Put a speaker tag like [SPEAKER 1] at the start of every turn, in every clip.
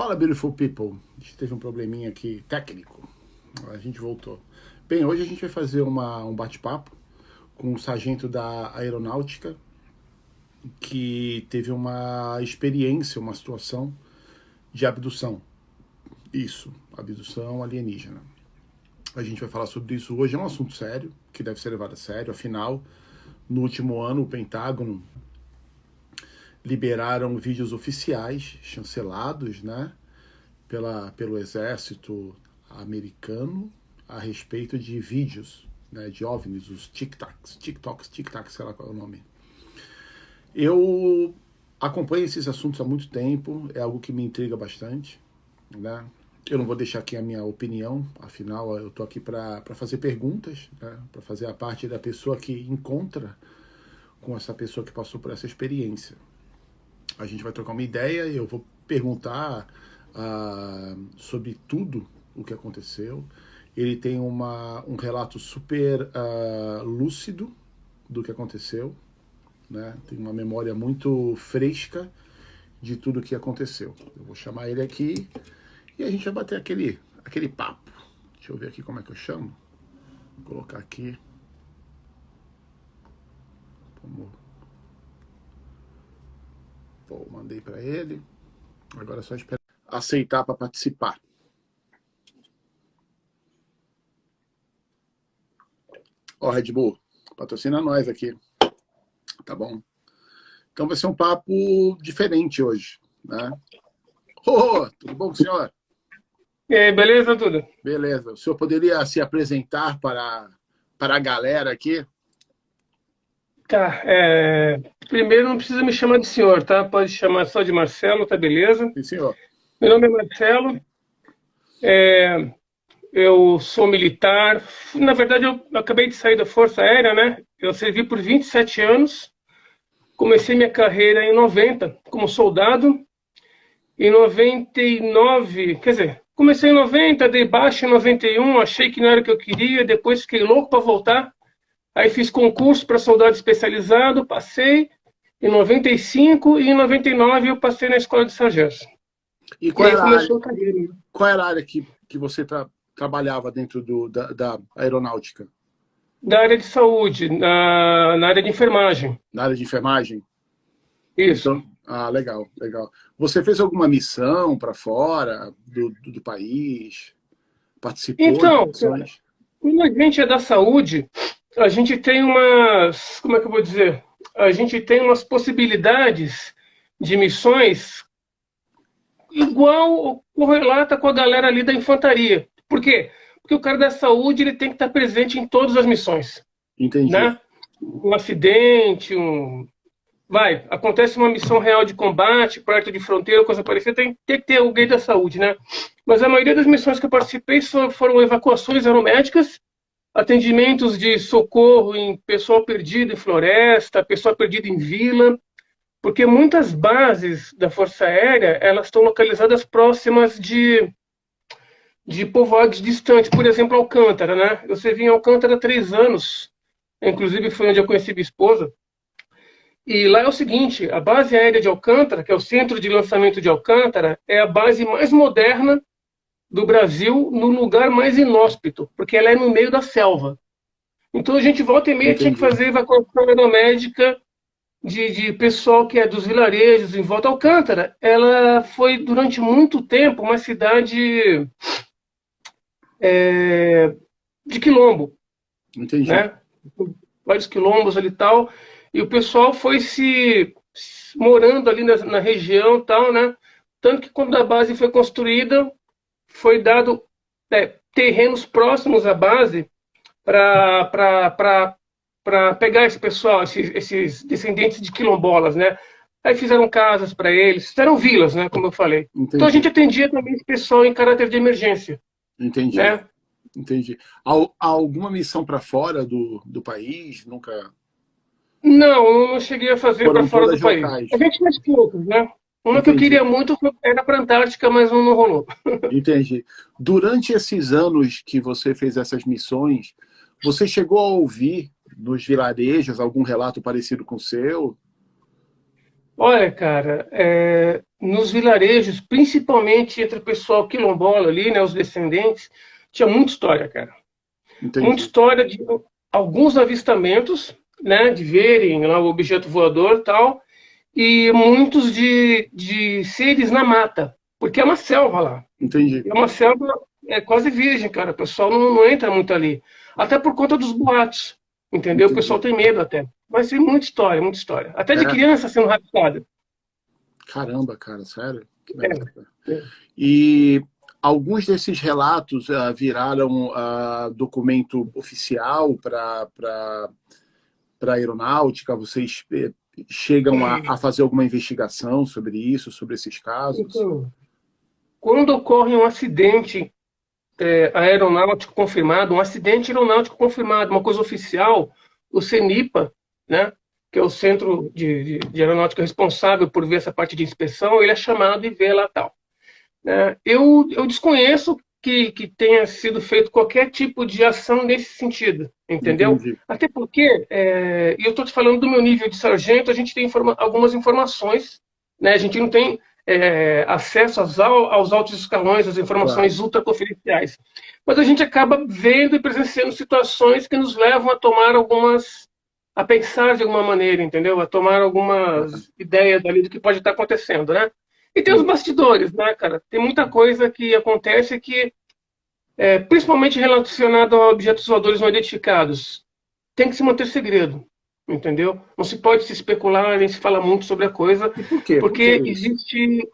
[SPEAKER 1] Fala, beautiful people. A gente teve um probleminha aqui técnico. A gente voltou. Bem, hoje a gente vai fazer um bate-papo com um sargento da aeronáutica que teve uma experiência, uma situação de abdução. Isso, abdução alienígena. A gente vai falar sobre isso hoje. É um assunto sério, que deve ser levado a sério. Afinal, no último ano, o Pentágono liberaram vídeos oficiais, chancelados, né, pelo exército americano, a respeito de vídeos, né, de OVNIs, os TikToks, sei lá qual é o nome. Eu acompanho esses assuntos há muito tempo, é algo que me intriga bastante, né? Eu não vou deixar aqui a minha opinião, afinal eu estou aqui para fazer perguntas, né, para fazer a parte da pessoa que encontra com essa pessoa que passou por essa experiência. A gente vai trocar uma ideia, eu vou perguntar sobre tudo o que aconteceu. Ele tem um relato super lúcido do que aconteceu, né? Tem uma memória muito fresca de tudo o que aconteceu. Eu vou chamar ele aqui e a gente vai bater aquele papo. Deixa eu ver aqui como é que eu chamo. Vou colocar aqui. Vamos... Pô, mandei para ele. Agora é só esperar aceitar para participar. Ó, Red Bull, patrocina nós aqui. Tá bom? Então vai ser um papo diferente hoje, né? Tudo bom com o senhor?
[SPEAKER 2] E aí, beleza, tudo?
[SPEAKER 1] Beleza. O senhor poderia se apresentar para a galera aqui?
[SPEAKER 2] Tá, primeiro não precisa me chamar de senhor, tá? Pode chamar só de Marcelo, tá beleza?
[SPEAKER 1] Sim, senhor.
[SPEAKER 2] Meu nome é Marcelo, eu sou militar. Na verdade, eu acabei de sair da Força Aérea, né? Eu servi por 27 anos, comecei minha carreira em 90 como soldado. Em 99, quer dizer, comecei em 90, dei baixa em 91, achei que não era o que eu queria, depois fiquei louco para voltar. Aí fiz concurso para soldado especializado, passei em 95 e em 99 eu passei na escola de sargentos.
[SPEAKER 1] E
[SPEAKER 2] E aí começou a carreira.
[SPEAKER 1] qual era a área que você trabalhava dentro da aeronáutica?
[SPEAKER 2] Da área de saúde, na área de enfermagem.
[SPEAKER 1] Na área de enfermagem?
[SPEAKER 2] Isso.
[SPEAKER 1] Então, legal, legal. Você fez alguma missão para fora do país? Participou de
[SPEAKER 2] Então,
[SPEAKER 1] missões?
[SPEAKER 2] quando a gente é da saúde, a gente tem umas, como é que eu vou dizer? A gente tem umas possibilidades de missões igual correlata com a galera ali da infantaria. Por quê? Porque o cara da saúde ele tem que estar presente em todas as missões.
[SPEAKER 1] Entendi.
[SPEAKER 2] Né? Um acidente, acontece uma missão real de combate, perto de fronteira, coisa parecida, tem que ter alguém da saúde, né? Mas a maioria das missões que eu participei foram evacuações aeromédicas, atendimentos de socorro em pessoal perdido em floresta, pessoal perdido em vila, porque muitas bases da Força Aérea elas estão localizadas próximas de povoados distantes, por exemplo, Alcântara, né? Eu servi em Alcântara há 3 anos, inclusive foi onde eu conheci minha esposa. E lá é o seguinte, a base aérea de Alcântara, que é o centro de lançamento de Alcântara, é a base mais moderna do Brasil, no lugar mais inóspito, porque ela é no meio da selva. Então a gente volta e meia tinha que fazer evacuação aeromédica de pessoal que é dos vilarejos em volta. Alcântara, ela foi durante muito tempo uma cidade de quilombo,
[SPEAKER 1] Entendi.
[SPEAKER 2] né? Vários quilombos ali e tal, e o pessoal foi se morando ali na região tal, né? Tanto que quando a base foi construída, foi dado terrenos próximos à base para pegar esse pessoal, esses descendentes de quilombolas, né? Aí fizeram casas para eles, fizeram vilas, né? Como eu falei.
[SPEAKER 1] Entendi.
[SPEAKER 2] Então a gente atendia também esse pessoal em caráter de emergência.
[SPEAKER 1] Entendi.
[SPEAKER 2] Né?
[SPEAKER 1] Entendi. Há alguma missão para fora do país? Nunca?
[SPEAKER 2] Não cheguei a fazer para fora do país.
[SPEAKER 1] Locais.
[SPEAKER 2] A gente fez poucos, né? Uma que eu queria muito era para a Antártica, mas não rolou.
[SPEAKER 1] Entendi. Durante esses anos que você fez essas missões, você chegou a ouvir nos vilarejos algum relato parecido com o seu?
[SPEAKER 2] Olha, cara, nos vilarejos, principalmente entre o pessoal quilombola ali, né, os descendentes, tinha muita história, cara. Muita
[SPEAKER 1] Entendi.
[SPEAKER 2] história de alguns avistamentos, né, de verem lá o objeto voador e tal, e muitos de seres na mata, porque é uma selva lá.
[SPEAKER 1] Entendi.
[SPEAKER 2] É uma selva quase virgem, cara. O pessoal não entra muito ali. Até por conta dos boatos, entendeu? O pessoal
[SPEAKER 1] Entendi.
[SPEAKER 2] tem medo até. Mas tem muita história, muita história. Até de
[SPEAKER 1] É,
[SPEAKER 2] criança sendo raptada.
[SPEAKER 1] caramba, cara, sério? Que
[SPEAKER 2] É,
[SPEAKER 1] legal, cara.
[SPEAKER 2] é.
[SPEAKER 1] E alguns desses relatos viraram documento oficial para a aeronáutica? Vocês chegam a fazer alguma investigação sobre isso, sobre esses casos?
[SPEAKER 2] Então, quando ocorre um acidente aeronáutico confirmado, um acidente aeronáutico confirmado, uma coisa oficial, o CENIPA, né, que é o Centro de Aeronáutica responsável por ver essa parte de inspeção, ele é chamado e vê lá tal. Né? Eu desconheço que tenha sido feito qualquer tipo de ação nesse sentido, entendeu?
[SPEAKER 1] Entendi.
[SPEAKER 2] Até porque, e eu estou te falando do meu nível de sargento, a gente tem algumas informações, né? A gente não tem acesso aos altos escalões, às
[SPEAKER 1] Claro.
[SPEAKER 2] informações ultraconfidenciais, mas a gente acaba vendo e presenciando situações que nos levam a tomar a pensar de alguma maneira, entendeu? A tomar algumas ideias ali do que pode estar acontecendo, né? E tem os bastidores, né, cara? Tem muita coisa que acontece que, principalmente relacionado a objetos voadores não identificados, tem que se manter segredo, entendeu? Não se pode se especular nem se falar muito sobre a coisa,
[SPEAKER 1] E por quê? Por que
[SPEAKER 2] porque
[SPEAKER 1] isso?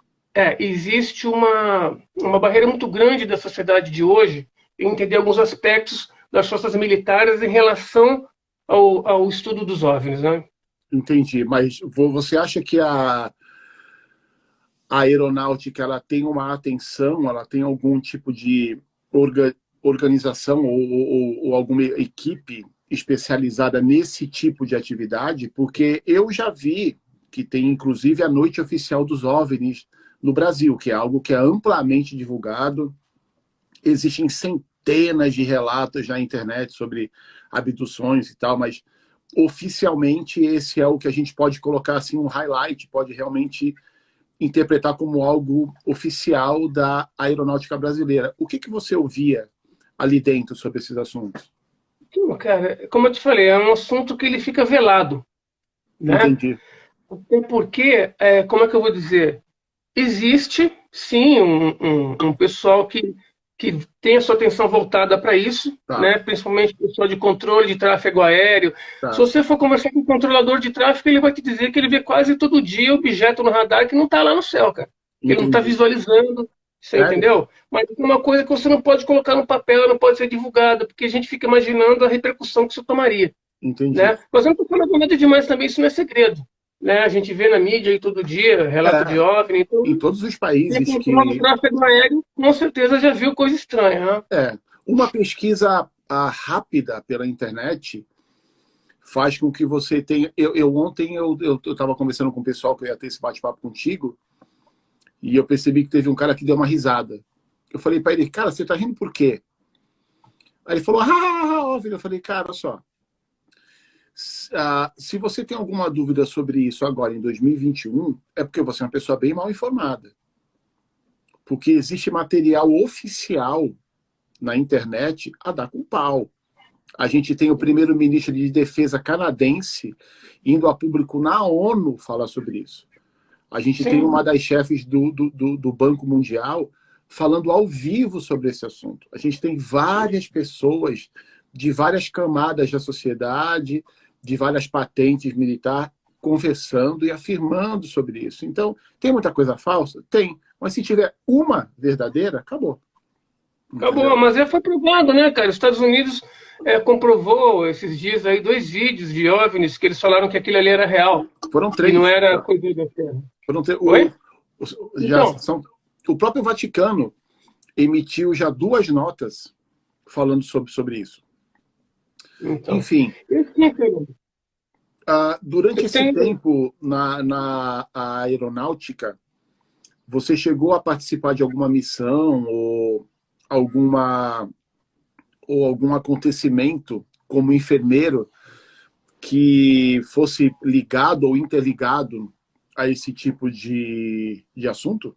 [SPEAKER 2] existe uma barreira muito grande da sociedade de hoje em entender alguns aspectos das forças militares em relação ao estudo dos OVNIs, né?
[SPEAKER 1] Entendi. Mas você acha que a aeronáutica ela tem uma atenção, ela tem algum tipo de organização ou alguma equipe especializada nesse tipo de atividade? Porque eu já vi que tem inclusive a Noite Oficial dos OVNIs no Brasil, que é algo que é amplamente divulgado. Existem centenas de relatos na internet sobre abduções e tal, mas oficialmente esse é o que a gente pode colocar assim um highlight, pode realmente interpretar como algo oficial da aeronáutica brasileira. O que você ouvia ali dentro sobre esses assuntos?
[SPEAKER 2] Então, cara, como eu te falei, é um assunto que ele fica velado, né?
[SPEAKER 1] Entendi.
[SPEAKER 2] Até porque, como é que eu vou dizer? Existe, sim, um pessoal que tem a sua atenção voltada para isso,
[SPEAKER 1] Tá,
[SPEAKER 2] né? Principalmente pessoal de controle de tráfego aéreo. Se
[SPEAKER 1] tá.
[SPEAKER 2] você for conversar com o controlador de tráfego, ele vai te dizer que ele vê quase todo dia objeto no radar que não está lá no céu, cara. Ele não está
[SPEAKER 1] Entendi.
[SPEAKER 2] visualizando, você
[SPEAKER 1] Sério?
[SPEAKER 2] entendeu? Mas é uma coisa que você não pode colocar no papel, não pode ser divulgada, porque a gente fica imaginando a repercussão que isso tomaria,
[SPEAKER 1] Entendi.
[SPEAKER 2] né? Mas eu não estou falando nada demais também, isso não é segredo. Né? A gente vê na mídia aí todo dia relato de
[SPEAKER 1] É,
[SPEAKER 2] OVNI, então
[SPEAKER 1] em todos os
[SPEAKER 2] quem
[SPEAKER 1] países
[SPEAKER 2] controla o
[SPEAKER 1] que
[SPEAKER 2] tráfego aéreo com certeza já viu coisa estranha. Né?
[SPEAKER 1] é uma pesquisa rápida pela internet faz com que você tenha. Ontem eu estava conversando com o pessoal que eu ia ter esse bate-papo contigo e eu percebi que teve um cara que deu uma risada. Eu falei para ele, cara, você tá rindo por quê? Aí ele falou, óbvio. Eu falei, cara, olha só. Se você tem alguma dúvida sobre isso agora em 2021, é porque você é uma pessoa bem mal informada. Porque existe material oficial na internet a dar com pau. A gente tem o primeiro-ministro de defesa canadense indo a público na ONU falar sobre isso. A gente tem
[SPEAKER 2] Sim,
[SPEAKER 1] uma das chefes do Banco Mundial falando ao vivo sobre esse assunto. A gente tem várias pessoas de várias camadas da sociedade, de várias patentes militares, conversando e afirmando sobre isso. Então, tem muita coisa falsa? Tem. Mas se tiver uma verdadeira, acabou.
[SPEAKER 2] acabou.
[SPEAKER 1] Entendeu?
[SPEAKER 2] Mas foi provado, né, cara? Os Estados Unidos comprovou esses dias aí 2 vídeos de OVNIs que eles falaram que aquilo ali era real,
[SPEAKER 1] Foram
[SPEAKER 2] que não
[SPEAKER 1] três.
[SPEAKER 2] era coisa da Terra.
[SPEAKER 1] Foram três.
[SPEAKER 2] Oi?
[SPEAKER 1] Já
[SPEAKER 2] Então,
[SPEAKER 1] são, o próprio Vaticano emitiu já 2 notas falando sobre isso.
[SPEAKER 2] então.
[SPEAKER 1] Enfim,
[SPEAKER 2] E sim, Fernando,
[SPEAKER 1] durante
[SPEAKER 2] eu
[SPEAKER 1] esse
[SPEAKER 2] tenho.
[SPEAKER 1] tempo na aeronáutica, você chegou a participar de alguma missão alguma, ou algum acontecimento como enfermeiro que fosse ligado ou interligado a esse tipo de assunto?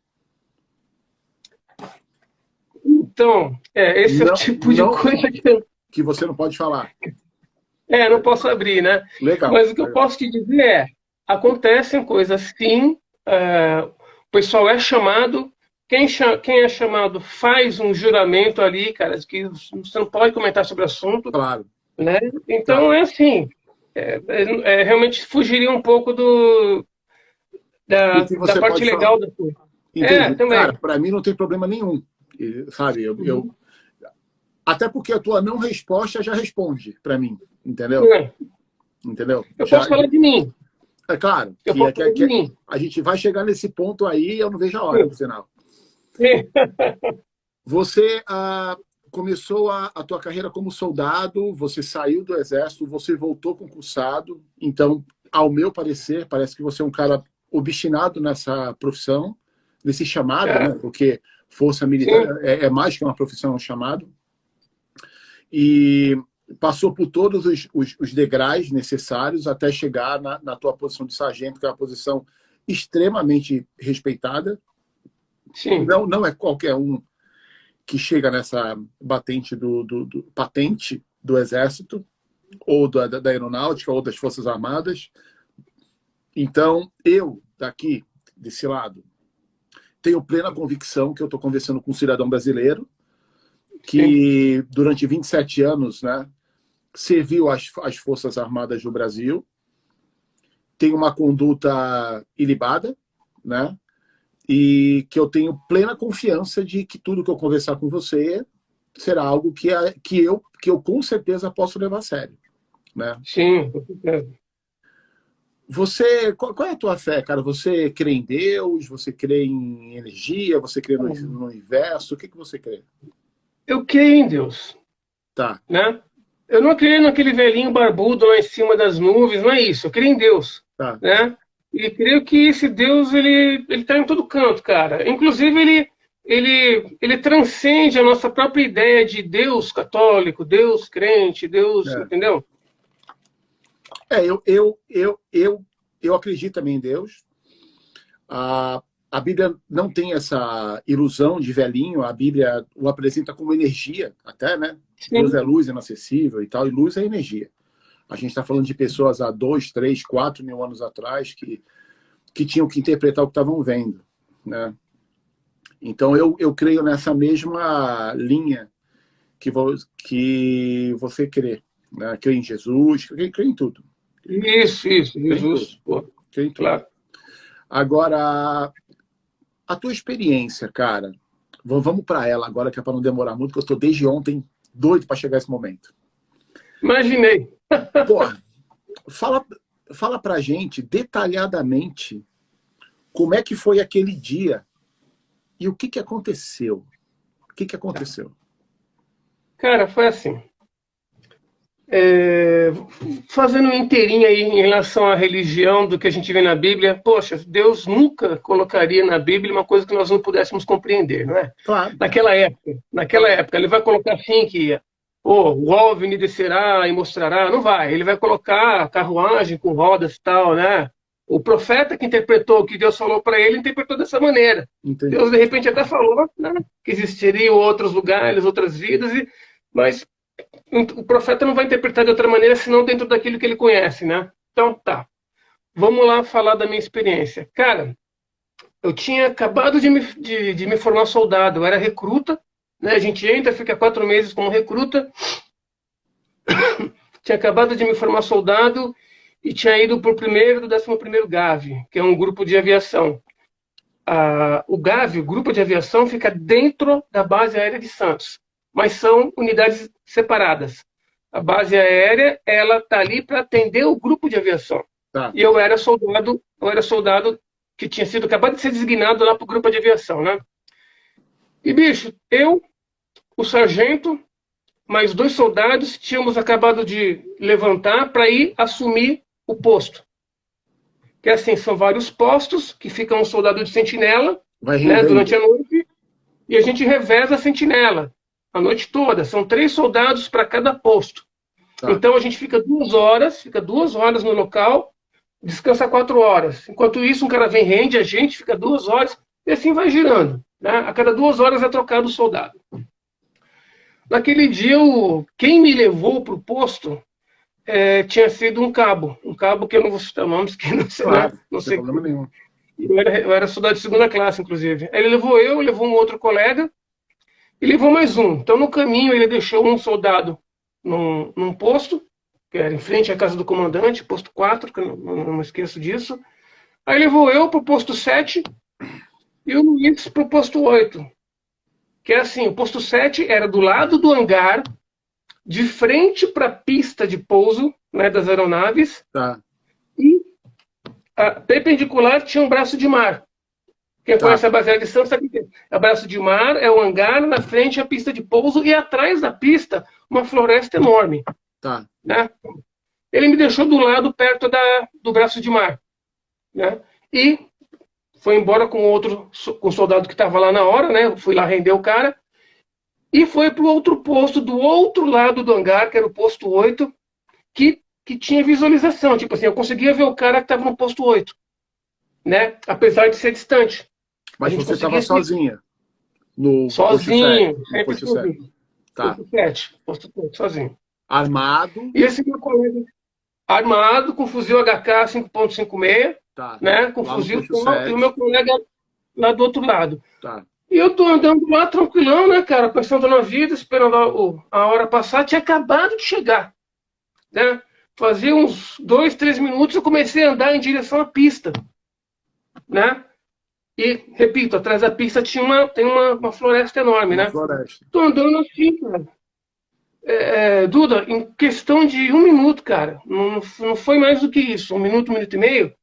[SPEAKER 2] Então, esse é o
[SPEAKER 1] Não,
[SPEAKER 2] tipo de
[SPEAKER 1] não
[SPEAKER 2] coisa que eu
[SPEAKER 1] que você não pode falar.
[SPEAKER 2] não posso abrir, né?
[SPEAKER 1] Legal,
[SPEAKER 2] Mas o que eu
[SPEAKER 1] legal.
[SPEAKER 2] posso te dizer acontecem coisas sim, o pessoal é chamado, quem é chamado faz um juramento ali, cara, que você não pode comentar sobre o assunto,
[SPEAKER 1] Claro.
[SPEAKER 2] né?
[SPEAKER 1] Tá.
[SPEAKER 2] Então é assim, realmente fugiria um pouco
[SPEAKER 1] Do
[SPEAKER 2] da,
[SPEAKER 1] que
[SPEAKER 2] da
[SPEAKER 1] você
[SPEAKER 2] parte
[SPEAKER 1] pode falar.
[SPEAKER 2] legal da coisa.
[SPEAKER 1] Entendi. Cara,
[SPEAKER 2] Também.
[SPEAKER 1] para mim não tem problema nenhum. Sabe,
[SPEAKER 2] Uhum.
[SPEAKER 1] até porque a tua não resposta já responde para mim, entendeu?
[SPEAKER 2] É.
[SPEAKER 1] Entendeu?
[SPEAKER 2] Eu posso falar de mim.
[SPEAKER 1] É claro
[SPEAKER 2] Eu posso falar de
[SPEAKER 1] que
[SPEAKER 2] mim.
[SPEAKER 1] a gente vai chegar nesse ponto aí e eu não vejo a hora, por sinal.
[SPEAKER 2] Sim.
[SPEAKER 1] Você começou a tua carreira como soldado, você saiu do exército, você voltou concursado, então, ao meu parecer, parece que você é um cara obstinado nessa profissão, nesse chamado, né? Porque força militar
[SPEAKER 2] Sim.
[SPEAKER 1] é mais que uma profissão, é um chamado. E passou por todos os degraus necessários até chegar na tua posição de sargento, que é uma posição extremamente respeitada.
[SPEAKER 2] Sim.
[SPEAKER 1] Não é qualquer um que chega nessa patente do Exército, ou da Aeronáutica, ou das Forças Armadas. Então, eu, daqui, desse lado, tenho plena convicção que eu estou conversando com um cidadão brasileiro que, durante 27 anos, né, serviu as Forças Armadas do Brasil, tem uma conduta ilibada, né, e que eu tenho plena confiança de que tudo que eu conversar com você será algo que eu com certeza posso levar a sério, né?
[SPEAKER 2] Sim, com certeza.
[SPEAKER 1] Qual é a tua fé, cara? Você crê em Deus? Você crê em energia? Você crê no universo? O que você crê?
[SPEAKER 2] Eu creio em Deus,
[SPEAKER 1] Tá.
[SPEAKER 2] né? Eu não creio naquele velhinho barbudo lá em cima das nuvens, não é isso. Eu creio em Deus,
[SPEAKER 1] Tá.
[SPEAKER 2] né? E creio que esse Deus, ele está em todo canto, cara. Inclusive, ele transcende a nossa própria ideia de Deus católico, Deus crente, Deus, entendeu?
[SPEAKER 1] Eu acredito também em Deus. A Bíblia não tem essa ilusão de velhinho, a Bíblia o apresenta como energia, até, né?
[SPEAKER 2] Sim.
[SPEAKER 1] Deus é luz, inacessível e tal, e luz é energia. A gente está falando de pessoas há 2, 3, 4 mil anos atrás que tinham que interpretar o que estavam vendo, né? Então, eu creio nessa mesma linha que você crê, né? Crê em Jesus, crê em tudo.
[SPEAKER 2] Isso, Jesus.
[SPEAKER 1] Crê em tudo.
[SPEAKER 2] Claro.
[SPEAKER 1] Agora, a tua experiência, cara, vamos para ela agora, que é para não demorar muito, que eu estou desde ontem doido para chegar esse momento.
[SPEAKER 2] Imaginei.
[SPEAKER 1] Porra, fala pra gente detalhadamente como é que foi aquele dia e o que aconteceu. O que aconteceu?
[SPEAKER 2] Cara, foi assim. Fazendo um inteirinho aí em relação à religião, do que a gente vê na Bíblia, poxa, Deus nunca colocaria na Bíblia uma coisa que nós não pudéssemos compreender, não é?
[SPEAKER 1] Claro.
[SPEAKER 2] Naquela época, ele vai colocar assim que o OVNI descerá e mostrará, não vai, ele vai colocar carruagem com rodas e tal, né? O profeta que interpretou o que Deus falou para ele, interpretou dessa maneira.
[SPEAKER 1] Entendi.
[SPEAKER 2] Deus, de repente, até falou, né, que existiriam outros lugares, outras vidas, mas o profeta não vai interpretar de outra maneira senão dentro daquilo que ele conhece, né? Então, tá. Vamos lá falar da minha experiência. Cara, eu tinha acabado de me formar soldado, eu era recruta, né? A gente entra, fica 4 meses como recruta. Tinha acabado de me formar soldado e tinha ido para o primeiro do 11º GAV, que é um grupo de aviação. O GAV, o grupo de aviação, fica dentro da base aérea de Santos, mas são unidades separadas. A base aérea, ela está ali para atender o grupo de aviação.
[SPEAKER 1] Tá.
[SPEAKER 2] E eu era soldado que tinha sido acabado de ser designado lá para o grupo de aviação, né? E, bicho, o sargento, mais 2 soldados, tínhamos acabado de levantar para ir assumir o posto. Que assim, são vários postos que ficam um soldado de sentinela, né, durante a noite, e a gente reveza a sentinela a noite toda. São 3 soldados para cada posto. Tá. Então a gente fica 2 horas no local, descansa 4 horas. Enquanto isso, um cara vem, rende a gente, fica 2 horas, e assim vai girando. Né? A cada 2 horas é trocado o soldado. Naquele dia, quem me levou para o posto tinha sido um cabo que eu não vou citar nomes, que não sei,
[SPEAKER 1] Claro,
[SPEAKER 2] né? Não
[SPEAKER 1] sem
[SPEAKER 2] sei.
[SPEAKER 1] problema nenhum.
[SPEAKER 2] Eu era soldado de segunda classe, inclusive. Aí ele levou um outro colega e levou mais um. Então, no caminho, ele deixou um soldado num posto, que era em frente à casa do comandante, posto 4, que eu não esqueço disso. Aí levou eu para o posto 7 e o Luiz para o posto 8. Que é assim, o posto 7 era do lado do hangar, de frente para a pista de pouso, né, das aeronaves,
[SPEAKER 1] Tá.
[SPEAKER 2] e perpendicular tinha um braço de mar. Quem conhece a baseada de Santos sabe que é o braço de mar, é o hangar, na frente a pista de pouso e atrás da pista uma floresta enorme.
[SPEAKER 1] Tá.
[SPEAKER 2] Né? Ele me deixou do lado, perto do braço de mar. Né? E foi embora com o soldado que estava lá na hora, né? Eu fui lá render o cara, e foi para o outro posto, do outro lado do hangar, que era o posto 8, que tinha visualização. Tipo assim, eu conseguia ver o cara que estava no posto 8, né? Apesar de ser distante.
[SPEAKER 1] Mas você estava sozinha? No
[SPEAKER 2] sozinho,
[SPEAKER 1] posto 7. Tá.
[SPEAKER 2] Posto 7, sozinho.
[SPEAKER 1] Armado?
[SPEAKER 2] E esse meu colega, armado, com fuzil HK 5.56,
[SPEAKER 1] tá.
[SPEAKER 2] Né? Com
[SPEAKER 1] lá
[SPEAKER 2] fuzil,
[SPEAKER 1] e
[SPEAKER 2] o meu colega lá do outro lado.
[SPEAKER 1] Tá.
[SPEAKER 2] E eu tô andando lá tranquilão, né, cara? Pensando na vida, esperando a hora passar. Tinha acabado de chegar. Né? Fazia uns 2, 3 minutos eu comecei a andar em direção à pista. Né? E, repito, atrás da pista tem uma floresta enorme, né?
[SPEAKER 1] Floresta.
[SPEAKER 2] Tô andando assim, cara. Duda, em questão de 1 minuto, cara, não foi mais do que isso, 1 minuto, 1 minuto e meio,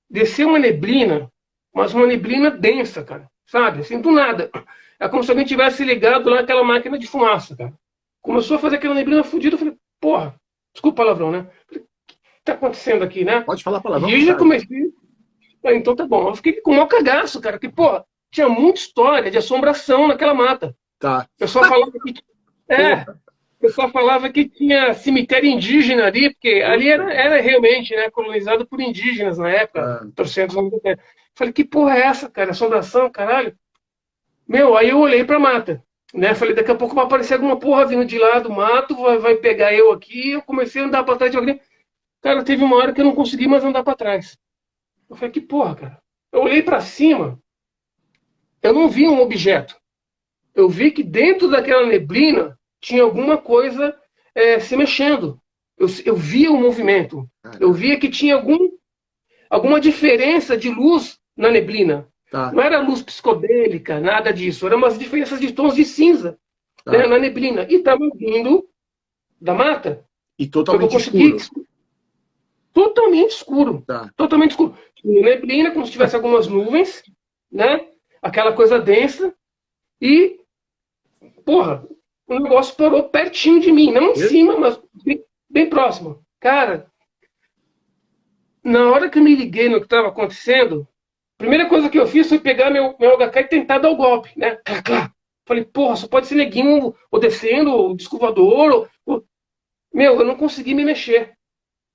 [SPEAKER 2] desceu uma neblina, mas uma neblina densa, cara, sabe? Assim, do nada. É como se alguém tivesse ligado lá naquela máquina de fumaça, cara. Começou a fazer aquela neblina fodida, eu falei, porra, desculpa o palavrão, né? O que tá acontecendo aqui, né?
[SPEAKER 1] Pode falar palavrão.
[SPEAKER 2] E eu já comecei. Então tá bom. Eu fiquei com o maior cagaço, cara, porque, pô, tinha muita história de assombração naquela mata.
[SPEAKER 1] Tá.
[SPEAKER 2] O pessoal falava que. O pessoal falava que tinha cemitério indígena ali, porque ali era realmente, né, colonizado por indígenas na época, 300 anos atrás. Falei, que porra é essa, cara? Assombração, caralho. Meu, aí eu olhei pra mata, né? Falei, daqui a pouco vai aparecer alguma porra vindo de lá do mato, vai pegar eu aqui. Eu comecei a andar pra trás de alguém. Cara, teve uma hora que eu não consegui mais andar pra trás. Eu falei, que porra, cara? Eu olhei pra cima, eu não vi um objeto. Eu vi que dentro daquela neblina tinha alguma coisa se mexendo. Eu via o movimento. Eu via que tinha alguma diferença de luz na neblina.
[SPEAKER 1] Tá.
[SPEAKER 2] Não era luz psicodélica, nada disso. Eram umas diferenças de tons de cinza, né, na neblina. E estava vindo da mata.
[SPEAKER 1] E totalmente escuro.
[SPEAKER 2] Totalmente escuro.
[SPEAKER 1] Tá.
[SPEAKER 2] Totalmente escuro. Neblina, como se tivesse algumas nuvens, né? Aquela coisa densa. E, porra, o negócio parou pertinho de mim. Não em cima, mas bem próximo. Cara, na hora que eu me liguei no que estava acontecendo, a primeira coisa que eu fiz foi pegar meu HK e tentar dar o golpe, né? Clá, clá. Falei, porra, só pode ser neguinho ou descendo, ou descovador. Meu, eu não consegui me mexer.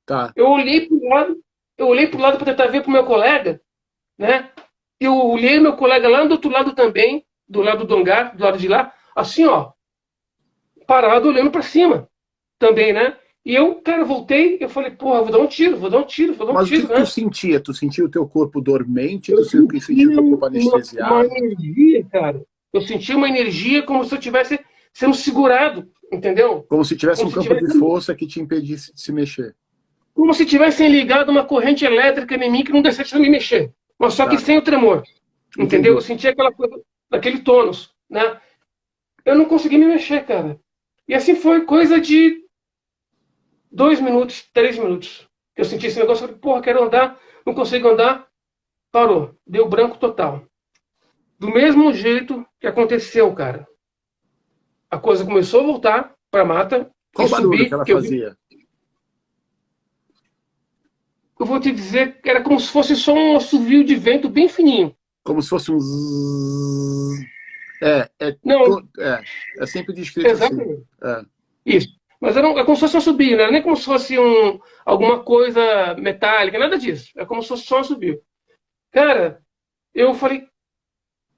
[SPEAKER 1] Tá.
[SPEAKER 2] Eu olhei pro lado para tentar ver pro meu colega, né? Eu olhei meu colega lá do outro lado também, do lado do hangar, do lado de lá, assim, ó, parado olhando para cima também, né? E eu, cara, voltei, eu falei, porra, vou dar um tiro.
[SPEAKER 1] Mas o que tu sentia? Tu sentia o teu corpo dormente? Tu sentia o teu corpo anestesiado?
[SPEAKER 2] Uma energia, cara. Eu sentia uma energia como se eu estivesse sendo segurado, entendeu?
[SPEAKER 1] Como se tivesse um campo de força que te impedisse de se mexer.
[SPEAKER 2] Como se tivessem ligado uma corrente elétrica em mim que não deixasse de me mexer. Mas só que sem o tremor. Entendeu? Eu sentia aquela coisa, aquele tônus, né? Eu não consegui me mexer, cara. E assim foi coisa de 2 minutos, 3 minutos. Eu senti esse negócio, falei, porra, quero andar, não consigo andar. Parou, deu branco total. Do mesmo jeito que aconteceu, cara. A coisa começou a voltar pra mata.
[SPEAKER 1] Qual o barulho que ela fazia?
[SPEAKER 2] Eu vou te dizer que era como se fosse só um assovio de vento bem fininho.
[SPEAKER 1] Como se fosse um zzz. É sempre descrito
[SPEAKER 2] exatamente.
[SPEAKER 1] assim.
[SPEAKER 2] Isso. Mas é como se fosse um assobio, não era nem como se fosse alguma coisa metálica, nada disso. É como se fosse só um assobio. Cara, eu falei,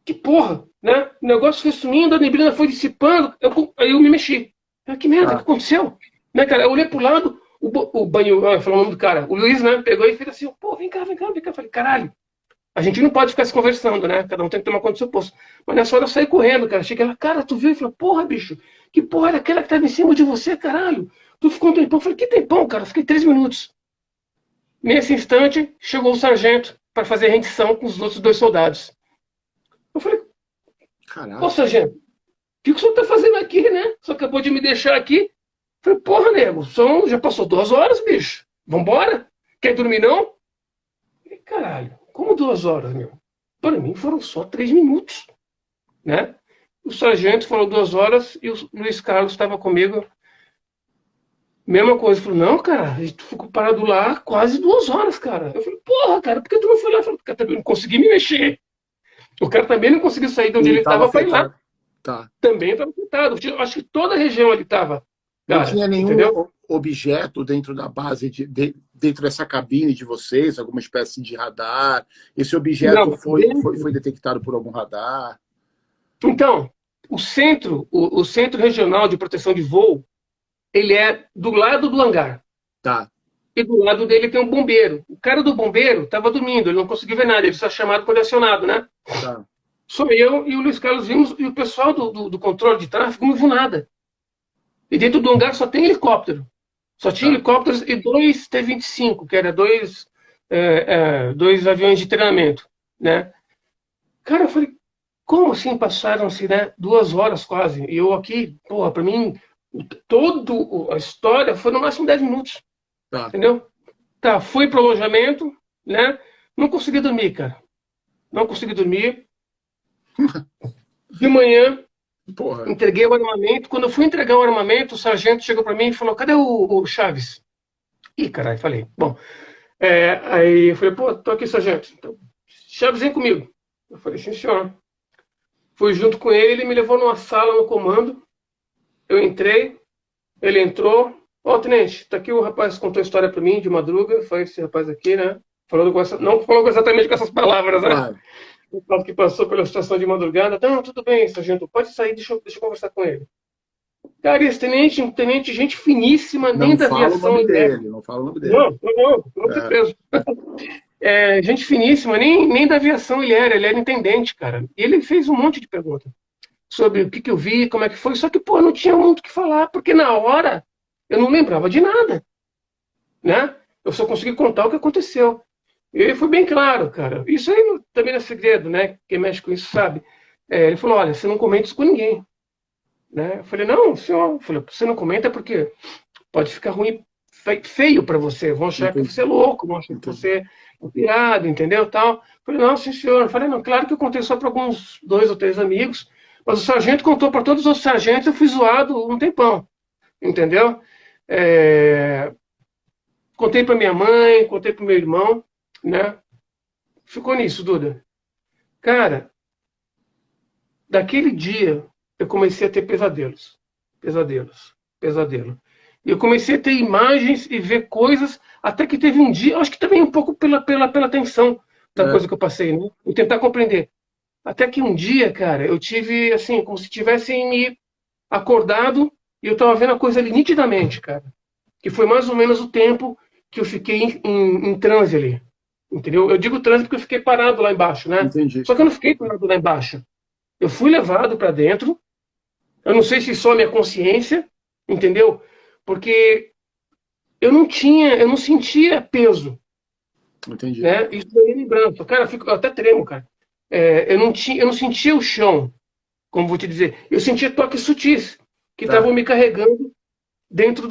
[SPEAKER 2] que porra, né? O negócio foi sumindo, a neblina foi dissipando, aí eu me mexi. Que merda, o que
[SPEAKER 1] Tá.
[SPEAKER 2] aconteceu? Né, cara? Eu olhei pro lado, o banho, falou o nome do cara, o Luiz, né, pegou e fez assim, pô, vem cá, vem cá, vem cá. Eu falei, caralho, a gente não pode ficar se conversando, né? Cada um tem que tomar conta do seu posto. Mas nessa hora eu saí correndo, cara. Cheguei lá, cara, tu viu? E falei, porra, bicho, que porra era aquela que tava em cima de você, caralho? Tu ficou um tempão? Eu falei, que tempão, cara? Fiquei 3 minutos. Nesse instante, chegou o sargento para fazer a rendição com os outros 2 soldados. Eu falei, ô,
[SPEAKER 1] Caraca.
[SPEAKER 2] sargento, o que o senhor tá fazendo aqui, né? Só acabou de me deixar aqui. Eu falei, porra, nego, já passou 2 horas, bicho. Vambora? Quer dormir, não? E, caralho, como 2 horas, meu? Para mim foram só 3 minutos, né? O sargento falou 2 horas e o Luiz Carlos estava comigo. Mesma coisa. Falou, não, cara, a gente ficou parado lá quase 2 horas, cara. Eu falei, porra, cara, por que tu não foi lá? Eu falei, cara, também não consegui me mexer. O cara também não conseguiu sair de onde
[SPEAKER 1] Ele
[SPEAKER 2] ele
[SPEAKER 1] estava
[SPEAKER 2] estava para ir lá.
[SPEAKER 1] afetado. Tá.
[SPEAKER 2] Também estava afetado. Acho que toda a região ali estava,
[SPEAKER 1] Não
[SPEAKER 2] cara,
[SPEAKER 1] tinha nenhum
[SPEAKER 2] entendeu?
[SPEAKER 1] objeto dentro da base, dentro dessa cabine de vocês, alguma espécie de radar? Esse objeto
[SPEAKER 2] Não,
[SPEAKER 1] foi detectado por algum radar?
[SPEAKER 2] então, o Centro Regional de Proteção de Voo, ele é do lado do hangar.
[SPEAKER 1] Tá.
[SPEAKER 2] E do lado dele tem um bombeiro. O cara do bombeiro estava dormindo, ele não conseguiu ver nada, ele só chamado quando acionado, né?
[SPEAKER 1] Tá.
[SPEAKER 2] Só eu e o Luiz Carlos vimos, e o pessoal do controle de tráfego não viu nada. E dentro do hangar só tem helicóptero. Só tinha
[SPEAKER 1] Tá.
[SPEAKER 2] helicópteros e 2 T-25, que era dois aviões de treinamento, né? Cara, eu falei, como assim passaram-se, né, 2 horas quase? E eu aqui, porra, para mim, toda a história foi no máximo 10 minutos,
[SPEAKER 1] Tá.
[SPEAKER 2] entendeu? Tá, fui pro alojamento, né? Não consegui dormir, cara. Não consegui dormir. De manhã,
[SPEAKER 1] Porra.
[SPEAKER 2] entreguei o armamento. Quando eu fui entregar o armamento, o sargento chegou para mim e falou: cadê o Chaves? Ih, caralho, falei. Bom, aí eu falei: pô, tô aqui, sargento. Então, Chaves, vem comigo. Eu falei: sim, senhor. Fui junto com ele, ele me levou numa sala no comando. Eu entrei, ele entrou. Ó, tenente, tá aqui o rapaz contou a história para mim de madruga. Foi esse rapaz aqui, né? Não falou exatamente com essas palavras, né?
[SPEAKER 1] Claro.
[SPEAKER 2] O caso que passou pela situação de madrugada. Não, tudo bem, sargento, pode sair, deixa eu conversar com ele. Cara, esse tenente, um tenente, gente finíssima, nem
[SPEAKER 1] Não
[SPEAKER 2] da
[SPEAKER 1] fala o
[SPEAKER 2] aviação
[SPEAKER 1] nome
[SPEAKER 2] ele é.
[SPEAKER 1] dele, não fala o nome dele.
[SPEAKER 2] Não, com
[SPEAKER 1] É.
[SPEAKER 2] certeza. Gente finíssima, nem da aviação ele era intendente, cara. E ele fez um monte de perguntas sobre o que eu vi, como é que foi, só que, pô, não tinha muito o que falar, porque na hora eu não lembrava de nada, né? Eu só consegui contar o que aconteceu. E ele foi bem claro, cara. Isso aí também não é segredo, né? Quem mexe com isso sabe. Ele falou, olha, você não comenta isso com ninguém. Né? Eu falei, não, senhor. Eu falei, você não comenta porque pode ficar ruim, feio para você. Vão achar que
[SPEAKER 1] Entendi.
[SPEAKER 2] você é louco, vão achar que
[SPEAKER 1] Entendi.
[SPEAKER 2] você é pirado, entendeu? Tal. Eu falei, não, sim, senhor. Eu falei, não, claro que eu contei só para alguns 2 ou 3 amigos, mas o sargento contou para todos os sargentos, eu fui zoado um tempão, entendeu? Contei para minha mãe, contei para meu irmão, né? Ficou nisso, Duda. Cara, daquele dia eu comecei a ter pesadelos. Pesadelos. Pesadelo. E eu comecei a ter imagens e ver coisas, até que teve um dia, acho que também um pouco pela tensão da
[SPEAKER 1] É.
[SPEAKER 2] coisa que eu passei, né? E tentar compreender. Até que um dia, cara, eu tive, assim, como se tivessem me acordado e eu estava vendo a coisa ali nitidamente, cara. Que foi mais ou menos o tempo que eu fiquei em transe ali. Entendeu? Eu digo transe porque eu fiquei parado lá embaixo, né?
[SPEAKER 1] Entendi.
[SPEAKER 2] Só que eu não fiquei parado lá embaixo. Eu fui levado para dentro. Eu não sei se só a minha consciência, entendeu? Porque eu não sentia peso,
[SPEAKER 1] Entendi.
[SPEAKER 2] né? Isso daí é lembrança. Cara, eu até tremo, cara. Eu não sentia o chão, como vou te dizer. Eu sentia toques sutis que
[SPEAKER 1] Tá.
[SPEAKER 2] estavam me carregando dentro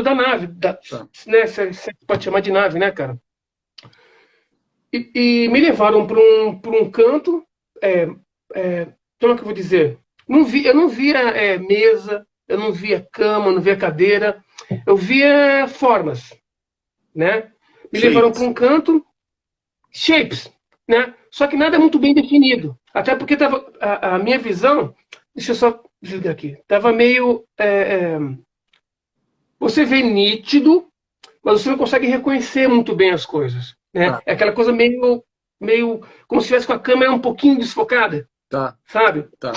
[SPEAKER 2] da nave,
[SPEAKER 1] Tá.
[SPEAKER 2] né? Você pode chamar de nave, né, cara? E me levaram para um canto. Como é que eu vou dizer? Eu não via mesa, eu não via cama, eu não via cadeira, eu via formas, né? Me levaram para
[SPEAKER 1] Shapes.
[SPEAKER 2] um canto, shapes, né? Só que nada muito bem definido. Até porque tava, a minha visão, deixa eu só desligar aqui, estava meio você vê nítido, mas você não consegue reconhecer muito bem as coisas, né?
[SPEAKER 1] Tá,
[SPEAKER 2] É aquela coisa meio como se estivesse com a câmera um pouquinho desfocada,
[SPEAKER 1] tá,
[SPEAKER 2] sabe?
[SPEAKER 1] tá.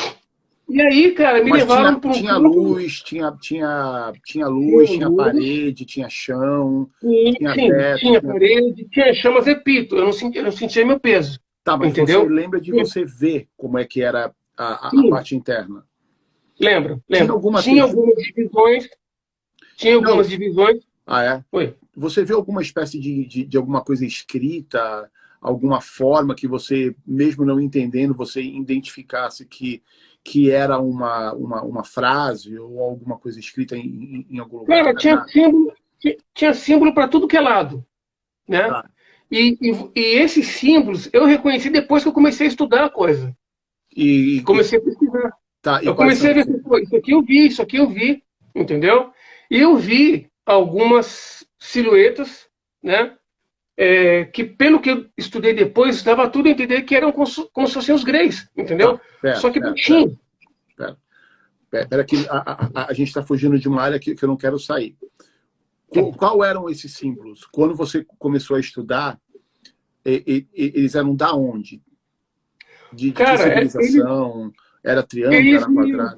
[SPEAKER 2] E aí, cara, me
[SPEAKER 1] Mas
[SPEAKER 2] levaram para um
[SPEAKER 1] tinha
[SPEAKER 2] campo,
[SPEAKER 1] luz, tinha luz,
[SPEAKER 2] tinha
[SPEAKER 1] tinha
[SPEAKER 2] luz,
[SPEAKER 1] parede, tinha chão, tinha
[SPEAKER 2] sim,
[SPEAKER 1] teto,
[SPEAKER 2] tinha
[SPEAKER 1] tinha...
[SPEAKER 2] parede, tinha chão, mas repito, eu não sentia meu peso,
[SPEAKER 1] Tá, mas você
[SPEAKER 2] entendeu?
[SPEAKER 1] lembra de você ver como é que era a
[SPEAKER 2] Sim,
[SPEAKER 1] parte interna?
[SPEAKER 2] lembro,
[SPEAKER 1] Tinha
[SPEAKER 2] lembro.
[SPEAKER 1] alguma
[SPEAKER 2] Tinha
[SPEAKER 1] textura?
[SPEAKER 2] algumas divisões, tinha
[SPEAKER 1] Não.
[SPEAKER 2] algumas divisões.
[SPEAKER 1] Ah, é?
[SPEAKER 2] Oi.
[SPEAKER 1] Você vê alguma espécie de alguma coisa escrita, alguma forma que você, mesmo não entendendo, você identificasse que era uma frase ou alguma coisa escrita em algum lugar?
[SPEAKER 2] Cara, tinha símbolo para tudo que é lado, né?
[SPEAKER 1] Tá.
[SPEAKER 2] E esses símbolos eu reconheci depois que eu comecei a estudar a coisa.
[SPEAKER 1] E,
[SPEAKER 2] Comecei a pesquisar.
[SPEAKER 1] tá, e
[SPEAKER 2] Eu
[SPEAKER 1] quais
[SPEAKER 2] comecei
[SPEAKER 1] são
[SPEAKER 2] a ver,
[SPEAKER 1] assim?
[SPEAKER 2] pô, isso aqui eu vi, entendeu? E eu vi algumas silhuetas, né? Que pelo que eu estudei depois, dava tudo a entender que eram como se fossem os greys,
[SPEAKER 1] Tá,
[SPEAKER 2] entendeu?
[SPEAKER 1] pera,
[SPEAKER 2] Só que
[SPEAKER 1] pera, pera,
[SPEAKER 2] baixinho.
[SPEAKER 1] pera. Pera que a gente está fugindo de uma área que eu não quero sair. Qual eram esses símbolos? Quando você começou a estudar, eles eram da onde? De que
[SPEAKER 2] Cara,
[SPEAKER 1] civilização? Era triângulo,
[SPEAKER 2] eles
[SPEAKER 1] era quadrado?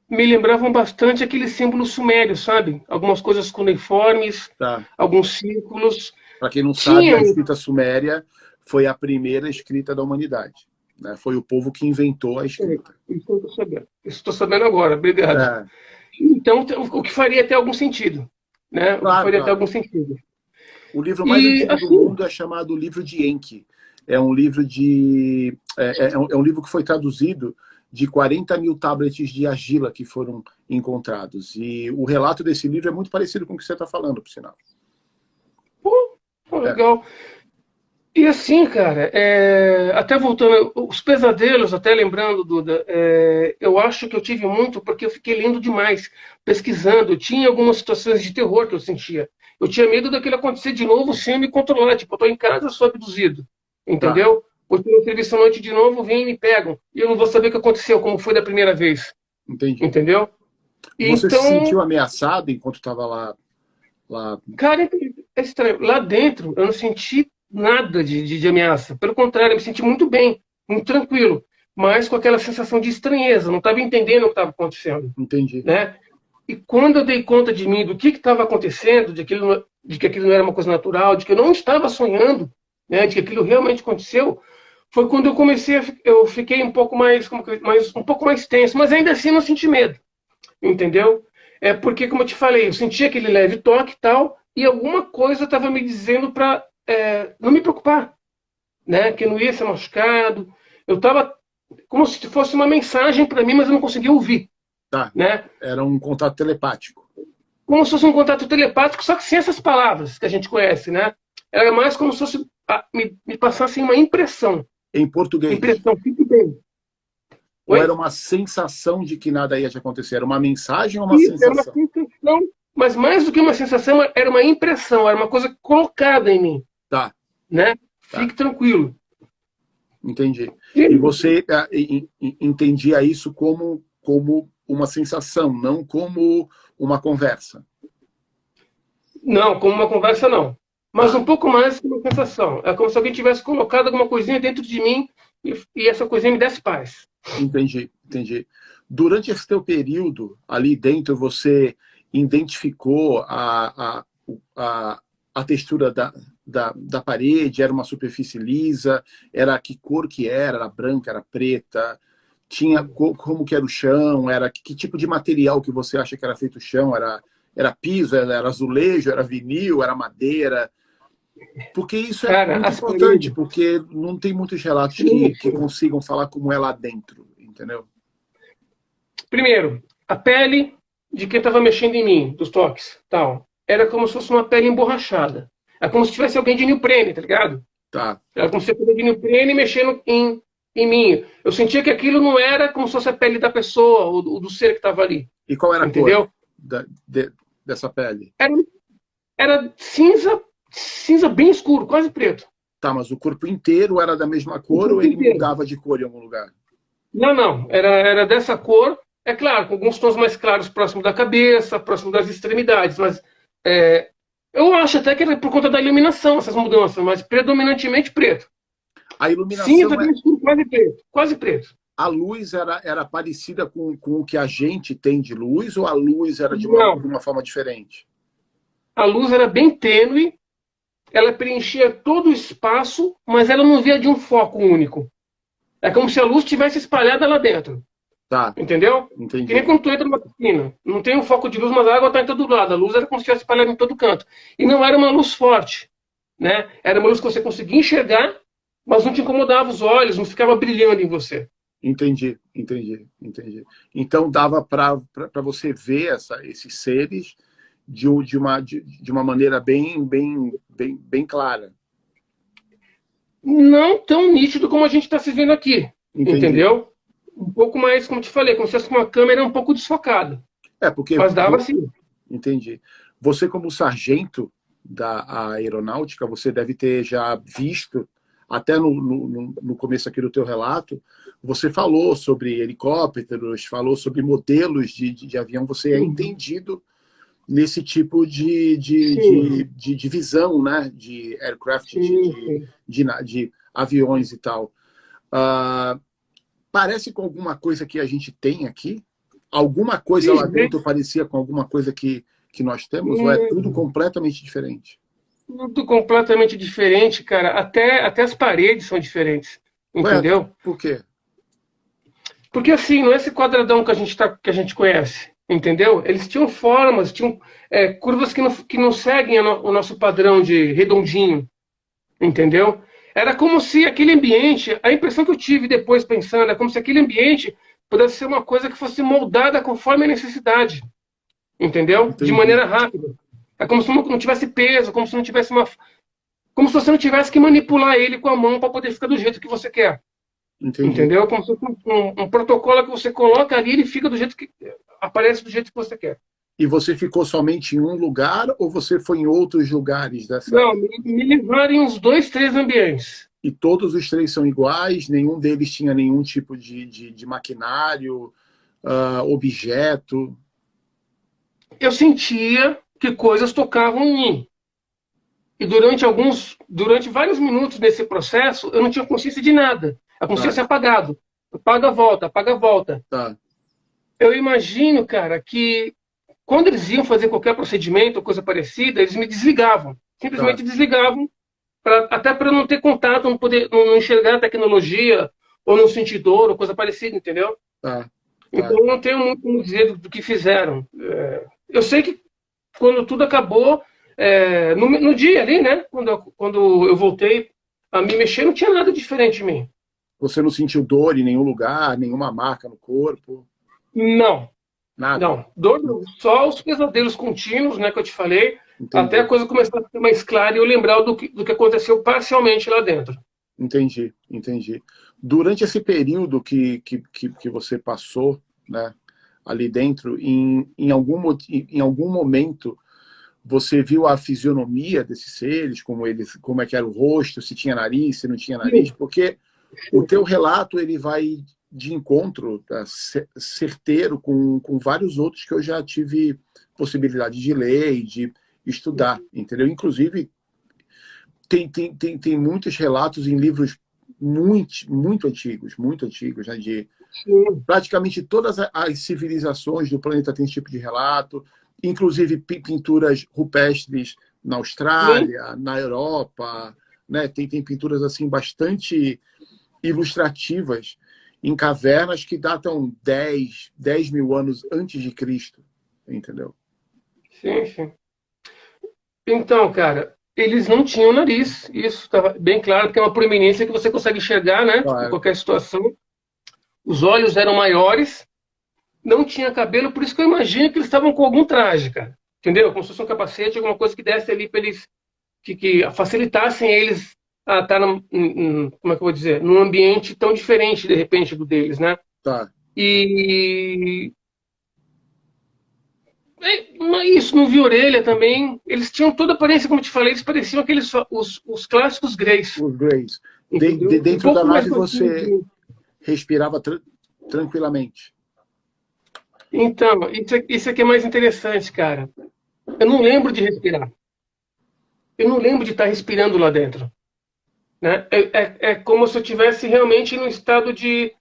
[SPEAKER 2] me lembravam bastante aqueles símbolos sumérios, sabe? Algumas coisas cuneiformes,
[SPEAKER 1] Tá.
[SPEAKER 2] alguns círculos.
[SPEAKER 1] Para quem não sabe,
[SPEAKER 2] Tinha.
[SPEAKER 1] a escrita suméria foi a primeira escrita da humanidade. Né? Foi o povo que inventou a escrita.
[SPEAKER 2] Isso eu estou sabendo. Isso estou sabendo agora, obrigado.
[SPEAKER 1] É,
[SPEAKER 2] Então, o que faria até algum sentido, né? O que
[SPEAKER 1] claro,
[SPEAKER 2] faria até
[SPEAKER 1] claro.
[SPEAKER 2] algum sentido.
[SPEAKER 1] O livro mais
[SPEAKER 2] E
[SPEAKER 1] antigo do
[SPEAKER 2] assim,
[SPEAKER 1] mundo é chamado Livro de Enki. É um livro de é um livro que foi traduzido de 40 mil tablets de argila que foram encontrados. E o relato desse livro é muito parecido com o que você está falando, por sinal.
[SPEAKER 2] pô,
[SPEAKER 1] É,
[SPEAKER 2] legal. E assim, cara, até voltando, os pesadelos, até lembrando, Duda, eu acho que eu tive muito porque eu fiquei lendo demais, pesquisando. Tinha algumas situações de terror que eu sentia. Eu tinha medo daquilo acontecer de novo sem eu me controlar. Tipo, eu tô em casa, sou abduzido,
[SPEAKER 1] tá,
[SPEAKER 2] entendeu? Ou estou no serviço à noite de novo, vêm e me pegam. E eu não vou saber o que aconteceu, como foi da primeira vez,
[SPEAKER 1] entendi.
[SPEAKER 2] entendeu? E
[SPEAKER 1] Você se sentiu
[SPEAKER 2] então,
[SPEAKER 1] ameaçado enquanto estava lá?
[SPEAKER 2] cara, é estranho. Lá dentro, eu não senti nada de ameaça. Pelo contrário, eu me senti muito bem, muito tranquilo, mas com aquela sensação de estranheza. Não estava entendendo o que estava acontecendo,
[SPEAKER 1] Entendi,
[SPEAKER 2] né? E quando eu dei conta de mim, do que estava acontecendo, de que aquilo não era uma coisa natural, de que eu não estava sonhando, né? De que aquilo realmente aconteceu, foi quando eu comecei eu fiquei um pouco um pouco mais tenso, mas ainda assim não senti medo, entendeu? É porque, como eu te falei, eu senti aquele leve toque e tal, e alguma coisa estava me dizendo para não me preocupar, né? Que eu não ia ser machucado. Eu estava como se fosse uma mensagem para mim, mas eu não conseguia ouvir,
[SPEAKER 1] tá.
[SPEAKER 2] né?
[SPEAKER 1] Era um contato telepático.
[SPEAKER 2] Como se fosse um contato telepático, só que sem essas palavras que a gente conhece, né? Era mais como se fosse me passassem uma impressão.
[SPEAKER 1] Em português.
[SPEAKER 2] Impressão, fique bem.
[SPEAKER 1] Ou
[SPEAKER 2] Oi?
[SPEAKER 1] era uma sensação de que nada ia te acontecer? Era uma mensagem ou uma
[SPEAKER 2] Isso, era uma
[SPEAKER 1] sensação?
[SPEAKER 2] sensação, mas mais do que uma sensação, era uma impressão, era uma coisa colocada em mim,
[SPEAKER 1] Tá,
[SPEAKER 2] né?
[SPEAKER 1] tá.
[SPEAKER 2] Fique tranquilo.
[SPEAKER 1] Entendi.
[SPEAKER 2] E,
[SPEAKER 1] E você entendia isso como uma sensação, não como uma conversa.
[SPEAKER 2] não, como uma conversa, não. Mas
[SPEAKER 1] Tá,
[SPEAKER 2] um pouco mais que uma sensação. É como se alguém tivesse colocado alguma coisinha dentro de mim e essa coisinha me desse paz.
[SPEAKER 1] entendi, entendi. Durante esse teu período ali dentro, você identificou a textura da parede? Era uma superfície lisa? Era que cor que era? Era branca? Era preta? Tinha como que era o chão? Era que tipo de material que você acha que era feito o chão? Era piso? Era azulejo? Era vinil? Era madeira? Porque isso é
[SPEAKER 2] Cara,
[SPEAKER 1] muito
[SPEAKER 2] as
[SPEAKER 1] importante,
[SPEAKER 2] paredes.
[SPEAKER 1] porque não tem muitos relatos que
[SPEAKER 2] Isso.
[SPEAKER 1] consigam falar como é lá dentro, entendeu?
[SPEAKER 2] Primeiro, a pele de quem estava mexendo em mim, dos toques, tal, era como se fosse uma pele emborrachada. É como se tivesse alguém de neoprene, tá ligado?
[SPEAKER 1] Tá.
[SPEAKER 2] Era como se fosse alguém de neoprene mexendo em mim. Eu sentia que aquilo não era como se fosse a pele da pessoa, ou do ser que estava ali,
[SPEAKER 1] E qual era a cor
[SPEAKER 2] entendeu?
[SPEAKER 1] dessa pele?
[SPEAKER 2] Era, era cinza, cinza bem escuro, quase preto.
[SPEAKER 1] Tá, mas o corpo inteiro era da mesma
[SPEAKER 2] O
[SPEAKER 1] cor ou
[SPEAKER 2] corpo
[SPEAKER 1] ele
[SPEAKER 2] inteiro.
[SPEAKER 1] mudava de cor em algum lugar?
[SPEAKER 2] Não, não. Era dessa cor. É claro, com alguns tons mais claros próximo da cabeça, próximo das extremidades, mas é, eu acho até que era por conta da iluminação, essas mudanças, mas predominantemente preto.
[SPEAKER 1] A iluminação
[SPEAKER 2] Cinza
[SPEAKER 1] é.
[SPEAKER 2] bem escuro, quase preto, quase preto.
[SPEAKER 1] A luz era parecida com o que a gente tem de luz, ou a luz era
[SPEAKER 2] Não,
[SPEAKER 1] de uma forma diferente?
[SPEAKER 2] a luz era bem tênue, ela preenchia todo o espaço, mas ela não via de um foco único. É como se a luz tivesse espalhada lá dentro.
[SPEAKER 1] Tá,
[SPEAKER 2] Entendeu? Que nem
[SPEAKER 1] entendi.
[SPEAKER 2] quando tu entra numa piscina. Não tem um foco de luz, mas a água está em todo lado. A luz era como se estivesse espalhada em todo canto. E não era uma luz forte. Né? Era uma luz que você conseguia enxergar, mas não te incomodava os olhos, não ficava brilhando em você.
[SPEAKER 1] Entendi, entendi, entendi. Então dava para você ver esses seres de uma maneira bem clara.
[SPEAKER 2] Não tão nítido como a gente está se vendo aqui.
[SPEAKER 1] Entendi.
[SPEAKER 2] Entendeu? Um pouco mais, como te falei, como se fosse uma câmera um pouco desfocada.
[SPEAKER 1] É, porque.
[SPEAKER 2] Mas dava sim.
[SPEAKER 1] Entendi. Você, como sargento da aeronáutica, você deve ter já visto, até no começo aqui do teu relato, você falou sobre helicópteros, falou sobre modelos de avião, você é entendido nesse tipo de visão, né? De aircraft, de aviões e tal. Parece com alguma coisa que a gente tem aqui? Alguma coisa lá dentro parecia com alguma coisa que nós temos? Ou é tudo completamente diferente?
[SPEAKER 2] Tudo completamente diferente, cara. Até as paredes são diferentes. Entendeu?
[SPEAKER 1] Ué, por quê?
[SPEAKER 2] Porque assim, não é esse quadradão que a gente conhece. Entendeu? Eles tinham formas, tinham curvas que não seguem o nosso padrão de redondinho. Entendeu? Era como se aquele ambiente, a impressão que eu tive depois pensando, é como se aquele ambiente pudesse ser uma coisa que fosse moldada conforme a necessidade. Entendeu?
[SPEAKER 1] Entendi.
[SPEAKER 2] De maneira rápida. É como se não tivesse peso, como se não tivesse como se você não tivesse que manipular ele com a mão para poder ficar do jeito que você quer.
[SPEAKER 1] Entendi.
[SPEAKER 2] Entendeu? Como se fosse um protocolo que você coloca ali, ele fica do jeito que aparece do jeito que você quer.
[SPEAKER 1] E você ficou somente em um lugar ou você foi em outros lugares dessa?
[SPEAKER 2] Não, me levaram em uns 2, 3 ambientes.
[SPEAKER 1] E todos os 3 são iguais? Nenhum deles tinha nenhum tipo de maquinário, objeto?
[SPEAKER 2] Eu sentia que coisas tocavam em mim. E durante vários minutos desse processo, eu não tinha consciência de nada. A consciência apagado. Apaga, volta, apaga, volta.
[SPEAKER 1] Tá.
[SPEAKER 2] Eu imagino, cara, que quando eles iam fazer qualquer procedimento ou coisa parecida, eles me desligavam. Simplesmente desligavam, até para não ter contato, não enxergar a tecnologia, ou não sentir dor, ou coisa parecida, entendeu?
[SPEAKER 1] Tá.
[SPEAKER 2] Então, eu não tenho muito como dizer do que fizeram. Eu sei que quando tudo acabou, no dia ali, né? Quando eu voltei a me mexer, não tinha nada diferente de mim.
[SPEAKER 1] Você não sentiu dor em nenhum lugar, nenhuma marca no corpo?
[SPEAKER 2] Não.
[SPEAKER 1] Nada?
[SPEAKER 2] Não. Dor, só os pesadelos contínuos, né, que eu te falei,
[SPEAKER 1] Entendi.
[SPEAKER 2] até a coisa começar a ficar mais clara e eu lembrar do que aconteceu parcialmente lá dentro.
[SPEAKER 1] Entendi, entendi. Durante esse período que você passou, né, ali dentro, em algum momento, você viu a fisionomia desses seres, como é que era o rosto, se tinha nariz, se não tinha nariz? Porque o teu relato ele vai de encontro, tá, certeiro, com vários outros que eu já tive possibilidade de ler e de estudar, entendeu? Inclusive, tem muitos relatos em livros muito antigos, né, de praticamente todas as civilizações do planeta tem esse tipo de relato, inclusive pinturas rupestres na Austrália, na Europa, né? Tem pinturas assim bastante ilustrativas em cavernas que datam 10 mil anos antes de Cristo, entendeu?
[SPEAKER 2] Sim, sim. Então, cara, eles não tinham nariz, isso estava bem claro, porque é uma proeminência que você consegue enxergar, né,
[SPEAKER 1] Claro.
[SPEAKER 2] em qualquer situação. Os olhos eram maiores, não tinha cabelo, por isso que eu imagino que eles estavam com algum traje, cara. Entendeu? Como se fosse um capacete, alguma coisa que desse ali para eles, que facilitassem eles a estar, como é que eu vou dizer, num ambiente tão diferente, de repente, do deles, né?
[SPEAKER 1] Tá.
[SPEAKER 2] E isso, não vi orelha também. Eles tinham toda a aparência, como eu te falei, eles pareciam os clássicos greys.
[SPEAKER 1] Os Greys. Dentro
[SPEAKER 2] pouco
[SPEAKER 1] da
[SPEAKER 2] mais
[SPEAKER 1] nave você respirava tranquilamente.
[SPEAKER 2] Então, isso aqui é mais interessante, cara. Eu não lembro de respirar. Eu não lembro de estar respirando lá dentro. Né? É como se eu estivesse realmente num estado de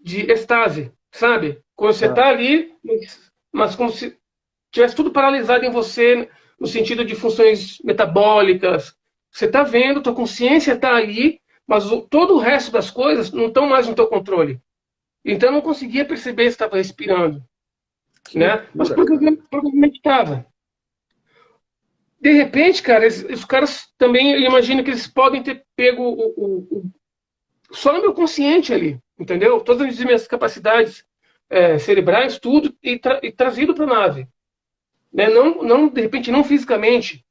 [SPEAKER 2] estase, sabe? Quando você
[SPEAKER 1] Tá.
[SPEAKER 2] está ali, mas como se tivesse tudo paralisado em você, no sentido de funções metabólicas. Você está vendo, tua consciência está ali, mas todo o resto das coisas não estão mais no teu controle. Então eu não conseguia perceber se estava respirando,
[SPEAKER 1] Que
[SPEAKER 2] né? Mas
[SPEAKER 1] loucura, cara.
[SPEAKER 2] provavelmente estava. De repente, cara, os caras também, eu imagino que eles podem ter pego só no meu consciente ali, entendeu? Todas as minhas capacidades cerebrais, tudo, e trazido para a nave. Né? Não, de repente, não fisicamente,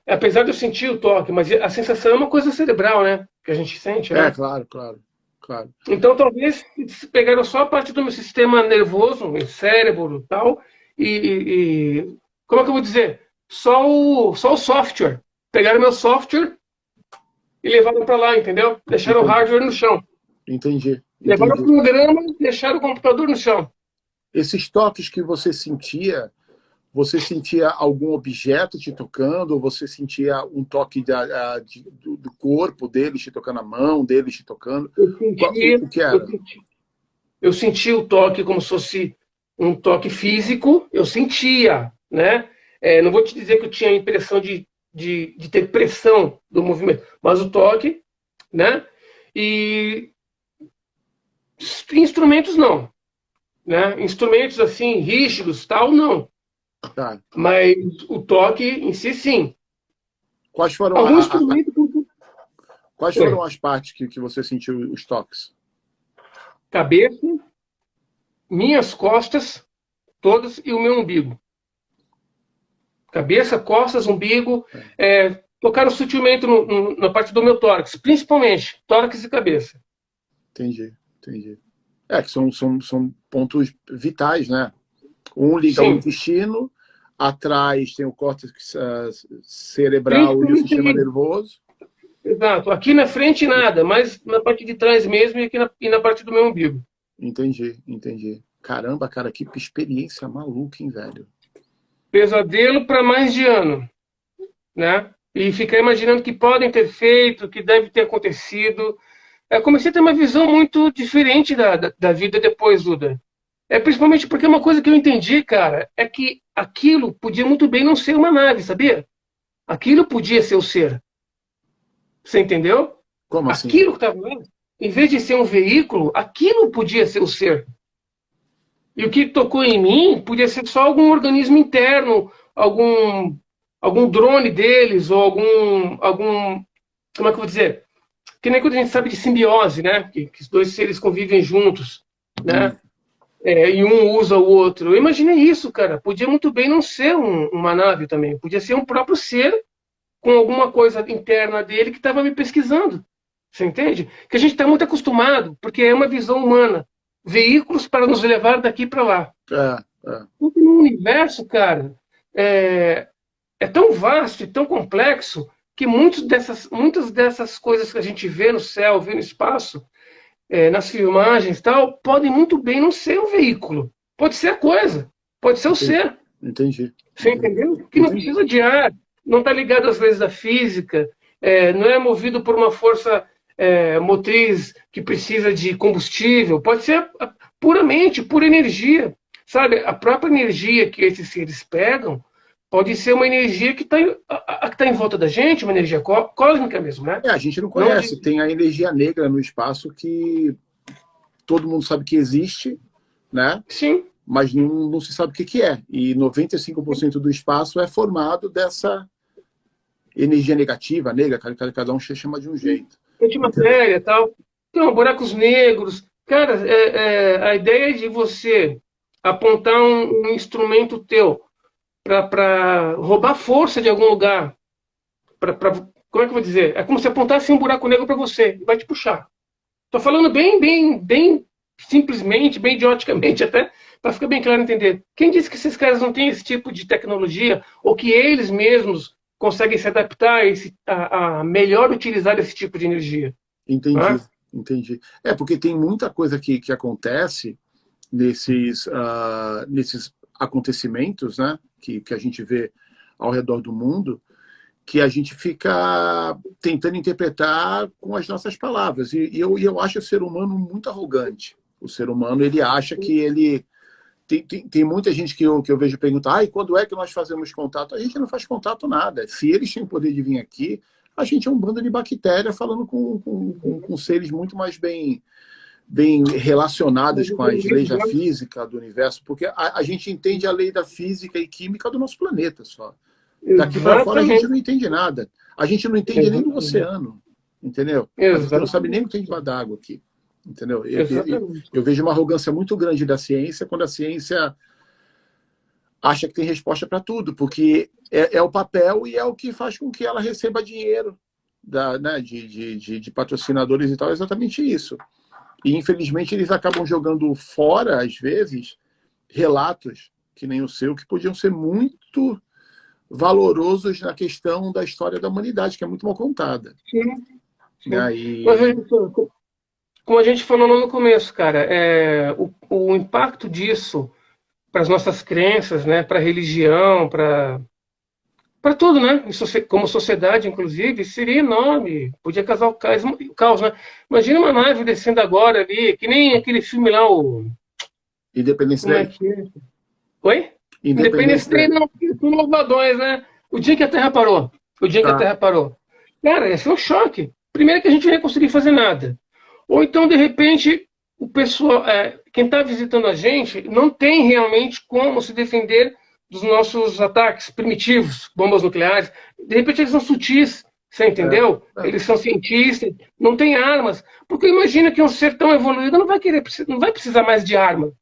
[SPEAKER 2] apesar de eu sentir o toque, mas a sensação é uma coisa cerebral, né? Que a gente sente,
[SPEAKER 1] É,
[SPEAKER 2] né?
[SPEAKER 1] claro, claro, claro.
[SPEAKER 2] Então, talvez eles pegaram só a parte do meu sistema nervoso, meu cérebro e tal, como é que eu vou dizer? Só o software. Pegaram meu software e levaram para lá, entendeu? Deixaram o
[SPEAKER 1] Entendi,
[SPEAKER 2] hardware no chão.
[SPEAKER 1] entendi,
[SPEAKER 2] Levaram o
[SPEAKER 1] entendi.
[SPEAKER 2] programa e deixaram o computador no chão.
[SPEAKER 1] Esses toques que você sentia algum objeto te tocando, ou você sentia um toque do corpo deles te tocando, a mão deles te tocando?
[SPEAKER 2] Eu senti,
[SPEAKER 1] O que
[SPEAKER 2] eu
[SPEAKER 1] era?
[SPEAKER 2] senti, eu senti o toque como se fosse um toque físico, eu sentia, né? Não vou te dizer que eu tinha a impressão de ter pressão do movimento, mas o toque, né? E instrumentos não, né? Instrumentos assim, rígidos, tal, não.
[SPEAKER 1] Tá.
[SPEAKER 2] Mas o toque em si, sim.
[SPEAKER 1] Quais foram,
[SPEAKER 2] Algum instrumento.
[SPEAKER 1] quais
[SPEAKER 2] Oi.
[SPEAKER 1] foram as partes que você sentiu os toques?
[SPEAKER 2] Cabeça, minhas costas, todas, e o meu umbigo. Cabeça, costas, umbigo, tocaram sutilmente na parte do meu tórax, principalmente tórax e cabeça.
[SPEAKER 1] Entendi, entendi. É, que são pontos vitais, né? Um liga ao
[SPEAKER 2] Sim,
[SPEAKER 1] intestino, atrás tem o córtex cerebral e o
[SPEAKER 2] principalmente
[SPEAKER 1] sistema
[SPEAKER 2] ali.
[SPEAKER 1] nervoso.
[SPEAKER 2] Exato. Aqui na frente nada, mas na parte de trás mesmo e na parte do meu umbigo.
[SPEAKER 1] Entendi, entendi. Caramba, cara, que experiência maluca, hein, velho?
[SPEAKER 2] Pesadelo para mais de ano, né? E ficar imaginando que podem ter feito, que deve ter acontecido. Comecei a ter uma visão muito diferente da vida depois, Duda. Principalmente porque uma coisa que eu entendi, cara, é que aquilo podia muito bem não ser uma nave, sabia? Aquilo podia ser o ser. Você entendeu?
[SPEAKER 1] Como assim?
[SPEAKER 2] Aquilo que estava lá, em vez de ser um veículo, aquilo podia ser o ser. E o que tocou em mim podia ser só algum organismo interno, algum drone deles, ou como é que eu vou dizer? Que nem quando a gente sabe de simbiose, né? Que os dois seres convivem juntos,
[SPEAKER 1] Hum,
[SPEAKER 2] né? E um usa o outro. Eu imaginei isso, cara. Podia muito bem não ser uma nave também. Podia ser um próprio ser com alguma coisa interna dele que estava me pesquisando. Você entende? Que a gente está muito acostumado, porque é uma visão humana. Veículos para nos levar daqui para lá.
[SPEAKER 1] é, é.
[SPEAKER 2] Porque no universo, cara, é, é tão vasto e tão complexo que muitas dessas coisas que a gente vê no céu, vê no espaço, nas filmagens e tal, podem muito bem não ser um veículo. Pode ser a coisa, pode ser o
[SPEAKER 1] Entendi,
[SPEAKER 2] ser.
[SPEAKER 1] entendi,
[SPEAKER 2] Você
[SPEAKER 1] entendi.
[SPEAKER 2] entendeu? Que não
[SPEAKER 1] Entendi.
[SPEAKER 2] precisa de ar, não está ligado às leis da física, não é movido por uma força motriz que precisa de combustível, pode ser puramente, pura energia. Sabe, a própria energia que esses seres pegam pode ser uma energia que está em volta da gente, uma energia cósmica mesmo, né?
[SPEAKER 1] É, a gente não
[SPEAKER 2] Não
[SPEAKER 1] conhece.
[SPEAKER 2] de.
[SPEAKER 1] Tem a energia negra no espaço que todo mundo sabe que existe, né?
[SPEAKER 2] Sim,
[SPEAKER 1] Mas não se sabe o que é. E 95% do espaço é formado dessa energia negativa, negra, cada um chama de um jeito. Então,
[SPEAKER 2] antimatéria e tal. Então, buracos negros. Cara, a ideia de você apontar um instrumento teu para roubar força de algum lugar, como é que eu vou dizer? É como se apontasse um buraco negro para você e vai te puxar. Estou falando bem simplesmente, bem idioticamente até, para ficar bem claro entender. Quem disse que esses caras não têm esse tipo de tecnologia ou que eles mesmos conseguem se adaptar a melhor utilizar esse tipo de energia?
[SPEAKER 1] entendi,
[SPEAKER 2] Né?
[SPEAKER 1] entendi. É, porque tem muita coisa que acontece nesses acontecimentos, né, que a gente vê ao redor do mundo, que a gente fica tentando interpretar com as nossas palavras. E eu acho o ser humano muito arrogante. O ser humano, ele acha que ele... Tem muita gente que eu vejo perguntar, e quando é que nós fazemos contato? A gente não faz contato nada. Se eles têm o poder de vir aqui, a gente é um bando de bactéria falando com seres muito mais bem relacionadas com as leis da física do universo, porque a gente entende a lei da física e química do nosso planeta só. Daqui para fora a gente não entende nada. A gente não entende nem do oceano, entendeu? A gente não sabe nem o que tem debaixo d'água aqui, entendeu? Eu vejo uma arrogância muito grande da ciência quando a ciência acha que tem resposta para tudo, porque é o papel e é o que faz com que ela receba dinheiro né, de patrocinadores e tal, é exatamente isso. E, infelizmente, eles acabam jogando fora, às vezes, relatos, que nem o seu, que podiam ser muito valorosos na questão da história da humanidade, que é muito mal contada.
[SPEAKER 2] Sim.
[SPEAKER 1] Mas,
[SPEAKER 2] como a gente falou no começo, cara, o impacto disso para as nossas crenças, né, para a religião, para tudo, né? Como sociedade, inclusive, seria enorme. Podia causar o caos, né? Imagina uma nave descendo agora ali, que nem aquele filme lá, o...
[SPEAKER 1] Independence Day.
[SPEAKER 2] Oi? Independence Day, não, são loucadões, né? O dia que a Terra parou. O dia que a Terra parou. Cara, esse é um choque. Primeiro que a gente não ia conseguir fazer nada. Ou então, de repente, o pessoal, quem está visitando a gente não tem realmente como se defender dos nossos ataques primitivos, bombas nucleares. De repente eles são sutis, você entendeu? Eles são cientistas, não têm armas. Porque imagina que um ser tão evoluído não vai precisar mais de arma.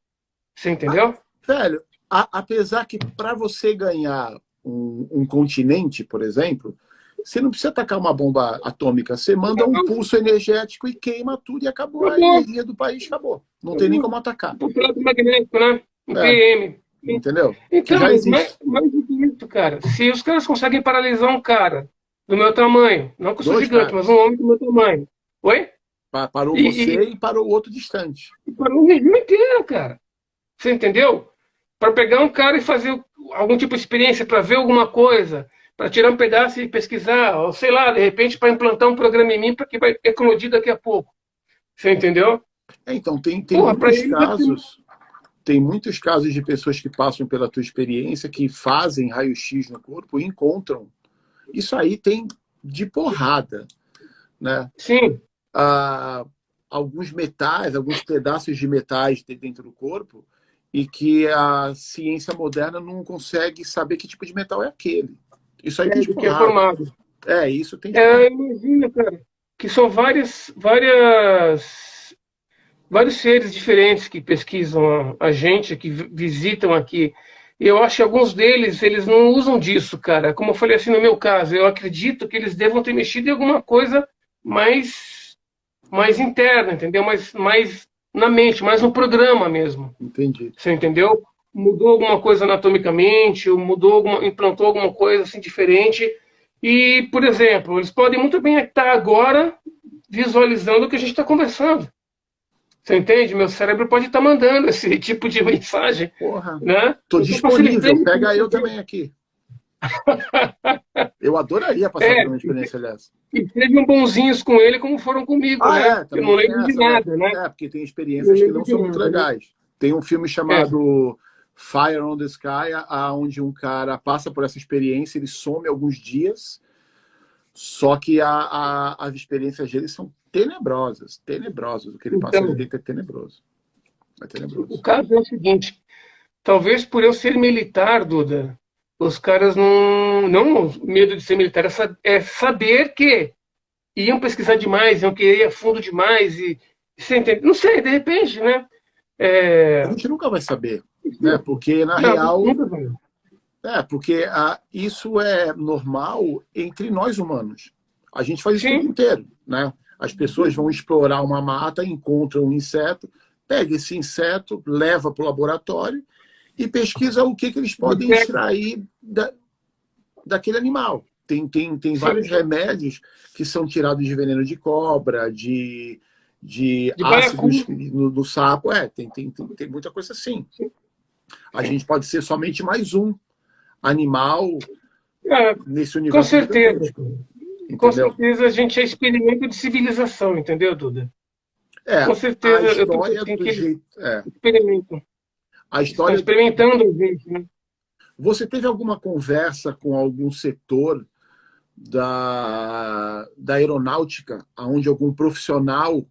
[SPEAKER 2] Você entendeu?
[SPEAKER 1] Velho, apesar que para você ganhar um continente, por exemplo, você não precisa atacar uma bomba atômica. Você manda um pulso energético e queima tudo e acabou. A energia do país acabou. Não tem nem como atacar.
[SPEAKER 2] O campo magnético, né? O PM.
[SPEAKER 1] Entendeu?
[SPEAKER 2] Então, mais do que isso, cara. Se os caras conseguem paralisar um cara do meu tamanho, não que eu sou gigante, mas um homem do meu tamanho. Oi?
[SPEAKER 1] Parou você e parou o outro distante.
[SPEAKER 2] Parou o regime inteiro, cara. Você entendeu? Para pegar um cara e fazer algum tipo de experiência, para ver alguma coisa, para tirar um pedaço e pesquisar, ou sei lá, de repente, para implantar um programa em mim para que vai eclodir daqui a pouco. Você entendeu?
[SPEAKER 1] Então, tem muitos casos. Tem muitos casos de pessoas que passam pela tua experiência, que fazem raio-x no corpo e encontram. Isso aí tem de porrada, né?
[SPEAKER 2] Sim.
[SPEAKER 1] Alguns metais, alguns pedaços de metais dentro do corpo e que a ciência moderna não consegue saber que tipo de metal é aquele. Isso aí tem de porrada.
[SPEAKER 2] Que é formado.
[SPEAKER 1] Isso tem de porrada.
[SPEAKER 2] Imagina, cara, que são vários seres diferentes que pesquisam a gente, que visitam aqui. E eu acho que alguns deles, eles não usam disso, cara. Como eu falei assim no meu caso, eu acredito que eles devam ter mexido em alguma coisa mais interna, entendeu? Mais na mente, mais no programa mesmo.
[SPEAKER 1] Entendi.
[SPEAKER 2] Você entendeu? Mudou alguma coisa anatomicamente, ou implantou alguma coisa assim diferente. E, por exemplo, eles podem muito bem estar agora visualizando o que a gente está conversando. Você entende? Meu cérebro pode estar mandando esse tipo de mensagem.
[SPEAKER 1] Porra,
[SPEAKER 2] né?
[SPEAKER 1] Tô disponível. Pega eu também aqui. Eu adoraria passar por uma experiência dessa.
[SPEAKER 2] E sejam bonzinhos com ele como foram comigo, né? Eu não lembro de nada, né?
[SPEAKER 1] Porque tem experiências que não são muito legais. Tem um filme chamado Fire on the Sky, onde um cara passa por essa experiência, ele some alguns dias, só que as experiências dele são tenebrosas. O que ele passa ali dentro é tenebroso.
[SPEAKER 2] O caso é o seguinte, talvez por eu ser militar, Duda, os caras não medo de ser militar, é saber que iam pesquisar demais, iam querer ir a fundo demais, e você entende? Não sei, de repente, né?
[SPEAKER 1] A gente nunca vai saber, né? Porque, na real... porque isso é normal entre nós humanos. A gente faz isso o tempo inteiro, né? As pessoas vão explorar uma mata, encontram um inseto, pega esse inseto, leva para o laboratório e pesquisa o que eles podem extrair daquele animal. Tem vários remédios que são tirados de veneno de cobra, de de
[SPEAKER 2] De
[SPEAKER 1] ácidos
[SPEAKER 2] baiacu.
[SPEAKER 1] no sapo. Tem muita coisa assim. A gente pode ser somente mais um animal
[SPEAKER 2] É,
[SPEAKER 1] nesse
[SPEAKER 2] com
[SPEAKER 1] universo
[SPEAKER 2] certeza.
[SPEAKER 1] gigantesco,
[SPEAKER 2] Com
[SPEAKER 1] entendeu?
[SPEAKER 2] certeza a gente é experimento de civilização, entendeu, Duda?
[SPEAKER 1] É,
[SPEAKER 2] Com
[SPEAKER 1] a
[SPEAKER 2] certeza eu
[SPEAKER 1] história
[SPEAKER 2] tenho
[SPEAKER 1] do
[SPEAKER 2] que
[SPEAKER 1] jeito.
[SPEAKER 2] experimentam.
[SPEAKER 1] A
[SPEAKER 2] Estão
[SPEAKER 1] história.
[SPEAKER 2] experimentando a gente, né?
[SPEAKER 1] Você teve alguma conversa com algum setor da aeronáutica, onde algum profissional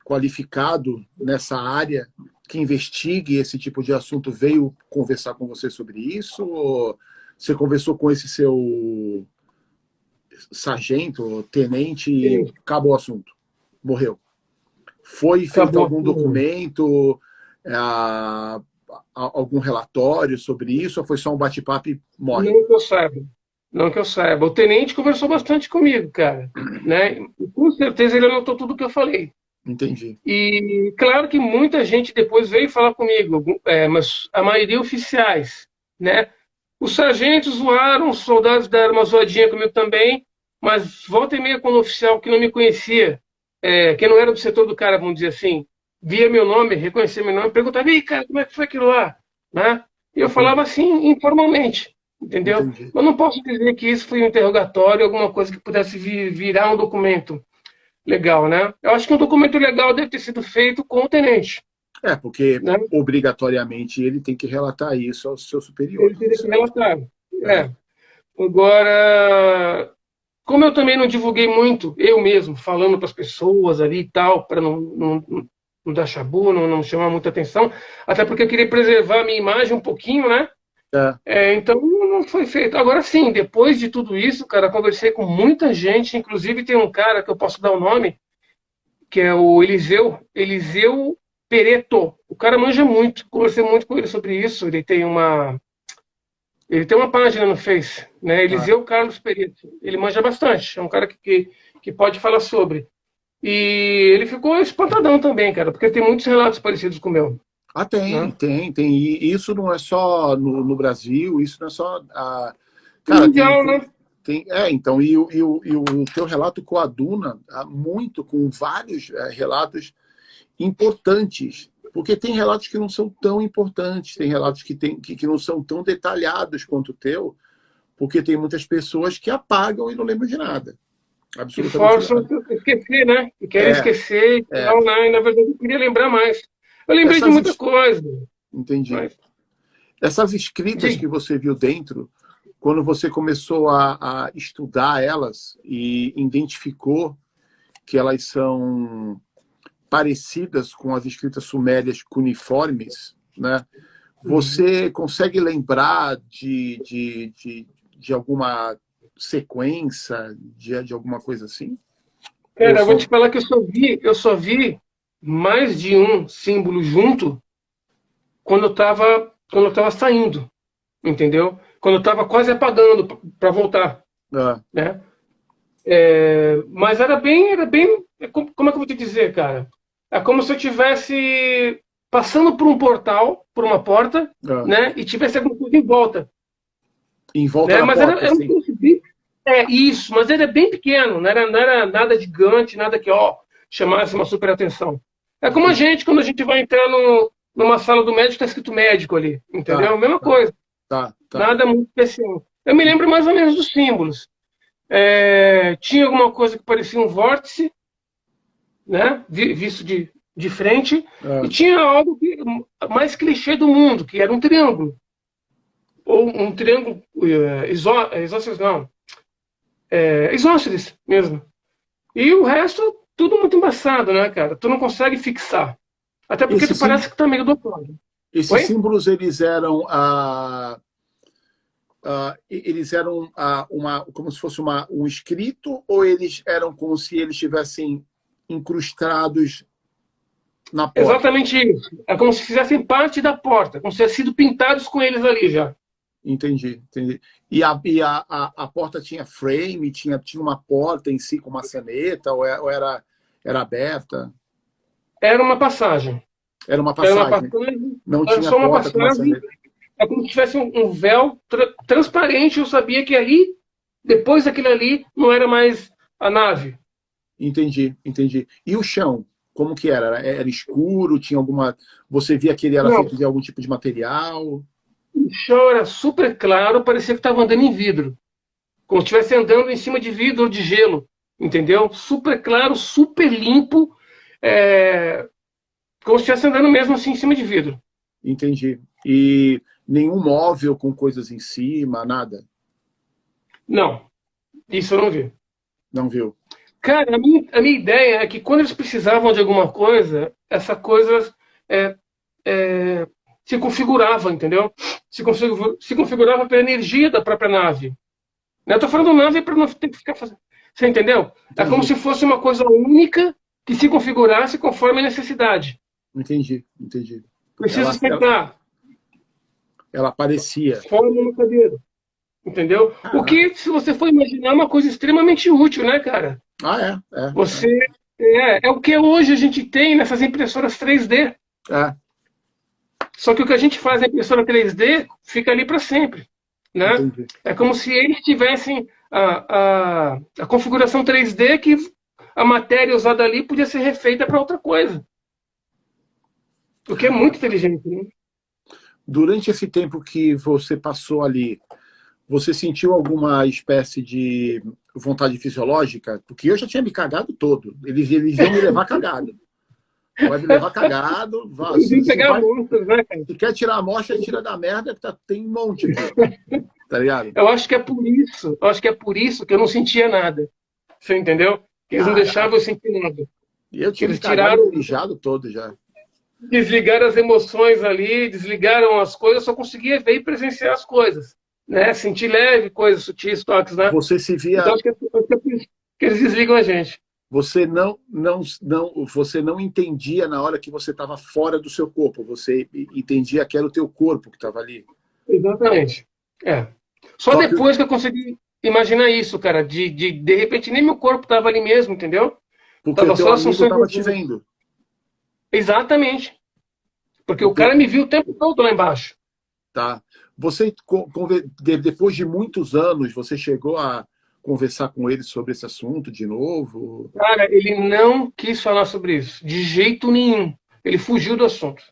[SPEAKER 1] qualificado nessa área que investigue esse tipo de assunto veio conversar com você sobre isso? Ou você conversou com esse seu sargento, tenente e
[SPEAKER 2] Sim,
[SPEAKER 1] acabou o assunto? Morreu. Foi feito
[SPEAKER 2] acabou.
[SPEAKER 1] algum documento, algum relatório sobre isso, ou foi só um bate-papo e morre?
[SPEAKER 2] Não que eu saiba. Não que eu saiba. O tenente conversou bastante comigo, cara. Né? E com certeza ele anotou tudo que eu falei.
[SPEAKER 1] Entendi.
[SPEAKER 2] E claro que muita gente depois veio falar comigo, mas a maioria oficiais, né? Os sargentos zoaram, os soldados deram uma zoadinha comigo também, mas volta e meia quando o oficial que não me conhecia, que não era do setor do cara, vamos dizer assim, via meu nome, reconhecia meu nome, perguntava: "Ei, cara, como é que foi aquilo lá?", né? E eu falava
[SPEAKER 1] Entendi.
[SPEAKER 2] assim, informalmente, entendeu?
[SPEAKER 1] Entendi.
[SPEAKER 2] Mas não posso dizer que isso foi um interrogatório, alguma coisa que pudesse virar um documento legal, né? Eu acho que um documento legal deve ter sido feito com o tenente,
[SPEAKER 1] Porque
[SPEAKER 2] né?
[SPEAKER 1] obrigatoriamente ele tem que relatar isso aos seus
[SPEAKER 2] Ele
[SPEAKER 1] superiores,
[SPEAKER 2] teria que
[SPEAKER 1] certo?
[SPEAKER 2] relatar.
[SPEAKER 1] É.
[SPEAKER 2] É. Agora, como eu também não divulguei muito, eu mesmo, falando para as pessoas ali e tal, para não dar chabu, não chamar muita atenção, até porque eu queria preservar a minha imagem um pouquinho, né?
[SPEAKER 1] É.
[SPEAKER 2] Então não foi feito. Agora sim, depois de tudo isso, cara, conversei com muita gente, inclusive tem um cara que eu posso dar o nome, que é o Eliseu Pereto. O cara manja muito, conversei muito com ele sobre isso. Ele tem uma página no Face, né?
[SPEAKER 1] Ah,
[SPEAKER 2] Eliseu Carlos Pereto. Ele manja bastante, é um cara que pode falar sobre. E ele ficou espantadão também, cara, porque tem muitos relatos parecidos com o meu,
[SPEAKER 1] tem,
[SPEAKER 2] né?
[SPEAKER 1] tem, tem. E isso não é só no Brasil, isso não é só. Cara,
[SPEAKER 2] Mundial, né?
[SPEAKER 1] então, e o teu relato coaduna muito com vários relatos importantes, porque tem relatos que não são tão importantes, tem relatos que não são tão detalhados quanto o teu, porque tem muitas pessoas que apagam e não lembram de nada,
[SPEAKER 2] Que
[SPEAKER 1] absolutamente
[SPEAKER 2] forçam
[SPEAKER 1] nada.
[SPEAKER 2] a esquecer, né? Que querem
[SPEAKER 1] É,
[SPEAKER 2] esquecer e
[SPEAKER 1] é.
[SPEAKER 2] tal, né? E na verdade eu queria lembrar mais. Eu lembrei de
[SPEAKER 1] Essas,
[SPEAKER 2] muita coisa,
[SPEAKER 1] entendi.
[SPEAKER 2] mas
[SPEAKER 1] Essas escritas
[SPEAKER 2] diga.
[SPEAKER 1] que você viu dentro, quando você começou a estudar elas e identificou que elas são parecidas com as escritas sumérias cuneiformes, né?
[SPEAKER 2] Uhum.
[SPEAKER 1] Você consegue lembrar de alguma sequência, de alguma coisa assim? Ou
[SPEAKER 2] Cara, eu vou te
[SPEAKER 1] são.
[SPEAKER 2] falar que eu só vi mais de um símbolo junto quando eu tava saindo, entendeu? Quando eu estava quase apagando para voltar,
[SPEAKER 1] Ah,
[SPEAKER 2] né? Mas era bem, como é que eu vou te dizer, cara? É como se eu tivesse passando por um portal, por uma porta,
[SPEAKER 1] ah.
[SPEAKER 2] né? E tivesse alguma coisa em volta,
[SPEAKER 1] Em volta
[SPEAKER 2] né?
[SPEAKER 1] da
[SPEAKER 2] Mas era,
[SPEAKER 1] porta,
[SPEAKER 2] era um
[SPEAKER 1] assim.
[SPEAKER 2] troço isso, mas era bem pequeno, não era nada gigante, nada que, ó, chamasse uma super atenção. É como a
[SPEAKER 1] Entendi.
[SPEAKER 2] gente, quando a gente vai entrar numa sala do médico, está escrito médico ali,
[SPEAKER 1] Tá,
[SPEAKER 2] entendeu? Mesma
[SPEAKER 1] tá,
[SPEAKER 2] coisa,
[SPEAKER 1] tá.
[SPEAKER 2] nada muito especial. Eu me lembro mais ou menos dos símbolos. Tinha alguma coisa que parecia um vórtice, né? Visto de frente, e
[SPEAKER 1] Ah,
[SPEAKER 2] tinha algo mais clichê do mundo, que era um triângulo. Ou um triângulo isósceles, não, isósceles mesmo. E o resto, tudo muito embaçado, né, cara? Tu não consegue fixar. Até porque
[SPEAKER 1] esse
[SPEAKER 2] tu
[SPEAKER 1] sim,
[SPEAKER 2] parece que tá meio dopado.
[SPEAKER 1] esses
[SPEAKER 2] Oi?
[SPEAKER 1] símbolos, eles eram como se fosse um escrito, ou eles eram como se eles estivessem incrustados na porta?
[SPEAKER 2] Exatamente isso. É como se fizessem parte da porta, como se tivessem sido pintados com eles ali já.
[SPEAKER 1] Entendi, entendi. E a porta tinha frame, tinha uma porta em si com maçaneta, ou era aberta?
[SPEAKER 2] Era uma passagem.
[SPEAKER 1] Era uma
[SPEAKER 2] Era uma
[SPEAKER 1] passagem.
[SPEAKER 2] passagem,
[SPEAKER 1] Não
[SPEAKER 2] era
[SPEAKER 1] tinha
[SPEAKER 2] só uma
[SPEAKER 1] porta com
[SPEAKER 2] passagem.
[SPEAKER 1] maçaneta.
[SPEAKER 2] É como se tivesse um véu transparente. Eu sabia que ali, depois daquilo ali, não era mais a nave.
[SPEAKER 1] Entendi, entendi. E o chão? Como que era? Era escuro? Tinha alguma... Você via que ele era
[SPEAKER 2] Não,
[SPEAKER 1] feito de algum tipo de material?
[SPEAKER 2] o chão era super claro, parecia que estava andando em vidro. Como se estivesse andando em cima de vidro ou de gelo. Entendeu? Super claro, super limpo. É, como se estivesse andando mesmo assim em cima de vidro.
[SPEAKER 1] Entendi. E nenhum móvel com coisas em cima, nada?
[SPEAKER 2] Não, isso eu não vi.
[SPEAKER 1] Não viu?
[SPEAKER 2] Cara, a minha ideia é que quando eles precisavam de alguma coisa, essa coisa é, se configurava, entendeu? Se configurava pela energia da própria nave. Eu estou falando nave para não ter que ficar fazendo. Você entendeu? É como
[SPEAKER 1] Entendi.
[SPEAKER 2] se fosse uma coisa única que se configurasse conforme a necessidade.
[SPEAKER 1] Entendi. Entendi.
[SPEAKER 2] Precisa
[SPEAKER 1] Ela, ela,
[SPEAKER 2] sentar,
[SPEAKER 1] ela aparecia.
[SPEAKER 2] forma uma cadeira. Entendeu? O
[SPEAKER 1] Caraca.
[SPEAKER 2] que, se você for imaginar, é uma coisa extremamente útil, né, cara?
[SPEAKER 1] Ah, é.
[SPEAKER 2] Você é o que hoje a gente tem nessas impressoras 3D.
[SPEAKER 1] É,
[SPEAKER 2] Só que o que a gente faz na impressora 3D fica ali para sempre, né?
[SPEAKER 1] entendi.
[SPEAKER 2] É como se eles tivessem a configuração 3D que a matéria usada ali podia ser refeita para outra coisa. O que é muito inteligente, né?
[SPEAKER 1] Durante esse tempo que você passou ali, você sentiu alguma espécie de vontade fisiológica? Porque eu já tinha me cagado todo. Eles iam me levar cagado. Vai me levar cagado. Vá,
[SPEAKER 2] Eles iam
[SPEAKER 1] se
[SPEAKER 2] pegar
[SPEAKER 1] vai,
[SPEAKER 2] amostras, né, cara?
[SPEAKER 1] se quer tirar a amostra, tira da merda, que tem um monte aqui. Tá ligado?
[SPEAKER 2] Eu acho que é por isso, eu acho que é por isso que eu não sentia nada. Você entendeu? Que eles não deixavam
[SPEAKER 1] Caraca.
[SPEAKER 2] eu sentir nada.
[SPEAKER 1] E eu
[SPEAKER 2] Que
[SPEAKER 1] tinha me
[SPEAKER 2] eles
[SPEAKER 1] cagado e
[SPEAKER 2] tiraram,
[SPEAKER 1] mijado todo já.
[SPEAKER 2] desligaram as emoções ali, desligaram as coisas, eu só conseguia ver e presenciar as coisas, né? Sentir leve, coisas sutis, toques, né?
[SPEAKER 1] Você se
[SPEAKER 2] Então
[SPEAKER 1] via.
[SPEAKER 2] acho que é por isso que eles desligam a gente.
[SPEAKER 1] Você você não entendia na hora que você estava fora do seu corpo. Você entendia que era o teu corpo que estava ali.
[SPEAKER 2] Exatamente. É. Só
[SPEAKER 1] Só que
[SPEAKER 2] depois que eu consegui imaginar isso, cara, de repente nem meu corpo estava ali mesmo, entendeu?
[SPEAKER 1] porque o
[SPEAKER 2] Tava
[SPEAKER 1] teu
[SPEAKER 2] só as
[SPEAKER 1] amigo
[SPEAKER 2] funções
[SPEAKER 1] estava te
[SPEAKER 2] mesmo.
[SPEAKER 1] vendo.
[SPEAKER 2] Exatamente. Porque
[SPEAKER 1] O
[SPEAKER 2] o
[SPEAKER 1] teu,
[SPEAKER 2] cara me viu o tempo todo lá embaixo.
[SPEAKER 1] tá. Você, depois de muitos anos, você chegou a conversar com ele sobre esse assunto de novo?
[SPEAKER 2] Cara, ele não quis falar sobre isso, de jeito nenhum. Ele fugiu do assunto.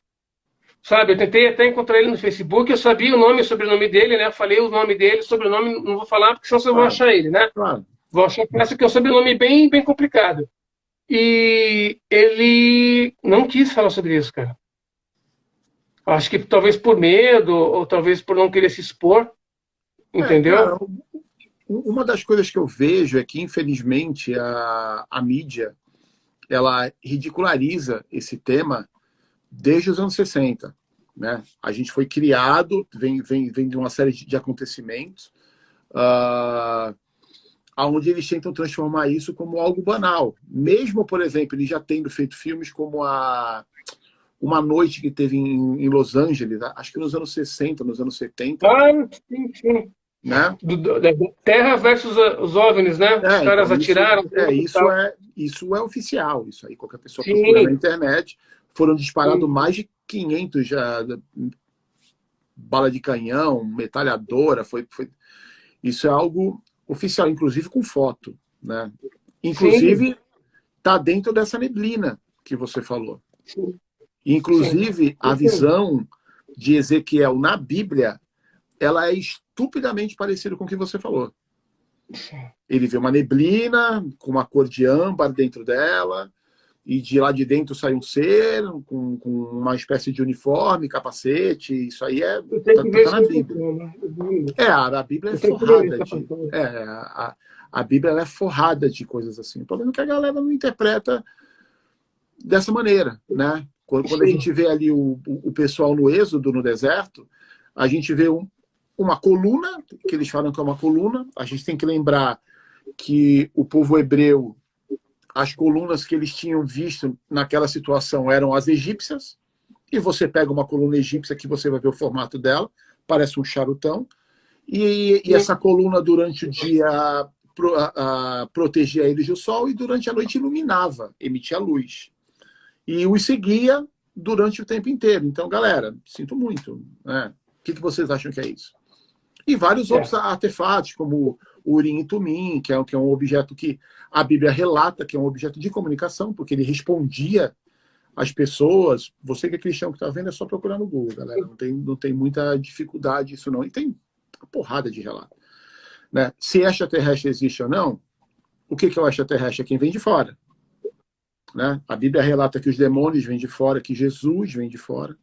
[SPEAKER 2] Sabe, eu tentei até encontrar ele no Facebook, eu sabia o nome e o sobrenome dele, né? Eu falei o nome dele, sobrenome, não vou falar, porque senão vocês vão
[SPEAKER 1] Claro,
[SPEAKER 2] achar ele, né?
[SPEAKER 1] claro.
[SPEAKER 2] Vão achar que esse que é um sobrenome bem, bem complicado. E ele não quis falar sobre isso, cara. Acho que talvez por medo, ou talvez por não querer se expor,
[SPEAKER 1] Cara,
[SPEAKER 2] entendeu?
[SPEAKER 1] uma das coisas que eu vejo é que, infelizmente, a mídia ela ridiculariza esse tema desde os anos 60. Né? A gente foi criado, vem de uma série de acontecimentos, onde eles tentam transformar isso como algo banal. Mesmo, por exemplo, eles já tendo feito filmes como Uma Noite que teve em Los Angeles, acho que nos anos 60, nos anos 70,
[SPEAKER 2] Ah, sim, sim.
[SPEAKER 1] né?
[SPEAKER 2] Da Terra versus os OVNIs, né? Os caras
[SPEAKER 1] Então
[SPEAKER 2] atiraram tudo e tal.
[SPEAKER 1] isso é oficial. Isso aí qualquer pessoa procura na
[SPEAKER 2] Sim,
[SPEAKER 1] internet. Foram disparados
[SPEAKER 2] sim,
[SPEAKER 1] mais de 500 já, bala de canhão, metralhadora. Isso é algo oficial, inclusive com foto, né?
[SPEAKER 2] sim,
[SPEAKER 1] Inclusive está dentro dessa neblina que você falou.
[SPEAKER 2] sim, sim.
[SPEAKER 1] Inclusive a visão de Ezequiel na Bíblia, ela é estupidamente parecida com o que você falou. Ele vê uma neblina com uma cor de âmbar dentro dela, e de lá de dentro sai um ser com uma espécie de uniforme, capacete. Isso aí
[SPEAKER 2] Eu tenho que ver
[SPEAKER 1] tá
[SPEAKER 2] se
[SPEAKER 1] na
[SPEAKER 2] eu
[SPEAKER 1] Bíblia.
[SPEAKER 2] encontro.
[SPEAKER 1] A Bíblia é
[SPEAKER 2] Eu tenho que ler
[SPEAKER 1] forrada
[SPEAKER 2] essa
[SPEAKER 1] de.
[SPEAKER 2] passagem.
[SPEAKER 1] A Bíblia ela é forrada de coisas assim. O problema é que a galera não interpreta dessa maneira, né? Quando a
[SPEAKER 2] Sim,
[SPEAKER 1] gente vê ali o pessoal no Êxodo, no deserto, a gente vê uma coluna, que eles falam que é uma coluna. A gente tem que lembrar que o povo hebreu, as colunas que eles tinham visto naquela situação eram as egípcias, e você pega uma coluna egípcia que você vai ver o formato dela, parece um charutão, e
[SPEAKER 2] sim,
[SPEAKER 1] essa coluna durante o dia protegia eles do sol e durante a noite iluminava, emitia luz. E os seguia durante o tempo inteiro. Então, galera, sinto muito. Né? O que vocês acham que é isso? E vários outros
[SPEAKER 2] é,
[SPEAKER 1] artefatos, como o Urim e Tumim, que é um objeto que a Bíblia relata que é um objeto de comunicação, porque ele respondia às pessoas. Você que é cristão que está vendo, é só procurar no Google, galera. Não tem muita dificuldade isso não. E tem uma porrada de relato. Né? Se extraterrestre existe ou não, o que é o extraterrestre? É quem vem de fora. Né? A Bíblia relata que os demônios vêm de fora, que Jesus vem de fora,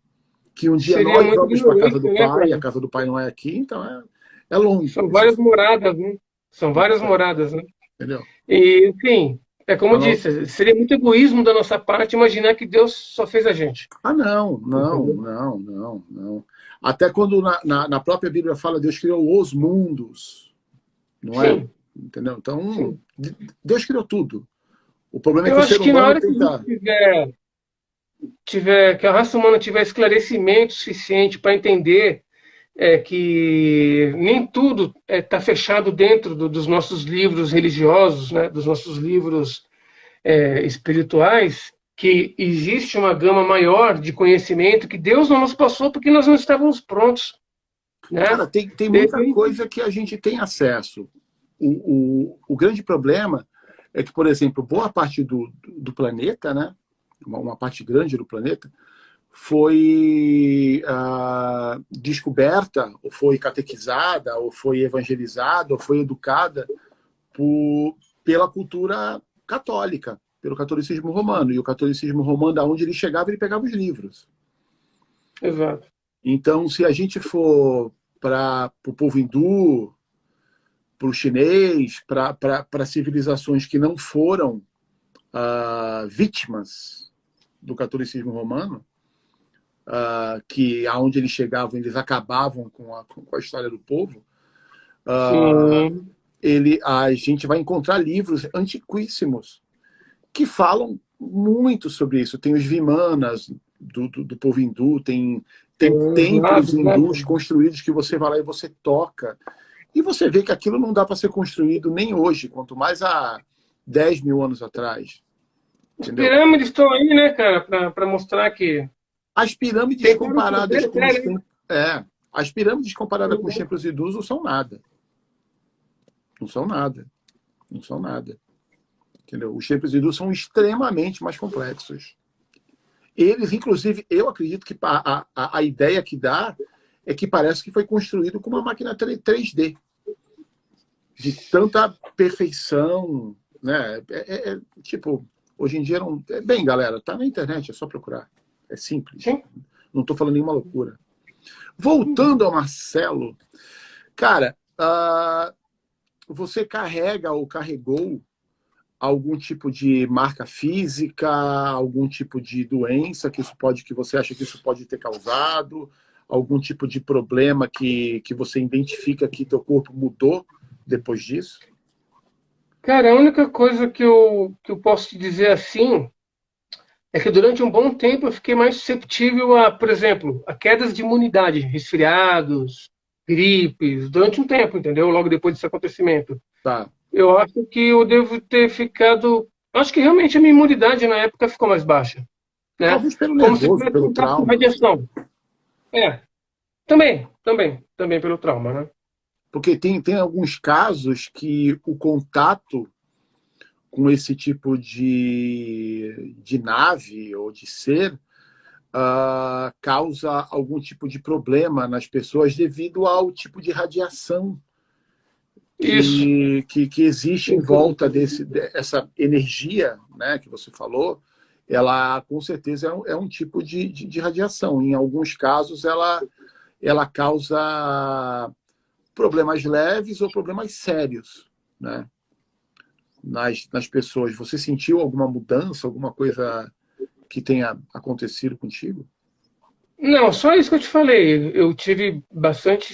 [SPEAKER 1] que um dia
[SPEAKER 2] Seria
[SPEAKER 1] nós
[SPEAKER 2] muito
[SPEAKER 1] vamos para a casa
[SPEAKER 2] ignorante,
[SPEAKER 1] do
[SPEAKER 2] né,
[SPEAKER 1] Pai, e a
[SPEAKER 2] cara?
[SPEAKER 1] casa do Pai não é aqui, então é longe.
[SPEAKER 2] São várias moradas, né? São várias moradas, né?
[SPEAKER 1] Entendeu?
[SPEAKER 2] E, enfim, é como eu
[SPEAKER 1] Falou?
[SPEAKER 2] disse, seria muito egoísmo da nossa parte imaginar que Deus só fez a gente.
[SPEAKER 1] Ah, não, não,
[SPEAKER 2] Entendeu?
[SPEAKER 1] não, não, não. Até quando na própria Bíblia fala Deus criou os mundos, não é?
[SPEAKER 2] Sim,
[SPEAKER 1] Entendeu? Então,
[SPEAKER 2] sim.
[SPEAKER 1] Deus criou tudo. O problema é que
[SPEAKER 2] Eu
[SPEAKER 1] o
[SPEAKER 2] acho
[SPEAKER 1] ser
[SPEAKER 2] que na
[SPEAKER 1] humano
[SPEAKER 2] hora que a gente
[SPEAKER 1] tenta.
[SPEAKER 2] que a raça humana tiver esclarecimento suficiente para entender que nem tudo está fechado dentro dos nossos livros religiosos, né, dos nossos livros espirituais, que existe uma gama maior de conhecimento que Deus não nos passou porque nós não estávamos prontos, né?
[SPEAKER 1] Cara, tem
[SPEAKER 2] De
[SPEAKER 1] muita
[SPEAKER 2] repente,
[SPEAKER 1] coisa que a gente tem acesso. O grande problema é que, por exemplo, boa parte do planeta, né, uma parte grande do planeta, foi descoberta, ou foi catequizada, ou foi evangelizada, ou foi educada pela cultura católica, pelo catolicismo romano. E o catolicismo romano, aonde ele chegava, ele pegava os livros.
[SPEAKER 2] exato.
[SPEAKER 1] Então, se a gente for para o povo hindu, para o chinês, para civilizações que não foram vítimas do catolicismo romano, que aonde eles chegavam, eles acabavam com a história do povo,
[SPEAKER 2] Sim,
[SPEAKER 1] a gente vai encontrar livros antiquíssimos que falam muito sobre isso. Tem os Vimanas do povo hindu, tem
[SPEAKER 2] os
[SPEAKER 1] templos
[SPEAKER 2] lábios, né?
[SPEAKER 1] hindus construídos que você vai lá e você toca. E você vê que aquilo não dá para ser construído nem hoje, quanto mais há 10 mil anos atrás.
[SPEAKER 2] As
[SPEAKER 1] Entendeu?
[SPEAKER 2] pirâmides estão aí, né, cara, para mostrar que
[SPEAKER 1] As pirâmides
[SPEAKER 2] tentaram
[SPEAKER 1] comparadas
[SPEAKER 2] fazer
[SPEAKER 1] com
[SPEAKER 2] até,
[SPEAKER 1] os
[SPEAKER 2] né?
[SPEAKER 1] templos. As pirâmides comparadas com os templos hindus não são nada. Não são nada. Não são nada. Entendeu? Os templos hindus são extremamente mais complexos. Eles, inclusive, eu acredito que a ideia que dá é que parece que foi construído com uma máquina 3D. De tanta perfeição, né? Tipo, hoje em dia não. Bem, galera, tá na internet, é só procurar. É simples.
[SPEAKER 2] Sim.
[SPEAKER 1] Não estou falando nenhuma loucura. Voltando ao Marcelo, cara, você carrega ou carregou algum tipo de marca física, algum tipo de doença que você acha que isso pode ter causado, algum tipo de problema que você identifica que teu corpo mudou depois disso?
[SPEAKER 2] Cara, a única coisa que eu posso te dizer assim é que durante um bom tempo eu fiquei mais susceptível a, por exemplo, a quedas de imunidade, resfriados, gripes, durante um tempo, entendeu? Logo depois desse acontecimento.
[SPEAKER 1] Tá.
[SPEAKER 2] Eu acho que eu devo ter ficado. Acho que realmente a minha imunidade na época ficou mais baixa, né?
[SPEAKER 1] Talvez pelo
[SPEAKER 2] Como se
[SPEAKER 1] nervoso,
[SPEAKER 2] tivesse
[SPEAKER 1] pelo
[SPEAKER 2] contato com
[SPEAKER 1] trauma.
[SPEAKER 2] radiação. É, também pelo trauma, né?
[SPEAKER 1] Porque tem alguns casos que o contato com esse tipo de nave ou de ser causa algum tipo de problema nas pessoas devido ao tipo de radiação
[SPEAKER 2] Isso.
[SPEAKER 1] que existe em volta dessa energia, né, que você falou. Ela, com certeza, é um tipo de radiação. Em alguns casos, ela causa problemas leves ou problemas sérios, né, nas pessoas. Você sentiu alguma mudança, alguma coisa que tenha acontecido contigo?
[SPEAKER 2] Não, só isso que eu te falei. Eu tive bastante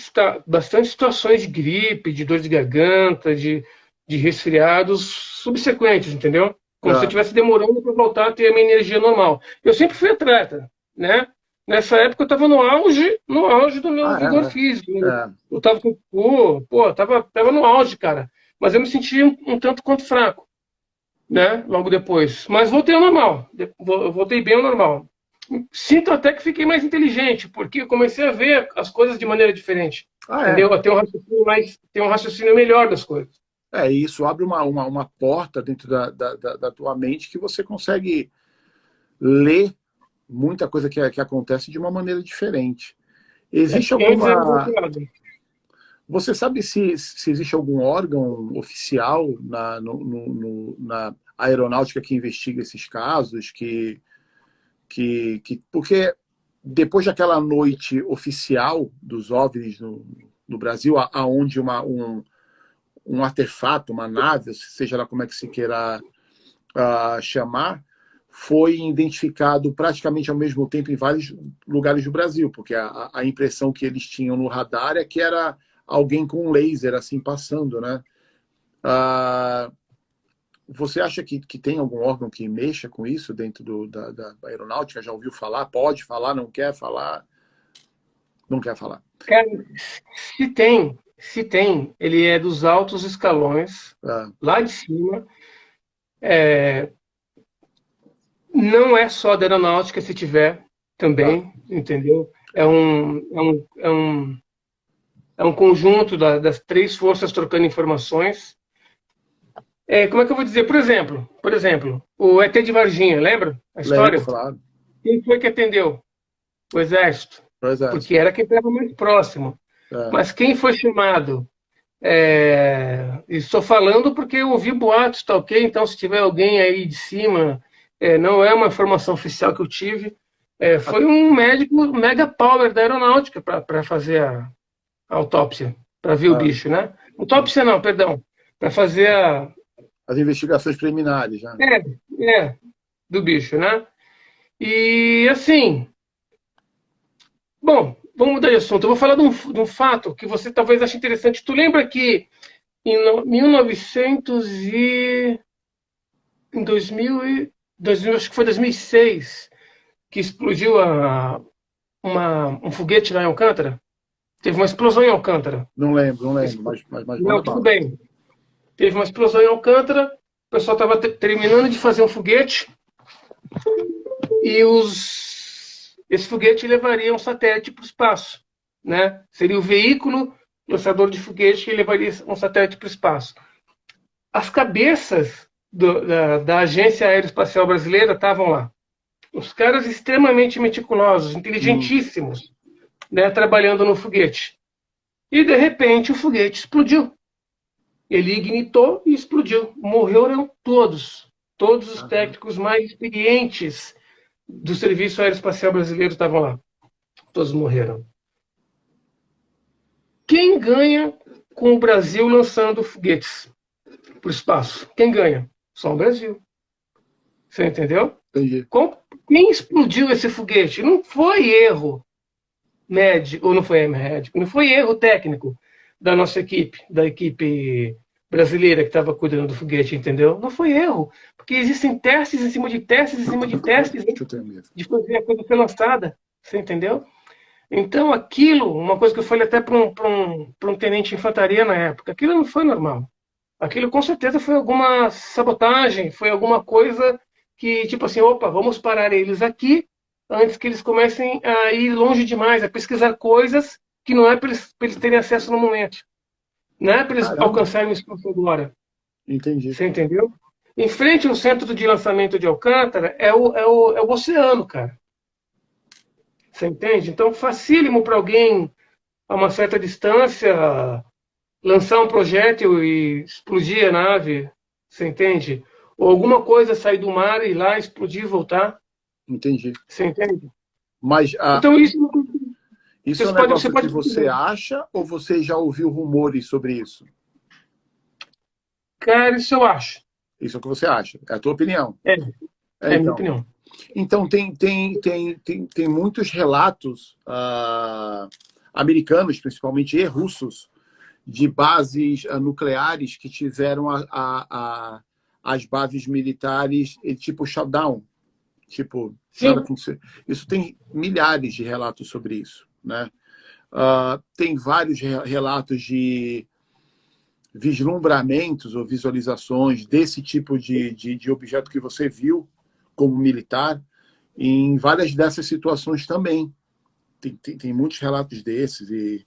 [SPEAKER 2] situações de gripe, de dor de garganta, de resfriados subsequentes, entendeu? Como se eu
[SPEAKER 1] Ah,
[SPEAKER 2] estivesse demorando para voltar a ter a minha energia normal. Eu sempre fui atleta, né? Nessa época eu estava no auge do meu vigor
[SPEAKER 1] é,
[SPEAKER 2] físico.
[SPEAKER 1] é.
[SPEAKER 2] Eu estava com, tava no auge, cara. Mas eu me sentia um tanto quanto fraco, né? Logo depois. Mas voltei ao normal. Voltei bem ao normal. Sinto até que fiquei mais inteligente, porque eu comecei a ver as coisas de maneira diferente.
[SPEAKER 1] Ah, é.
[SPEAKER 2] entendeu? Tem um raciocínio melhor das coisas.
[SPEAKER 1] E isso abre uma porta dentro da tua mente que você consegue ler muita coisa que acontece de uma maneira diferente. Existe
[SPEAKER 2] Que antes era
[SPEAKER 1] alguma...
[SPEAKER 2] bloqueado.
[SPEAKER 1] Você sabe se existe algum órgão oficial na aeronáutica que investiga esses casos? Porque depois daquela noite oficial dos OVNIs no Brasil, aonde um artefato, uma nave, seja lá como é que se queira chamar, foi identificado praticamente ao mesmo tempo em vários lugares do Brasil, porque a impressão que eles tinham no radar é que era alguém com um laser assim passando, né? Você acha que tem algum órgão que mexa com isso dentro da aeronáutica? Já ouviu falar? Pode falar? Não quer falar? Não quer falar.
[SPEAKER 2] Cara, se tem, ele é dos altos escalões, lá de cima. Não é só da aeronáutica, se tiver também, entendeu? É um conjunto das três forças trocando informações. Como é que eu vou dizer? Por exemplo, o ET de Varginha, lembra a
[SPEAKER 1] Lembro,
[SPEAKER 2] história?
[SPEAKER 1] claro.
[SPEAKER 2] Quem foi que atendeu? O Exército.
[SPEAKER 1] Pois é.
[SPEAKER 2] Porque era quem estava mais próximo. Mas quem foi chamado? Estou falando porque eu ouvi boatos, tá ok? Então, se tiver alguém aí de cima, não é uma informação oficial que eu tive, foi um médico mega power da aeronáutica para fazer a autópsia, para ver o bicho, né? Autópsia não, perdão, para fazer
[SPEAKER 1] as investigações preliminares, né?
[SPEAKER 2] Do bicho, né? E assim, bom, vamos mudar de assunto. Eu vou falar de um fato que você talvez ache interessante. Tu lembra que em 1900 e em 2000, acho que foi 2006, que explodiu um foguete lá em Alcântara? Teve uma explosão em Alcântara.
[SPEAKER 1] Não lembro, mas
[SPEAKER 2] não, tudo bem. Teve uma explosão em Alcântara, o pessoal estava terminando de fazer um foguete e esse foguete levaria um satélite para o espaço, né? Seria o veículo lançador de foguete que levaria um satélite para o espaço. As cabeças da Agência Aeroespacial Brasileira estavam lá. Os caras extremamente meticulosos, inteligentíssimos, né, trabalhando no foguete. E, de repente, o foguete explodiu. Ele ignitou e explodiu. Morreram todos. Todos os técnicos mais experientes do Serviço Aeroespacial Brasileiro estavam lá. Todos morreram. Quem ganha com o Brasil lançando foguetes para o espaço? Quem ganha? Só o Brasil. Você entendeu?
[SPEAKER 1] Entendi.
[SPEAKER 2] Quem explodiu esse foguete? Não foi erro médico, ou não foi médico, não foi erro técnico da nossa equipe, da equipe brasileira que estava cuidando do foguete, entendeu? Não foi erro, porque existem testes em cima de testes, em cima de testes, de fazer a coisa ser lançada, você entendeu? Então, aquilo, uma coisa que eu falei até para um tenente de infantaria na época, aquilo não foi normal. Aquilo com certeza foi alguma sabotagem, foi alguma coisa que, tipo assim, opa, vamos parar eles aqui antes que eles comecem a ir longe demais, a pesquisar coisas que não é para eles terem acesso no momento. Não é para eles alcançarem o espaço agora.
[SPEAKER 1] Entendi.
[SPEAKER 2] Você entendeu? Em frente ao centro de lançamento de Alcântara é o oceano, cara. Você entende? Então, facílimo para alguém, a uma certa distância, lançar um projétil e explodir a nave. Você entende? Ou alguma coisa sair do mar e ir lá explodir e voltar.
[SPEAKER 1] Entendi.
[SPEAKER 2] Você entende?
[SPEAKER 1] Mas
[SPEAKER 2] então isso
[SPEAKER 1] é um negócio que você acha ou você já ouviu rumores sobre isso?
[SPEAKER 2] Cara, isso eu acho.
[SPEAKER 1] Isso é o que você acha? É a tua opinião?
[SPEAKER 2] É a minha opinião.
[SPEAKER 1] Então, tem muitos relatos americanos, principalmente, e russos, de bases nucleares que tiveram as bases militares tipo shutdown. Tipo, isso tem milhares de relatos sobre isso, né? Tem vários relatos de vislumbramentos ou visualizações desse tipo de objeto que você viu como militar em várias dessas situações também. Tem muitos relatos desses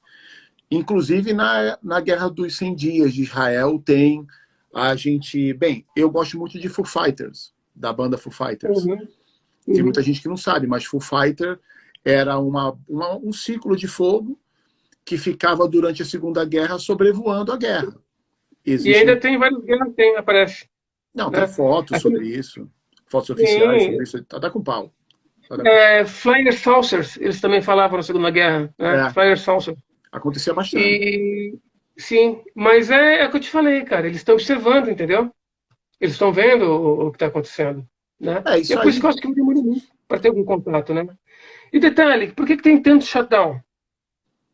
[SPEAKER 1] Inclusive na Guerra dos 100 Dias de Israel tem a gente... Bem, eu gosto muito de Foo Fighters, da banda Foo Fighters.
[SPEAKER 2] Uhum,
[SPEAKER 1] Tem
[SPEAKER 2] uhum.
[SPEAKER 1] muita gente que não sabe, mas Foo Fighter era um ciclo de fogo que ficava durante a Segunda Guerra sobrevoando a guerra.
[SPEAKER 2] E ainda
[SPEAKER 1] Existem...
[SPEAKER 2] tem vários guerras, tem, aparece.
[SPEAKER 1] Não, tem
[SPEAKER 2] Né?
[SPEAKER 1] fotos sobre
[SPEAKER 2] Aquele,
[SPEAKER 1] isso, fotos oficiais
[SPEAKER 2] tem,
[SPEAKER 1] sobre isso. Tá com pau. Tá com...
[SPEAKER 2] Flyer Saucers, eles também falavam na Segunda Guerra, né?
[SPEAKER 1] É,
[SPEAKER 2] Flyer Saucers.
[SPEAKER 1] acontecia bastante.
[SPEAKER 2] E sim, mas é o que eu te falei, cara. Eles estão observando, entendeu? Eles estão vendo o que está acontecendo, né?
[SPEAKER 1] É,
[SPEAKER 2] E é
[SPEAKER 1] isso
[SPEAKER 2] por isso que eu
[SPEAKER 1] aí.
[SPEAKER 2] acho que eu demorei muito para ter algum contato, né? E detalhe, por que tem tanto shutdown?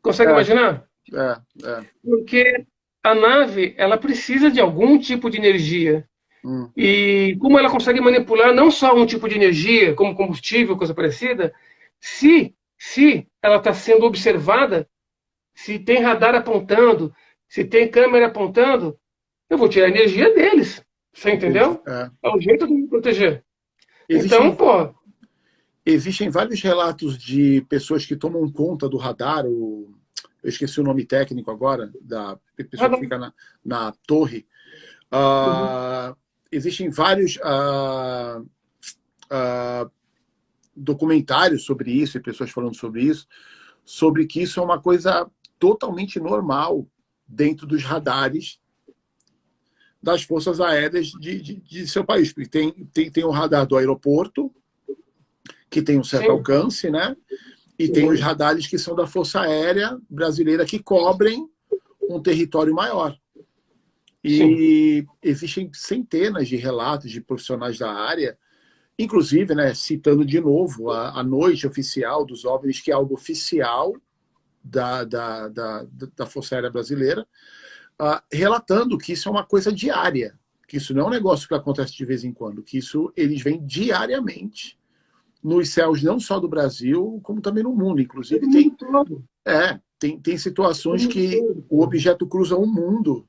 [SPEAKER 2] Consegue
[SPEAKER 1] É,
[SPEAKER 2] imaginar?
[SPEAKER 1] é.
[SPEAKER 2] Porque a nave, ela precisa de algum tipo de energia.
[SPEAKER 1] Hum,
[SPEAKER 2] E como ela consegue manipular não só um tipo de energia, como combustível, coisa parecida, se ela está sendo observada, se tem radar apontando, se tem câmera apontando, eu vou tirar a energia deles. Você
[SPEAKER 1] entendi.
[SPEAKER 2] entendeu?
[SPEAKER 1] É.
[SPEAKER 2] É um jeito de me proteger. Então,
[SPEAKER 1] Existem,
[SPEAKER 2] pô,
[SPEAKER 1] existem vários relatos de pessoas que tomam conta do radar, eu esqueci o nome técnico agora, da pessoa que
[SPEAKER 2] radar.
[SPEAKER 1] fica na torre.
[SPEAKER 2] Uhum.
[SPEAKER 1] Existem vários documentários sobre isso e pessoas falando sobre isso, sobre que isso é uma coisa totalmente normal dentro dos radares das forças aéreas de seu país. Porque tem o radar do aeroporto, que tem um certo
[SPEAKER 2] Sim.
[SPEAKER 1] alcance, né? E tem os
[SPEAKER 2] Uhum.
[SPEAKER 1] radares que são da Força Aérea Brasileira, que cobrem um território maior.
[SPEAKER 2] Sim.
[SPEAKER 1] E existem centenas de relatos de profissionais da área, inclusive, né, citando de novo a noite oficial dos OVNIs, que é algo oficial da Força Aérea Brasileira, relatando que isso é uma coisa diária, que isso não é um negócio que acontece de vez em quando, que isso eles vêm diariamente nos céus não só do Brasil, como também no mundo.
[SPEAKER 2] É do
[SPEAKER 1] Inclusive,
[SPEAKER 2] mundo todo.
[SPEAKER 1] tem
[SPEAKER 2] É do
[SPEAKER 1] situações
[SPEAKER 2] mundo
[SPEAKER 1] que
[SPEAKER 2] todo,
[SPEAKER 1] o
[SPEAKER 2] cara.
[SPEAKER 1] objeto cruza o mundo,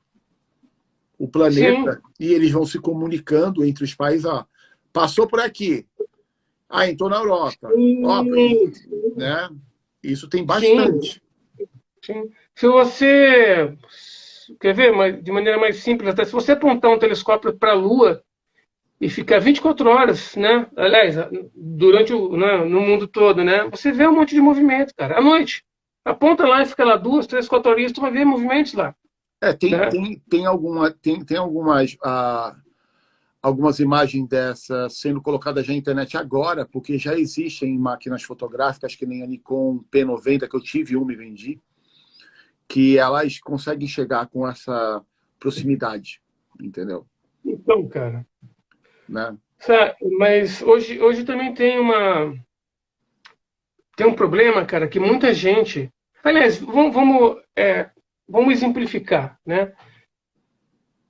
[SPEAKER 1] o
[SPEAKER 2] Sim,
[SPEAKER 1] planeta, e eles vão se comunicando entre os países. Ó, passou por aqui. Entrou na Europa. Ó,
[SPEAKER 2] sim,
[SPEAKER 1] né? Isso tem
[SPEAKER 2] sim,
[SPEAKER 1] bastante.
[SPEAKER 2] sim. Se você quer ver, de maneira mais simples, até se você apontar um telescópio para a Lua e ficar 24 horas, né? Aliás, durante né, no mundo todo, né? Você vê um monte de movimento, cara. À noite. Aponta lá e fica lá 2, 3, 4 horinhas, tu vai ver movimentos lá, né?
[SPEAKER 1] Tem algumas imagens dessa sendo colocadas na internet agora, porque já existem máquinas fotográficas, que nem a Nikon P90, que eu tive uma e vendi, que elas conseguem chegar com essa proximidade, entendeu?
[SPEAKER 2] Então, cara.
[SPEAKER 1] Né?
[SPEAKER 2] Sabe, mas hoje também tem um problema, cara, que muita gente. Aliás, vamos exemplificar, né?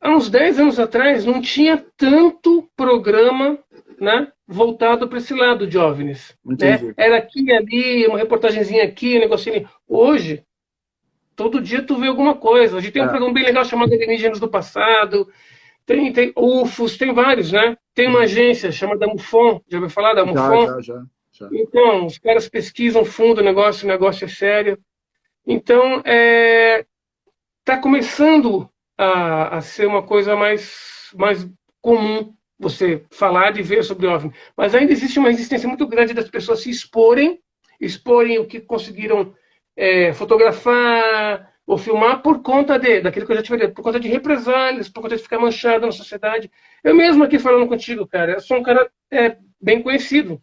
[SPEAKER 2] Há uns 10 anos atrás não tinha tanto programa, né, voltado para esse lado de OVNIs, né?
[SPEAKER 1] Entendi.
[SPEAKER 2] Era aqui e ali, uma reportagenzinha aqui, um negocinho ali. Hoje, todo dia tu vê alguma coisa. Hoje tem um
[SPEAKER 1] É,
[SPEAKER 2] programa bem legal chamado Alienígenas do Passado, tem UFOs, tem vários, né? Tem uma
[SPEAKER 1] uhum.
[SPEAKER 2] agência chamada MUFON, já ouviu falar da
[SPEAKER 1] Já,
[SPEAKER 2] MUFON?
[SPEAKER 1] já, já, já.
[SPEAKER 2] Então, os caras pesquisam fundo o negócio é sério. Então, está começando a ser uma coisa mais comum você falar e ver sobre OVNI. Mas ainda existe uma resistência muito grande das pessoas se exporem o que conseguiram fotografar ou filmar por conta daquilo que eu já te falei, por conta de represálias, por conta de ficar manchado na sociedade. Eu mesmo aqui falando contigo, cara, eu sou um cara bem conhecido.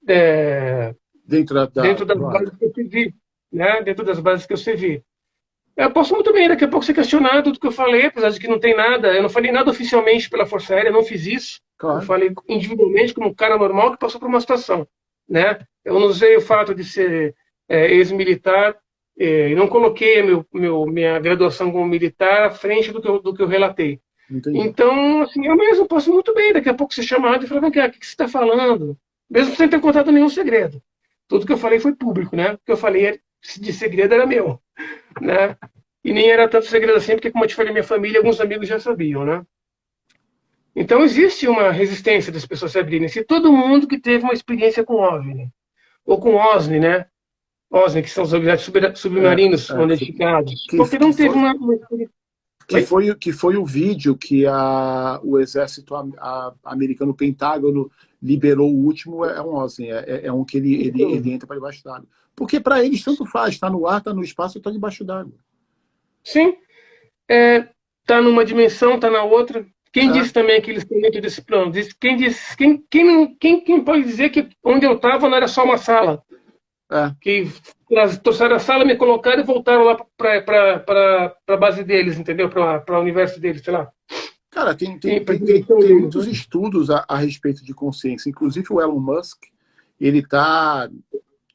[SPEAKER 2] É,
[SPEAKER 1] Dentro
[SPEAKER 2] dentro das
[SPEAKER 1] do ar.
[SPEAKER 2] bases que eu servi, né? Dentro das bases que eu servi. Eu posso muito bem, daqui a pouco, ser questionado tudo que eu falei, apesar de que não tem nada. Eu não falei nada oficialmente pela Força Aérea, não fiz isso. Eu
[SPEAKER 1] Claro.
[SPEAKER 2] falei individualmente, como um cara normal que passou por uma situação, né? Eu não usei o fato de ser ex-militar e não coloquei minha graduação como militar à frente do que eu relatei.
[SPEAKER 1] Entendi.
[SPEAKER 2] Então, assim, eu mesmo posso muito bem, daqui a pouco, ser chamado e falar: vem cá, o que você está falando? Mesmo sem ter contado nenhum segredo. Tudo que eu falei foi público, né? O que eu falei de segredo era meu, né? E nem era tanto segredo assim, porque, como eu te falei, minha família e alguns amigos já sabiam, né? Então, existe uma resistência das pessoas se abrirem. Se todo mundo que teve uma experiência com OVNI, ou com OSNI, né? OSNI, que são os objetos submarinos modificados. Qualquer um teve uma...
[SPEAKER 1] Que foi o vídeo que o exército americano, o Pentágono, liberou. O último é um OSNI, é um que ele entra para debaixo d'água. Porque para eles tanto faz, está no ar, está no espaço, está debaixo d'água.
[SPEAKER 2] Sim, está numa dimensão, está na outra. Quem disse também que eles estão dentro desse plano? Quem pode dizer que onde eu estava não era só uma sala? Que trouxeram a sala, me colocaram e voltaram lá para a base deles, entendeu? Para o universo deles, sei lá.
[SPEAKER 1] Cara, tem muitos estudos a respeito de consciência. Inclusive o Elon Musk, ele está,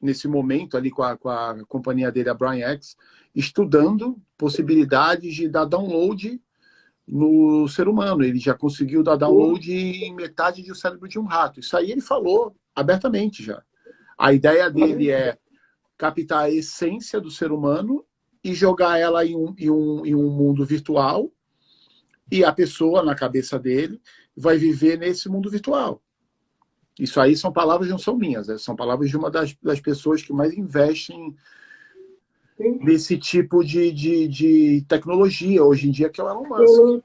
[SPEAKER 1] nesse momento, ali com a companhia dele, a Brain X, estudando possibilidades de dar download no ser humano. Ele já conseguiu dar download em metade do cérebro de um rato. Isso aí ele falou abertamente já. A ideia dele é captar a essência do ser humano e jogar ela em um mundo virtual, e a pessoa, na cabeça dele, vai viver nesse mundo virtual. Isso aí são palavras, não são minhas, são palavras de uma das pessoas que mais investem nesse tipo de tecnologia hoje em dia, que é o Elon Musk.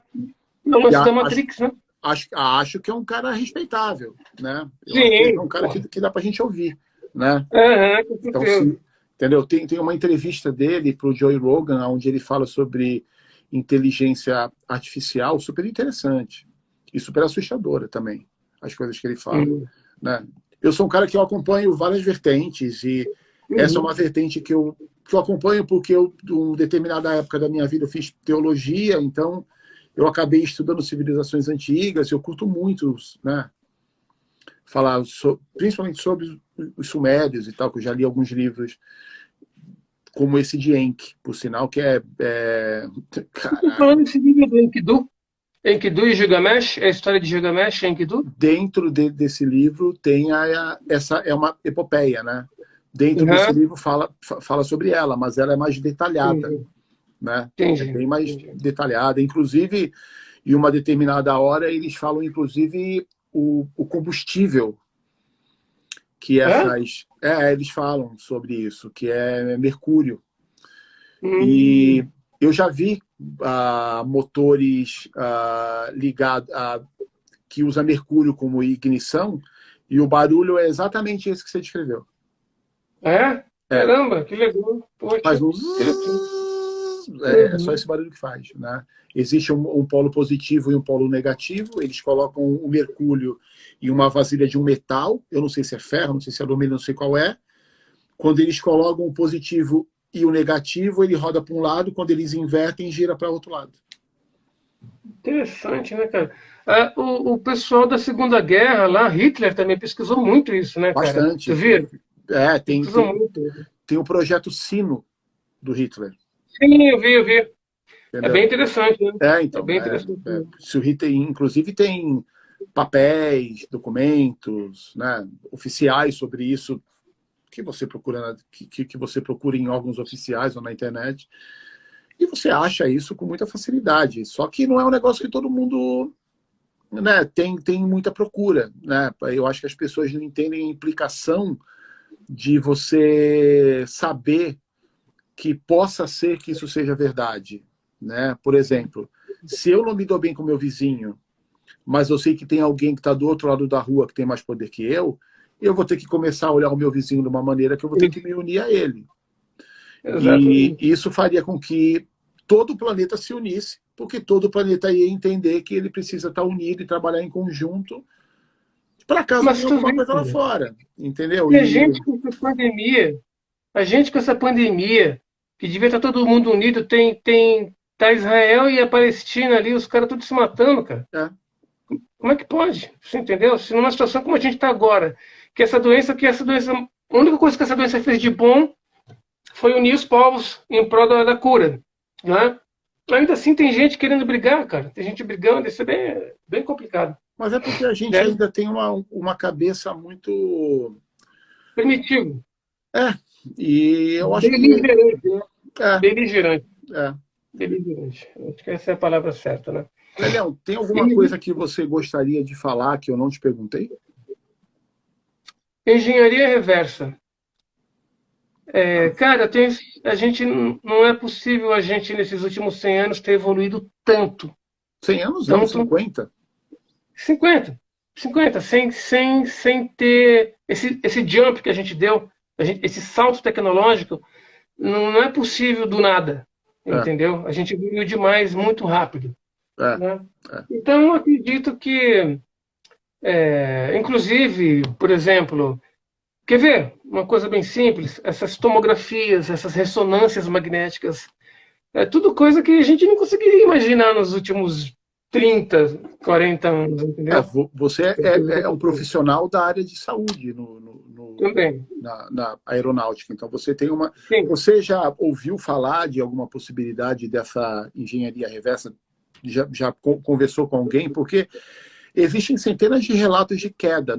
[SPEAKER 2] Não, mas da Matrix, né?
[SPEAKER 1] Acho que é um cara respeitável, né?
[SPEAKER 2] Sim.
[SPEAKER 1] É um cara que dá pra gente ouvir, né?
[SPEAKER 2] Então,
[SPEAKER 1] entendeu? Tem uma entrevista dele pro Joe Rogan, onde ele fala sobre inteligência artificial, super interessante e super assustadora também, as coisas que ele fala, né? Eu sou um cara que eu acompanho várias vertentes, e essa é uma vertente que eu acompanho porque eu, em uma determinada época da minha vida, eu fiz teologia, então eu acabei estudando civilizações antigas, eu curto muito, né, falar principalmente sobre os sumérios e tal, que eu já li alguns livros, como esse de Enki, por sinal, que
[SPEAKER 2] falando desse livro do Enkidu? Enkidu e Gilgamesh? É a história de Gilgamesh e Enkidu?
[SPEAKER 1] Dentro desse livro tem essa é uma epopeia, né? Dentro desse livro fala sobre ela, mas ela é mais detalhada, né?
[SPEAKER 2] Entendi.
[SPEAKER 1] É bem mais detalhada. Inclusive, em uma determinada hora, eles falam, inclusive, o combustível que eles falam sobre isso, que é mercúrio. E eu já vi motores ligados que usa mercúrio como ignição, e o barulho é exatamente esse que você descreveu.
[SPEAKER 2] Caramba, que legal. Poxa,
[SPEAKER 1] faz um é só esse barulho que faz, né? Existe um polo positivo e um polo negativo. Eles colocam o mercúrio em uma vasilha de um metal, eu não sei se é ferro, não sei se é alumínio, não sei qual é. Quando eles colocam o positivo e o negativo, ele roda para um lado, quando eles invertem, gira para o outro lado.
[SPEAKER 2] Interessante, né, cara? O pessoal da Segunda Guerra lá, Hitler também pesquisou muito isso, né, cara?
[SPEAKER 1] Bastante.
[SPEAKER 2] Você viu?
[SPEAKER 1] Tem o projeto Sino do Hitler.
[SPEAKER 2] Sim, eu vi. Entendeu? É bem interessante, né?
[SPEAKER 1] Então.
[SPEAKER 2] É bem interessante.
[SPEAKER 1] Se o Hitler, inclusive, tem papéis, documentos, né, oficiais sobre isso, que você procura em órgãos oficiais ou na internet, e você acha isso com muita facilidade. Só que não é um negócio que todo mundo, né, tem muita procura, né? Eu acho que as pessoas não entendem a implicação de você saber que possa ser que isso seja verdade, né? Por exemplo, se eu não me dou bem com meu vizinho, mas eu sei que tem alguém que está do outro lado da rua que tem mais poder que eu vou ter que começar a olhar o meu vizinho de uma maneira que eu vou ter que me unir a ele. Exatamente. E isso faria com que todo o planeta se unisse, porque todo o planeta ia entender que ele precisa estar unido e trabalhar em conjunto para caso de alguma coisa lá fora, entendeu?
[SPEAKER 2] E a gente com essa pandemia, que devia estar todo mundo unido, tá Israel e a Palestina ali, os caras todos se matando, cara. Como é que pode? Você entendeu? Se numa situação como a gente está agora, que essa doença, a única coisa que essa doença fez de bom foi unir os povos em prol da cura, né? Ainda assim tem gente querendo brigar, cara. Tem gente brigando, isso é bem complicado.
[SPEAKER 1] Mas é porque a gente ainda tem uma cabeça muito...
[SPEAKER 2] primitivo.
[SPEAKER 1] E eu acho
[SPEAKER 2] beligerante, né? Beligerante. Beligerante. Acho que essa é a palavra certa, né?
[SPEAKER 1] Léo, tem alguma coisa que você gostaria de falar que eu não te perguntei?
[SPEAKER 2] Engenharia reversa. Cara, a gente não é possível a gente, nesses últimos 100 anos, ter evoluído tanto.
[SPEAKER 1] 100 anos não,
[SPEAKER 2] Tanto
[SPEAKER 1] 50.
[SPEAKER 2] 50, 50, sem ter esse jump que a gente deu, esse salto tecnológico, não é possível do nada,
[SPEAKER 1] É,
[SPEAKER 2] entendeu? A gente evoluiu demais, muito rápido,
[SPEAKER 1] é,
[SPEAKER 2] né?
[SPEAKER 1] é.
[SPEAKER 2] Então, eu acredito que, inclusive, por exemplo, quer ver uma coisa bem simples? Essas tomografias, essas ressonâncias magnéticas, é tudo coisa que a gente não conseguiria imaginar nos últimos 30, 40 anos, entendeu?
[SPEAKER 1] Você
[SPEAKER 2] É coisa que
[SPEAKER 1] é um
[SPEAKER 2] aconteceu.
[SPEAKER 1] profissional da área de saúde
[SPEAKER 2] Também.
[SPEAKER 1] na aeronáutica. Então, você tem uma.
[SPEAKER 2] Sim,
[SPEAKER 1] Você já ouviu falar de alguma possibilidade dessa engenharia reversa? Já conversou com alguém? Porque existem centenas de relatos de queda.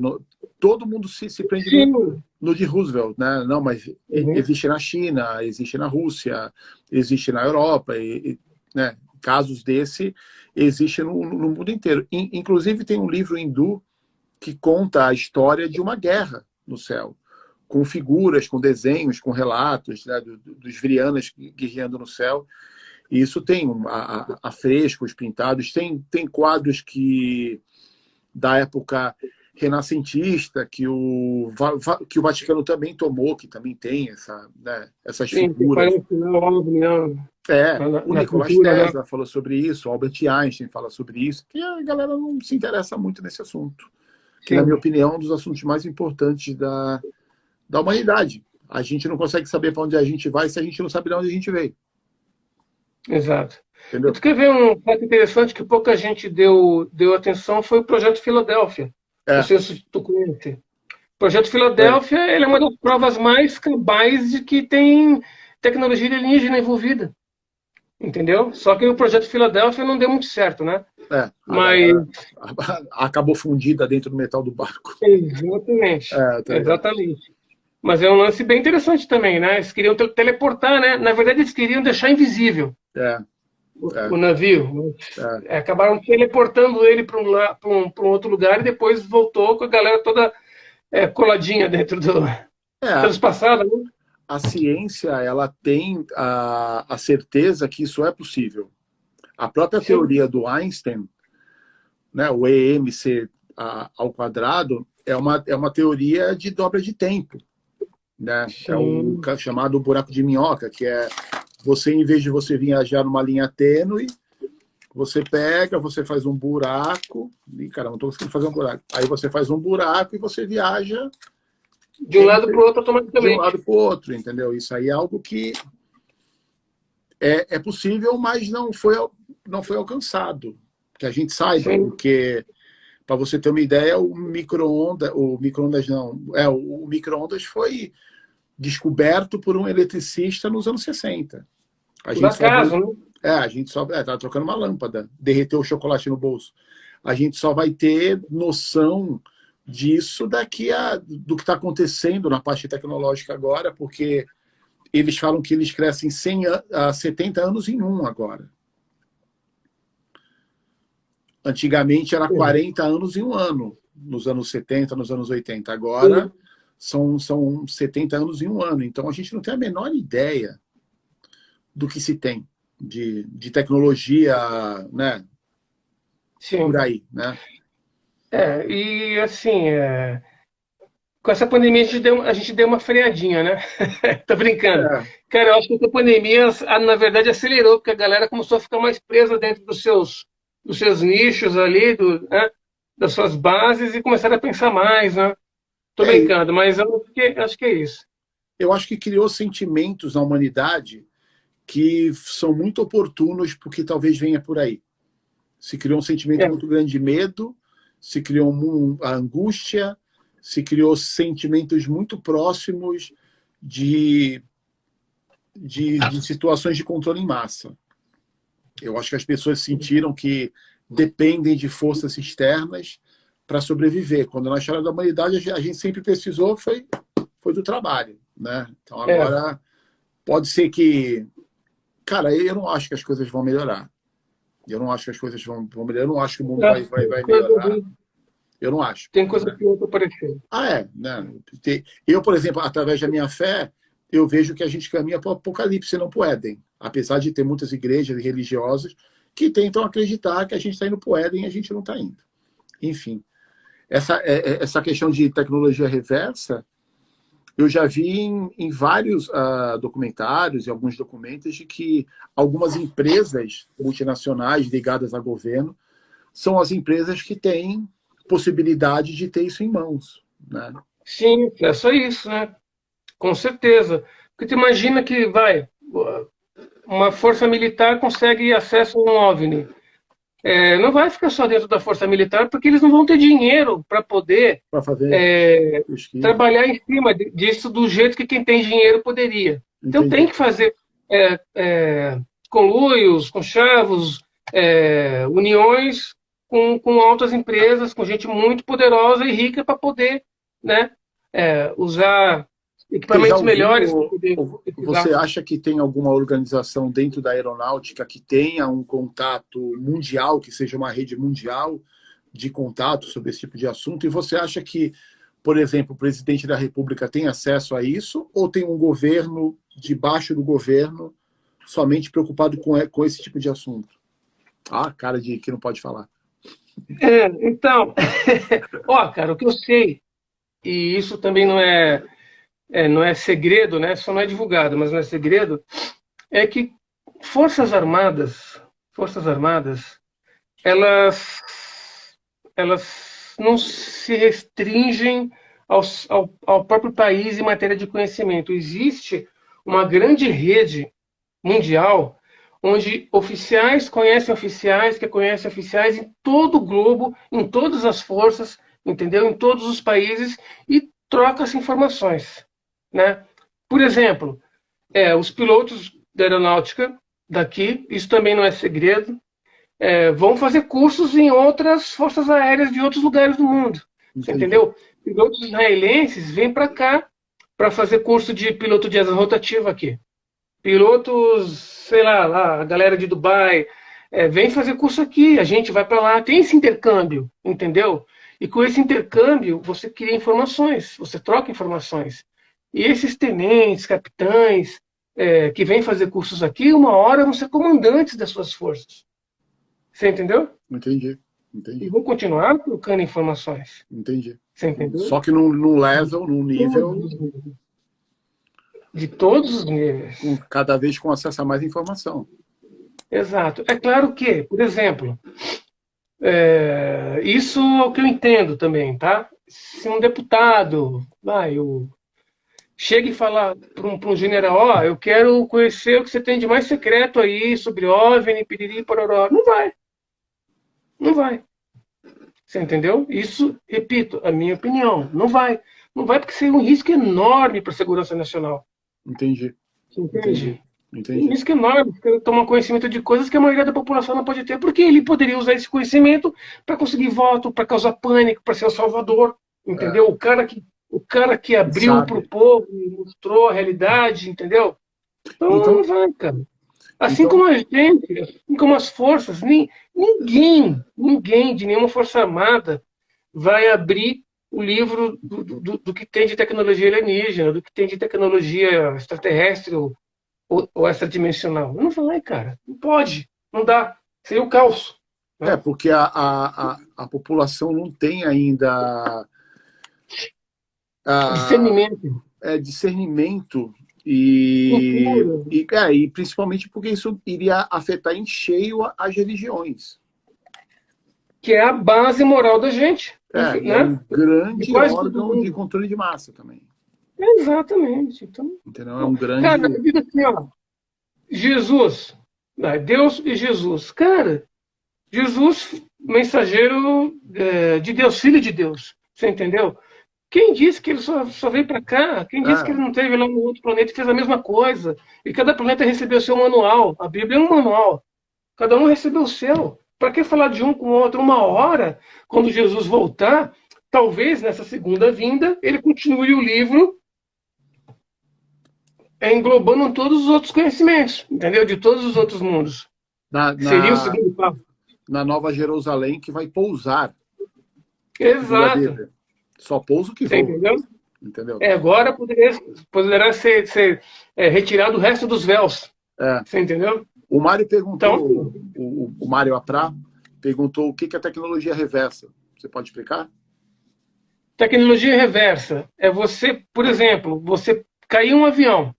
[SPEAKER 1] Todo mundo se prende
[SPEAKER 2] sim.
[SPEAKER 1] no de Roosevelt, né? Não, mas
[SPEAKER 2] Uhum.
[SPEAKER 1] existe na China, existe na Rússia, existe na Europa, né? Casos desse existem no mundo inteiro. Inclusive tem um livro hindu que conta a história de uma guerra no céu, com figuras, com desenhos, com relatos, né, dos virianas guerreando no céu. E isso tem afrescos pintados, tem quadros da época renascentista que o Vaticano também tomou, que também tem essas
[SPEAKER 2] Sim, que
[SPEAKER 1] figuras.
[SPEAKER 2] parece não, óbvio,
[SPEAKER 1] O
[SPEAKER 2] na
[SPEAKER 1] Nicolas
[SPEAKER 2] cultura, né?
[SPEAKER 1] Tesla falou sobre isso, o Albert Einstein fala sobre isso, que a galera não se interessa muito nesse assunto, que, na minha
[SPEAKER 2] Sim,
[SPEAKER 1] opinião, é um dos assuntos mais importantes da humanidade. A gente não consegue saber para onde a gente vai se a gente não sabe de onde a gente veio,
[SPEAKER 2] exato. E
[SPEAKER 1] entendeu?
[SPEAKER 2] tu quer ver um fato interessante que pouca gente deu atenção foi o Projeto Filadélfia. Não
[SPEAKER 1] É,
[SPEAKER 2] sei se tu conhece. O Projeto
[SPEAKER 1] é,
[SPEAKER 2] Filadélfia, ele é uma das provas mais cabais de que tem tecnologia alienígena envolvida, entendeu? Só que o Projeto Filadélfia não deu muito certo, né?
[SPEAKER 1] a
[SPEAKER 2] Mas,
[SPEAKER 1] galera acabou fundida dentro do metal do barco.
[SPEAKER 2] exatamente,
[SPEAKER 1] Tá ligado?
[SPEAKER 2] exatamente. Mas é um lance bem interessante também, né? Eles queriam teleportar, né? Na verdade, eles queriam deixar invisível
[SPEAKER 1] É,
[SPEAKER 2] o
[SPEAKER 1] é,
[SPEAKER 2] navio. Mas,
[SPEAKER 1] é.
[SPEAKER 2] acabaram teleportando ele para um outro lugar e depois voltou com a galera toda coladinha dentro do
[SPEAKER 1] É,
[SPEAKER 2] transpassada, né?
[SPEAKER 1] a ciência ela tem a certeza que isso é possível. A própria
[SPEAKER 2] Sim,
[SPEAKER 1] teoria do Einstein, né, o EMC ao quadrado, é uma teoria de dobra de tempo. Né? É o
[SPEAKER 2] sim.
[SPEAKER 1] chamado buraco de minhoca, que é você, em vez de você viajar numa linha tênue, você pega, você faz um buraco. Ih, caramba, não estou conseguindo fazer um buraco. Aí você faz um buraco e você viaja
[SPEAKER 2] De um lado para o outro
[SPEAKER 1] de um
[SPEAKER 2] automaticamente.
[SPEAKER 1] lado para o outro, entendeu? Isso aí é algo que é possível, mas não foi alcançado. Que a gente saiba,
[SPEAKER 2] Sim,
[SPEAKER 1] porque, para você ter uma ideia, o micro-ondas não, o micro-ondas foi descoberto por um eletricista nos anos 60. A
[SPEAKER 2] por
[SPEAKER 1] gente só vai,
[SPEAKER 2] acaso, né?
[SPEAKER 1] tá trocando uma lâmpada, derreteu o chocolate no bolso. A gente só vai ter noção disso do que está acontecendo na parte tecnológica agora, porque eles falam que eles crescem 100 a 70 anos em um agora. Antigamente era 40 anos em um ano, nos anos 70, nos anos 80. Agora
[SPEAKER 2] Sim,
[SPEAKER 1] são 70 anos em um ano. Então a gente não tem a menor ideia do que se tem de tecnologia, né, por
[SPEAKER 2] sim.
[SPEAKER 1] aí, né?
[SPEAKER 2] E assim, com essa pandemia a gente deu uma freadinha, né? Tô brincando.
[SPEAKER 1] É,
[SPEAKER 2] Cara, eu acho que a pandemia, na verdade, acelerou, porque a galera começou a ficar mais presa dentro dos seus nichos ali, né? Das suas bases e começaram a pensar mais, né? Tô
[SPEAKER 1] é,
[SPEAKER 2] brincando, mas eu acho que é isso.
[SPEAKER 1] eu acho que criou sentimentos na humanidade que são muito oportunos porque talvez venha por aí. Se criou um sentimento
[SPEAKER 2] É,
[SPEAKER 1] muito grande de medo, se criou a angústia, se criou sentimentos muito próximos de, de situações de controle em massa. Eu acho que as pessoas sentiram que dependem de forças externas para sobreviver. Quando na história da humanidade a gente sempre precisou foi do trabalho, né? Então
[SPEAKER 2] é.
[SPEAKER 1] agora pode ser que, cara, eu não acho que as coisas vão melhorar. Eu não acho que as coisas vão melhorar. Eu não acho que o mundo vai, vai,
[SPEAKER 2] Tem
[SPEAKER 1] vai
[SPEAKER 2] coisa
[SPEAKER 1] melhorar.
[SPEAKER 2] ruim,
[SPEAKER 1] Eu não acho.
[SPEAKER 2] tem coisa pior para aparecer.
[SPEAKER 1] Né? Eu, por exemplo, através da minha fé, eu vejo que a gente caminha para o Apocalipse, não para o Éden. Apesar de ter muitas igrejas religiosas que tentam acreditar que a gente está indo para o Éden e a gente não está indo. Enfim, essa questão de tecnologia reversa, eu já vi em vários documentários e alguns documentos de que algumas empresas multinacionais ligadas a governo são as empresas que têm possibilidade de ter isso em mãos, né?
[SPEAKER 2] Sim, é só isso, né? Com certeza. Porque tu imagina que, uma força militar consegue acesso a um OVNI. Não vai ficar só dentro da força militar, porque eles não vão ter dinheiro para poder
[SPEAKER 1] Para fazer pesquisa.
[SPEAKER 2] trabalhar em cima disso do jeito que quem tem dinheiro poderia. Então
[SPEAKER 1] Entendi.
[SPEAKER 2] tem que fazer conluios, conchavos, uniões com altas empresas, com gente muito poderosa e rica para poder, né, usar equipamentos melhores.
[SPEAKER 1] Você acha que tem alguma organização dentro da aeronáutica que tenha um contato mundial, que seja uma rede mundial de contato sobre esse tipo de assunto? E você acha que, por exemplo, o presidente da República tem acesso a isso, ou tem um governo debaixo do governo somente preocupado com esse tipo de assunto? Cara de que não pode falar.
[SPEAKER 2] Então, cara, o que eu sei, e isso também não é segredo, né? Só não é divulgado, mas não é segredo, é que Forças Armadas, elas não se restringem ao próprio país em matéria de conhecimento. Existe uma grande rede mundial onde oficiais conhecem oficiais que conhecem oficiais em todo o globo, em todas as forças, entendeu? Em todos os países, e troca-se informações, né? Por exemplo, os pilotos da aeronáutica daqui, isso também não é segredo, vão fazer cursos em outras forças aéreas de outros lugares do mundo. Você entendeu? Pilotos israelenses vêm para cá para fazer curso de piloto de asa rotativa aqui. Pilotos, sei lá, a galera de Dubai, vem fazer curso aqui, a gente vai para lá, tem esse intercâmbio, entendeu? E com esse intercâmbio, você cria informações, você troca informações. E esses tenentes, capitães, que vêm fazer cursos aqui, uma hora vão ser comandantes das suas forças. Você entendeu?
[SPEAKER 1] Entendi.
[SPEAKER 2] E vão continuar trocando informações.
[SPEAKER 1] Entendi.
[SPEAKER 2] Você entendeu?
[SPEAKER 1] Só que num level, num nível...
[SPEAKER 2] De todos os níveis.
[SPEAKER 1] Cada vez com acesso a mais informação.
[SPEAKER 2] Exato. É claro que, por exemplo, isso é o que eu entendo também, tá? Se um deputado chega e fala para um general, eu quero conhecer o que você tem de mais secreto aí sobre OVNI, piriri, pororó. Não vai. Não vai. Você entendeu? Isso, repito, a minha opinião. Não vai. Não vai porque seria um risco enorme para a segurança nacional.
[SPEAKER 1] Entendi.
[SPEAKER 2] Entende? Um risco enorme, porque tomar conhecimento de coisas que a maioria da população não pode ter, porque ele poderia usar esse conhecimento para conseguir voto, para causar pânico, para ser o salvador. Entendeu? O cara que abriu para o povo e mostrou a realidade, entendeu? Então não vai, cara. Assim como a gente, assim como as forças, ninguém de nenhuma força armada vai abrir o livro do que tem de tecnologia alienígena, do que tem de tecnologia extraterrestre ou extradimensional. Não vai, cara. Não pode. Não dá. Seria o caos.
[SPEAKER 1] Né? Porque a população não tem ainda...
[SPEAKER 2] discernimento.
[SPEAKER 1] Discernimento e principalmente porque isso iria afetar em cheio as religiões.
[SPEAKER 2] Que é a base moral da gente.
[SPEAKER 1] Né? É um grande órgão de controle de massa também.
[SPEAKER 2] Exatamente. Então,
[SPEAKER 1] entendeu? É um grande...
[SPEAKER 2] Cara, eu digo assim, Jesus, Deus e Jesus. Cara, Jesus, mensageiro de Deus, filho de Deus. Você entendeu? Quem disse que ele só veio para cá? Quem disse que ele não teve lá no outro planeta e fez a mesma coisa? E cada planeta recebeu o seu manual. A Bíblia é um manual. Cada um recebeu o seu. Para que falar de um com o outro? Uma hora, quando Jesus voltar, talvez nessa segunda vinda, ele continue o livro englobando todos os outros conhecimentos, entendeu? De todos os outros mundos. Seria o segundo passo.
[SPEAKER 1] Na Nova Jerusalém, que vai pousar.
[SPEAKER 2] Exato.
[SPEAKER 1] Só pousa o que voa.
[SPEAKER 2] Entendeu?
[SPEAKER 1] entendeu?
[SPEAKER 2] Agora poderá ser retirado o resto dos véus.
[SPEAKER 1] É.
[SPEAKER 2] Você entendeu?
[SPEAKER 1] O Mário perguntou,
[SPEAKER 2] Então,
[SPEAKER 1] o Mário Aprá perguntou o que é tecnologia reversa. Você pode explicar?
[SPEAKER 2] tecnologia reversa é você, por exemplo, você caiu um avião,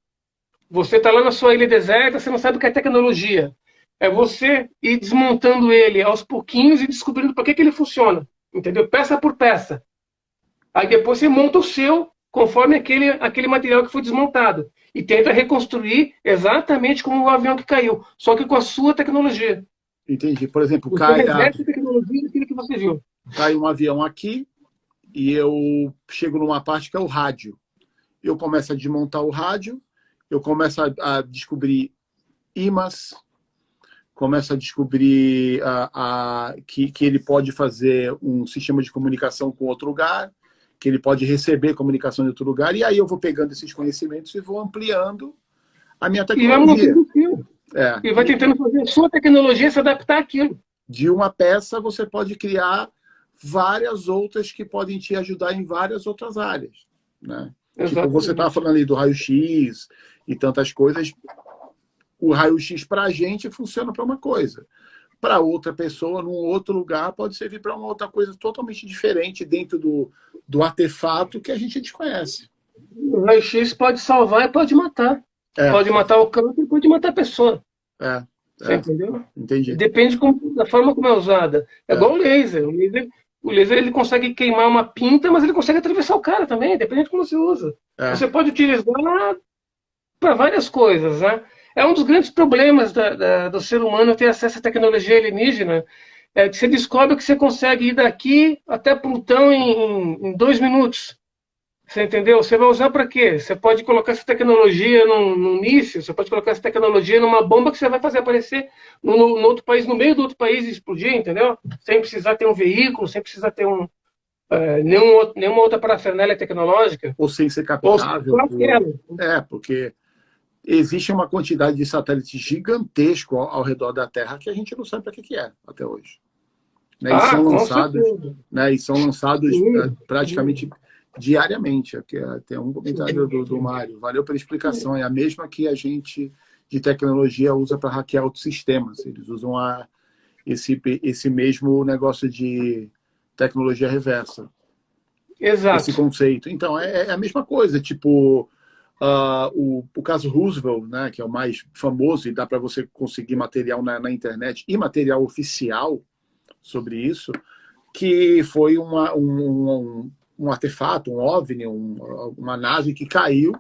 [SPEAKER 2] você está lá na sua ilha deserta, você não sabe o que é tecnologia. É você ir desmontando ele aos pouquinhos e descobrindo para que ele funciona, entendeu? Peça por peça. Aí depois você monta o seu conforme aquele material que foi desmontado e tenta reconstruir exatamente como o avião que caiu, só que com a sua tecnologia.
[SPEAKER 1] Entendi. Por exemplo,
[SPEAKER 2] Você reverte a tecnologia daquilo que você viu.
[SPEAKER 1] cai um avião aqui e eu chego numa parte que é o rádio. Eu começo a desmontar o rádio, eu começo a descobrir imãs, começo a descobrir que ele pode fazer um sistema de comunicação com outro lugar, que ele pode receber comunicação de outro lugar, e aí eu vou pegando esses conhecimentos e vou ampliando a minha tecnologia.
[SPEAKER 2] E vai tentando fazer a sua tecnologia se adaptar àquilo.
[SPEAKER 1] De uma peça, você pode criar várias outras que podem te ajudar em várias outras áreas. Né? Tipo, você estava falando ali do raio-x e tantas coisas. O raio-x para a gente funciona para uma coisa. Para outra pessoa, num outro lugar, pode servir para uma outra coisa totalmente diferente dentro do artefato que a gente desconhece.
[SPEAKER 2] O raio-x pode salvar e pode matar. Pode matar o campo e pode matar a pessoa. Você entendeu?
[SPEAKER 1] Entendi.
[SPEAKER 2] Depende da forma como é usada. É igual o laser. O laser ele consegue queimar uma pinta, mas ele consegue atravessar o cara também, depende de como você usa. Você pode utilizar para várias coisas, né? É um dos grandes problemas do ser humano ter acesso à tecnologia alienígena, é que você descobre que você consegue ir daqui até Plutão em 2 minutos. Você entendeu? Você vai usar para quê? Você pode colocar essa tecnologia num míssil, você pode colocar essa tecnologia numa bomba que você vai fazer aparecer no outro país, no meio do outro país e explodir, entendeu? Sem precisar ter um veículo, sem precisar ter nenhuma outra parafernália tecnológica.
[SPEAKER 1] Ou sem ser captável. Porque existe uma quantidade de satélites gigantesco ao redor da Terra que a gente não sabe para que é até hoje. Né? E são lançados praticamente diariamente. Aqui, tem um comentário do Mário. Valeu pela explicação. É a mesma que a gente de tecnologia usa para hackear outros sistemas. Eles usam esse mesmo negócio de tecnologia reversa.
[SPEAKER 2] Exato.
[SPEAKER 1] Esse conceito. Então, é a mesma coisa. Tipo, o caso Roosevelt, né, que é o mais famoso, e dá para você conseguir material na internet, e material oficial sobre isso, que foi um artefato, um OVNI, uma nave que caiu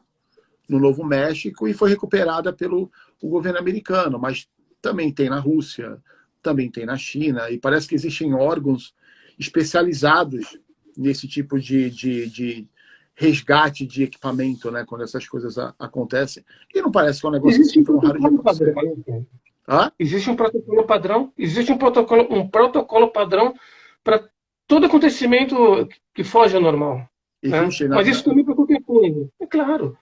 [SPEAKER 1] no Novo México e foi recuperada pelo governo americano, mas também tem na Rússia, também tem na China, e parece que existem órgãos especializados nesse tipo de resgate de equipamento, né, quando essas coisas acontecem. E não parece que é um negócio assim tão raro de acontecer.
[SPEAKER 2] Existe um protocolo padrão, existe um protocolo padrão para todo acontecimento que foge ao normal.
[SPEAKER 1] Existe,
[SPEAKER 2] né? Mas isso também para qualquer coisa. É claro.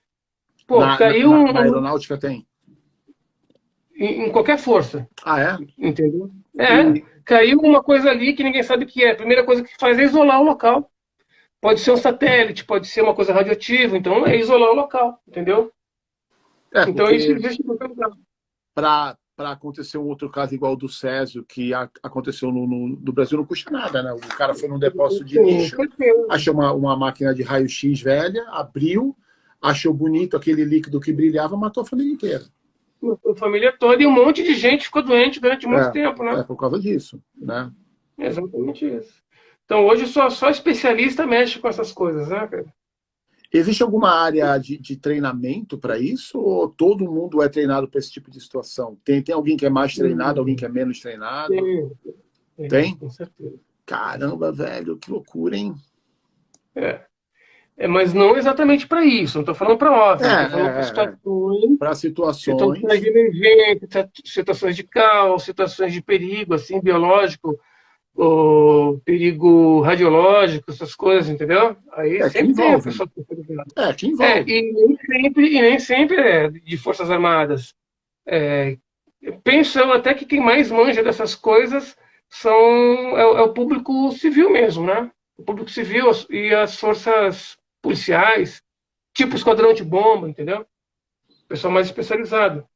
[SPEAKER 2] Pô, caiu
[SPEAKER 1] na aeronáutica tem?
[SPEAKER 2] Em qualquer força.
[SPEAKER 1] É?
[SPEAKER 2] Entendeu? Caiu uma coisa ali que ninguém sabe o que é. A primeira coisa que faz é isolar o local. Pode ser um satélite, pode ser uma coisa radioativa, então é isolar o local, entendeu? Então isso existe em qualquer lugar.
[SPEAKER 1] Para acontecer um outro caso igual do Césio, que aconteceu no Brasil, não custa nada, né? O cara foi num depósito de lixo, achou uma máquina de raio-x velha, abriu, achou bonito aquele líquido que brilhava, matou a família inteira.
[SPEAKER 2] A família toda e um monte de gente ficou doente durante muito tempo, né?
[SPEAKER 1] Por causa disso, né?
[SPEAKER 2] Exatamente isso. Então hoje só especialista mexe com essas coisas, né, cara?
[SPEAKER 1] Existe alguma área de treinamento para isso? Ou todo mundo é treinado para esse tipo de situação? Tem alguém que é mais treinado, alguém que é menos treinado? Tem?
[SPEAKER 2] Com certeza.
[SPEAKER 1] Caramba, velho, que loucura, hein?
[SPEAKER 2] Mas não exatamente para isso. Não estou falando para óbvio.
[SPEAKER 1] Para situações.
[SPEAKER 2] Situações de caos, situações de perigo, assim, biológico, o perigo radiológico, essas coisas, entendeu? Aí sempre tem a pessoa
[SPEAKER 1] que envolve.
[SPEAKER 2] E nem sempre é de Forças Armadas. Penso até que quem mais manja dessas coisas é o público civil mesmo, né? O público civil e as forças policiais, tipo esquadrão de bomba, entendeu? Pessoal mais especializado.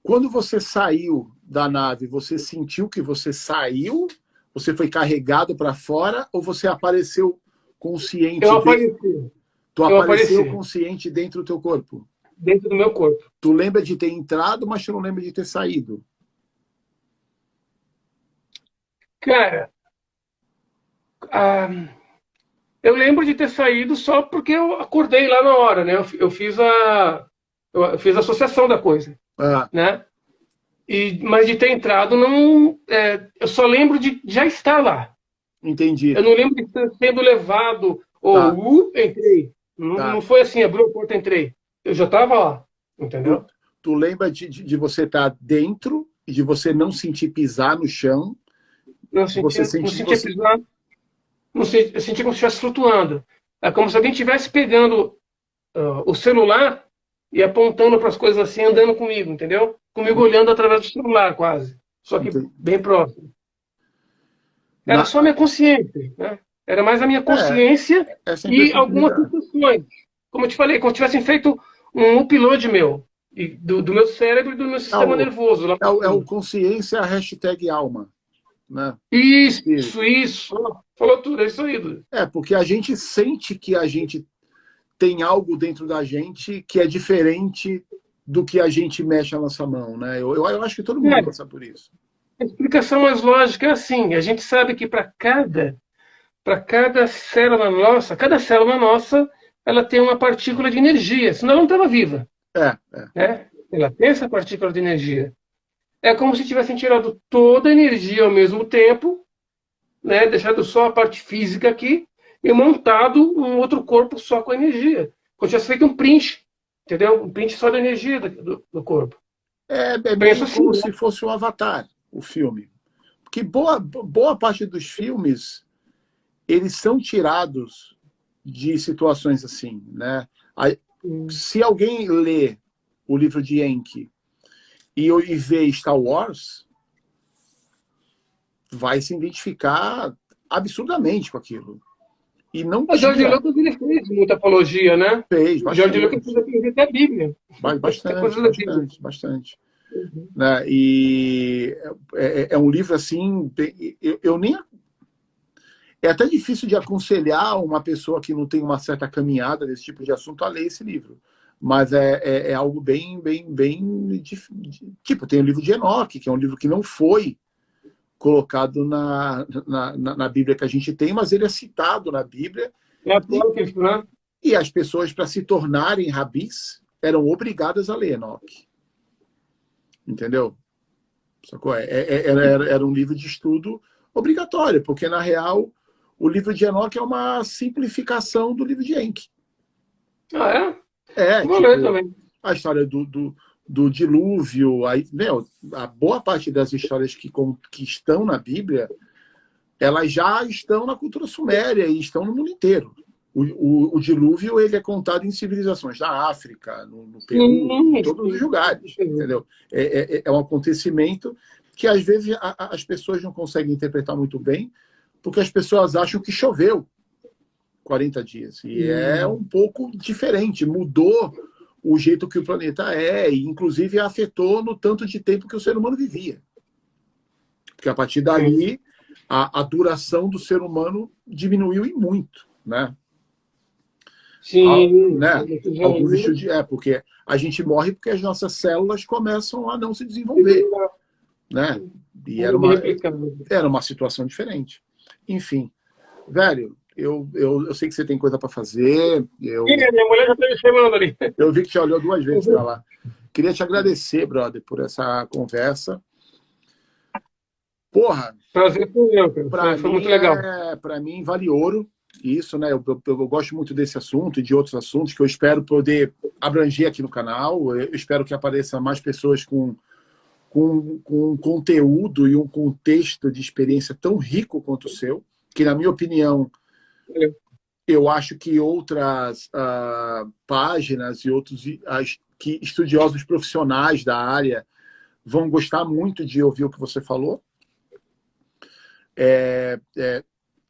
[SPEAKER 1] Quando você saiu da nave, você sentiu que você saiu? Você foi carregado para fora ou você apareceu
[SPEAKER 2] Eu
[SPEAKER 1] consciente?
[SPEAKER 2] apareci,
[SPEAKER 1] Tu
[SPEAKER 2] eu
[SPEAKER 1] apareceu
[SPEAKER 2] apareci
[SPEAKER 1] consciente dentro do teu corpo?
[SPEAKER 2] dentro do meu corpo.
[SPEAKER 1] Tu lembra de ter entrado, mas tu não lembra de ter saído?
[SPEAKER 2] Cara, ah, eu lembro de ter saído só porque eu acordei lá na hora, né? Eu fiz a associação da coisa,
[SPEAKER 1] Ah,
[SPEAKER 2] né? Mas de ter entrado, não, eu só lembro de já estar lá.
[SPEAKER 1] entendi.
[SPEAKER 2] Eu não lembro de ter sendo levado
[SPEAKER 1] Tá,
[SPEAKER 2] ou entrei. Não,
[SPEAKER 1] tá.
[SPEAKER 2] não foi assim, abriu a porta, entrei. Eu já estava lá,
[SPEAKER 1] Tu,
[SPEAKER 2] entendeu?
[SPEAKER 1] tu lembra de você estar dentro e de você não sentir pisar no chão? Você
[SPEAKER 2] Não
[SPEAKER 1] sente
[SPEAKER 2] sentia
[SPEAKER 1] você.
[SPEAKER 2] pisar, eu sentia como se estivesse flutuando. É como se alguém estivesse pegando o celular e apontando para as coisas assim, andando comigo, entendeu? Comigo olhando através do celular, quase. Só que
[SPEAKER 1] Entendi.
[SPEAKER 2] bem próximo. Era
[SPEAKER 1] Na,
[SPEAKER 2] só minha consciência, né? Era mais a minha
[SPEAKER 1] é,
[SPEAKER 2] consciência
[SPEAKER 1] essa é a
[SPEAKER 2] e
[SPEAKER 1] impressão que me
[SPEAKER 2] algumas
[SPEAKER 1] dá.
[SPEAKER 2] sensações. Como eu te falei, como se tivessem feito um upload meu, do meu cérebro e do meu
[SPEAKER 1] É
[SPEAKER 2] sistema
[SPEAKER 1] o,
[SPEAKER 2] nervoso lá para
[SPEAKER 1] é o
[SPEAKER 2] cima.
[SPEAKER 1] consciência hashtag alma, né? Espírito.
[SPEAKER 2] Isso. Falou tudo, é isso aí, Dudu.
[SPEAKER 1] É, porque a gente sente que a gente tem algo dentro da gente que é diferente do que a gente mexe a nossa mão, né? Eu acho que todo mundo
[SPEAKER 2] É,
[SPEAKER 1] passa por isso.
[SPEAKER 2] a explicação mais lógica é assim: a gente sabe que para cada célula nossa, cada célula nossa, ela tem uma partícula de energia, senão ela não estava viva,
[SPEAKER 1] É.
[SPEAKER 2] né? Ela tem essa partícula de energia. É como se tivessem tirado toda a energia ao mesmo tempo, né? Deixado só a parte física aqui e montado um outro corpo só com energia. Como se tivesse feito um print, entendeu? Um print só da energia do corpo.
[SPEAKER 1] É
[SPEAKER 2] Penso
[SPEAKER 1] meio
[SPEAKER 2] assim,
[SPEAKER 1] como
[SPEAKER 2] né?
[SPEAKER 1] se fosse o Avatar, o filme. Porque boa parte dos filmes, eles são tirados de situações assim, né? Se alguém lê o livro de Enki e vê Star Wars, vai se identificar absurdamente com aquilo. E não
[SPEAKER 2] O George
[SPEAKER 1] tinha.
[SPEAKER 2] Lucas ele fez muita apologia, né?
[SPEAKER 1] Fez
[SPEAKER 2] O George Lucas
[SPEAKER 1] bastante.
[SPEAKER 2] fez até a Bíblia. Tem
[SPEAKER 1] Bastante,
[SPEAKER 2] coisas da Bíblia.
[SPEAKER 1] bastante, bastante.
[SPEAKER 2] Uhum.
[SPEAKER 1] Né? E é um livro assim. Eu nem. É até difícil de aconselhar uma pessoa que não tem uma certa caminhada desse tipo de assunto a ler esse livro. Mas é algo bem. Tipo, tem o livro de Enoque, que é um livro que não foi colocado na Bíblia que a gente tem, mas ele é citado na Bíblia.
[SPEAKER 2] É
[SPEAKER 1] E,
[SPEAKER 2] apócrifo, né?
[SPEAKER 1] e as pessoas, para se tornarem rabis, eram obrigadas a ler Enoque. Entendeu? Sacou? Era um livro de estudo obrigatório, porque, na real, o livro de Enoque é uma simplificação do livro de Enki.
[SPEAKER 2] Ah, é?
[SPEAKER 1] É,
[SPEAKER 2] Vou ler
[SPEAKER 1] tipo,
[SPEAKER 2] também.
[SPEAKER 1] a história do dilúvio, aí, meu, a boa parte das histórias que estão na Bíblia, elas já estão na cultura suméria e estão no mundo inteiro. O dilúvio ele é contado em civilizações da África, no Peru, em
[SPEAKER 2] Sim,
[SPEAKER 1] todos os
[SPEAKER 2] sim.
[SPEAKER 1] lugares, entendeu? É um acontecimento que às vezes as pessoas não conseguem interpretar muito bem, porque as pessoas acham que choveu 40 dias. E é um pouco diferente, mudou o jeito que o planeta é, e inclusive afetou no tanto de tempo que o ser humano vivia. Porque a partir
[SPEAKER 2] Sim.
[SPEAKER 1] dali, a duração do ser humano diminuiu e muito, né?
[SPEAKER 2] Sim.
[SPEAKER 1] Né? Alguns estudos, porque a gente morre porque as nossas células começam a não se desenvolver, né? E era uma situação diferente. Enfim, velho, eu sei que você tem coisa para fazer.
[SPEAKER 2] Minha mulher já está me chamando ali.
[SPEAKER 1] Eu vi que te olhou 2 vezes para lá. Queria te agradecer, brother, por essa conversa. Porra,
[SPEAKER 2] Prazer foi meu, cara. Foi muito legal.
[SPEAKER 1] para mim vale ouro isso, né? Eu gosto muito desse assunto e de outros assuntos que eu espero poder abranger aqui no canal. Eu espero que apareça mais pessoas com um conteúdo e um contexto de experiência tão rico quanto o seu, que, na minha opinião,
[SPEAKER 2] Valeu.
[SPEAKER 1] eu acho que outras páginas e outros que estudiosos profissionais da área vão gostar muito de ouvir o que você falou. É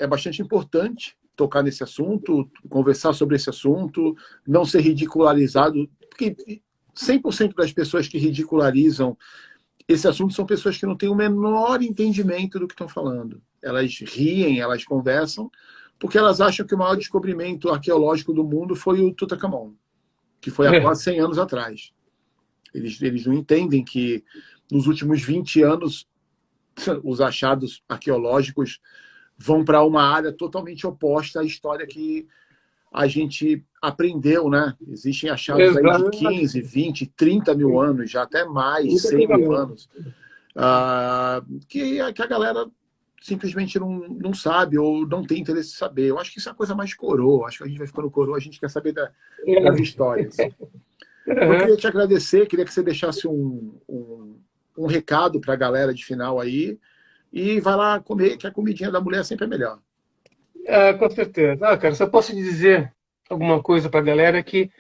[SPEAKER 1] bastante importante tocar nesse assunto, conversar sobre esse assunto, não ser ridicularizado, porque 100% das pessoas que ridicularizam esse assunto são pessoas que não têm o menor entendimento do que estão falando. Elas riem, elas conversam, porque elas acham que o maior descobrimento arqueológico do mundo foi o Tutankhamon, que foi há quase 100 anos atrás. Eles não entendem que nos últimos 20 anos os achados arqueológicos vão para uma área totalmente oposta à história que a gente aprendeu, né? Existem achados aí de 15, 20, 30 mil anos, já até mais, 100 mil anos, que a galera simplesmente não sabe ou não tem interesse em saber. Eu acho que isso é a coisa mais coroa. Acho que a gente vai ficando coroa, a gente quer saber das histórias. Eu queria te agradecer, queria que você deixasse um recado para a galera de final aí, e vai lá comer, que a comidinha da mulher sempre é melhor.
[SPEAKER 2] Com certeza. Cara, só posso dizer alguma coisa para a galera que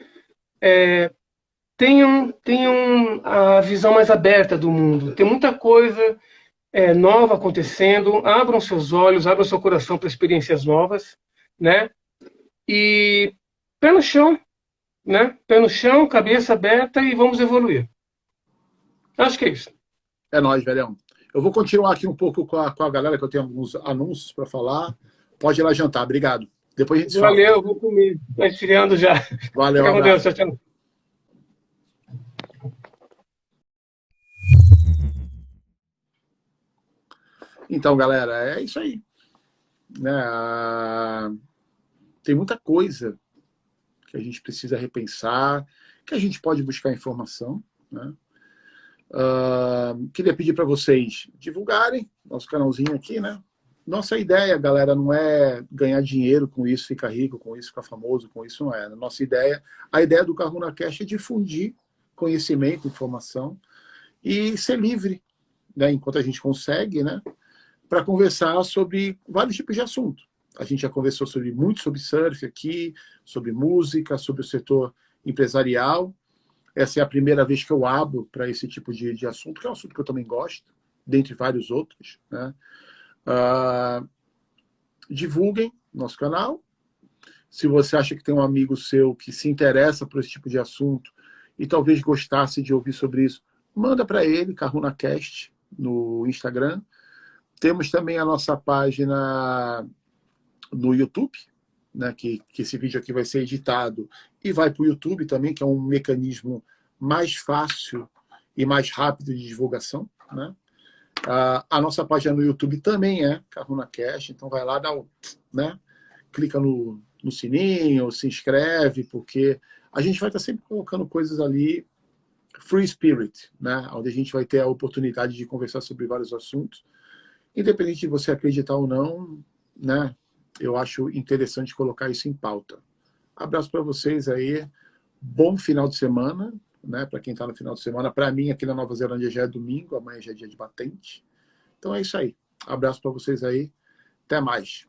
[SPEAKER 2] tenham a visão mais aberta do mundo. Tem muita coisa nova acontecendo. Abram seus olhos, abram seu coração para experiências novas, né? E pé no chão, né? Pé no chão, cabeça aberta e vamos evoluir. Acho que é isso.
[SPEAKER 1] É nóis, velhão. Eu vou continuar aqui um pouco com a galera, que eu tenho alguns anúncios para falar. Pode ir lá jantar. Obrigado. Depois a gente fala.
[SPEAKER 2] Valeu, vou comer. Está esfriando já.
[SPEAKER 1] Valeu,
[SPEAKER 2] Fica com Deus. Tchau, tchau.
[SPEAKER 1] Então, galera, é isso aí. Tem muita coisa que a gente precisa repensar, que a gente pode buscar informação, né? Queria pedir para vocês divulgarem nosso canalzinho aqui, né? Nossa ideia, galera, não é ganhar dinheiro com isso, ficar rico com isso, ficar famoso com isso, não é. A ideia do Kahuna Cast é difundir conhecimento, informação e ser livre, né? Enquanto a gente consegue, né? Para conversar sobre vários tipos de assunto. A gente já conversou muito sobre surf aqui, sobre música, sobre o setor empresarial. Essa é a primeira vez que eu abro para esse tipo de assunto, que é um assunto que eu também gosto, dentre vários outros, né? Divulguem nosso canal. Se você acha que tem um amigo seu que se interessa por esse tipo de assunto e talvez gostasse de ouvir sobre isso, manda para ele, KahunaCast, no Instagram. Temos também a nossa página no YouTube, né, que esse vídeo aqui vai ser editado e vai para o YouTube também, que é um mecanismo mais fácil e mais rápido de divulgação, né? A nossa página no YouTube também é KahunaCast, então vai lá, né, clica no sininho, se inscreve, porque a gente vai estar sempre colocando coisas ali free spirit, né, onde a gente vai ter a oportunidade de conversar sobre vários assuntos, independente de você acreditar ou não, né? Eu acho interessante colocar isso em pauta. Abraço para vocês aí. Bom final de semana, né? Para quem está no final de semana. Para mim, aqui na Nova Zelândia já é domingo, amanhã já é dia de batente. Então é isso aí. Abraço para vocês aí. Até mais.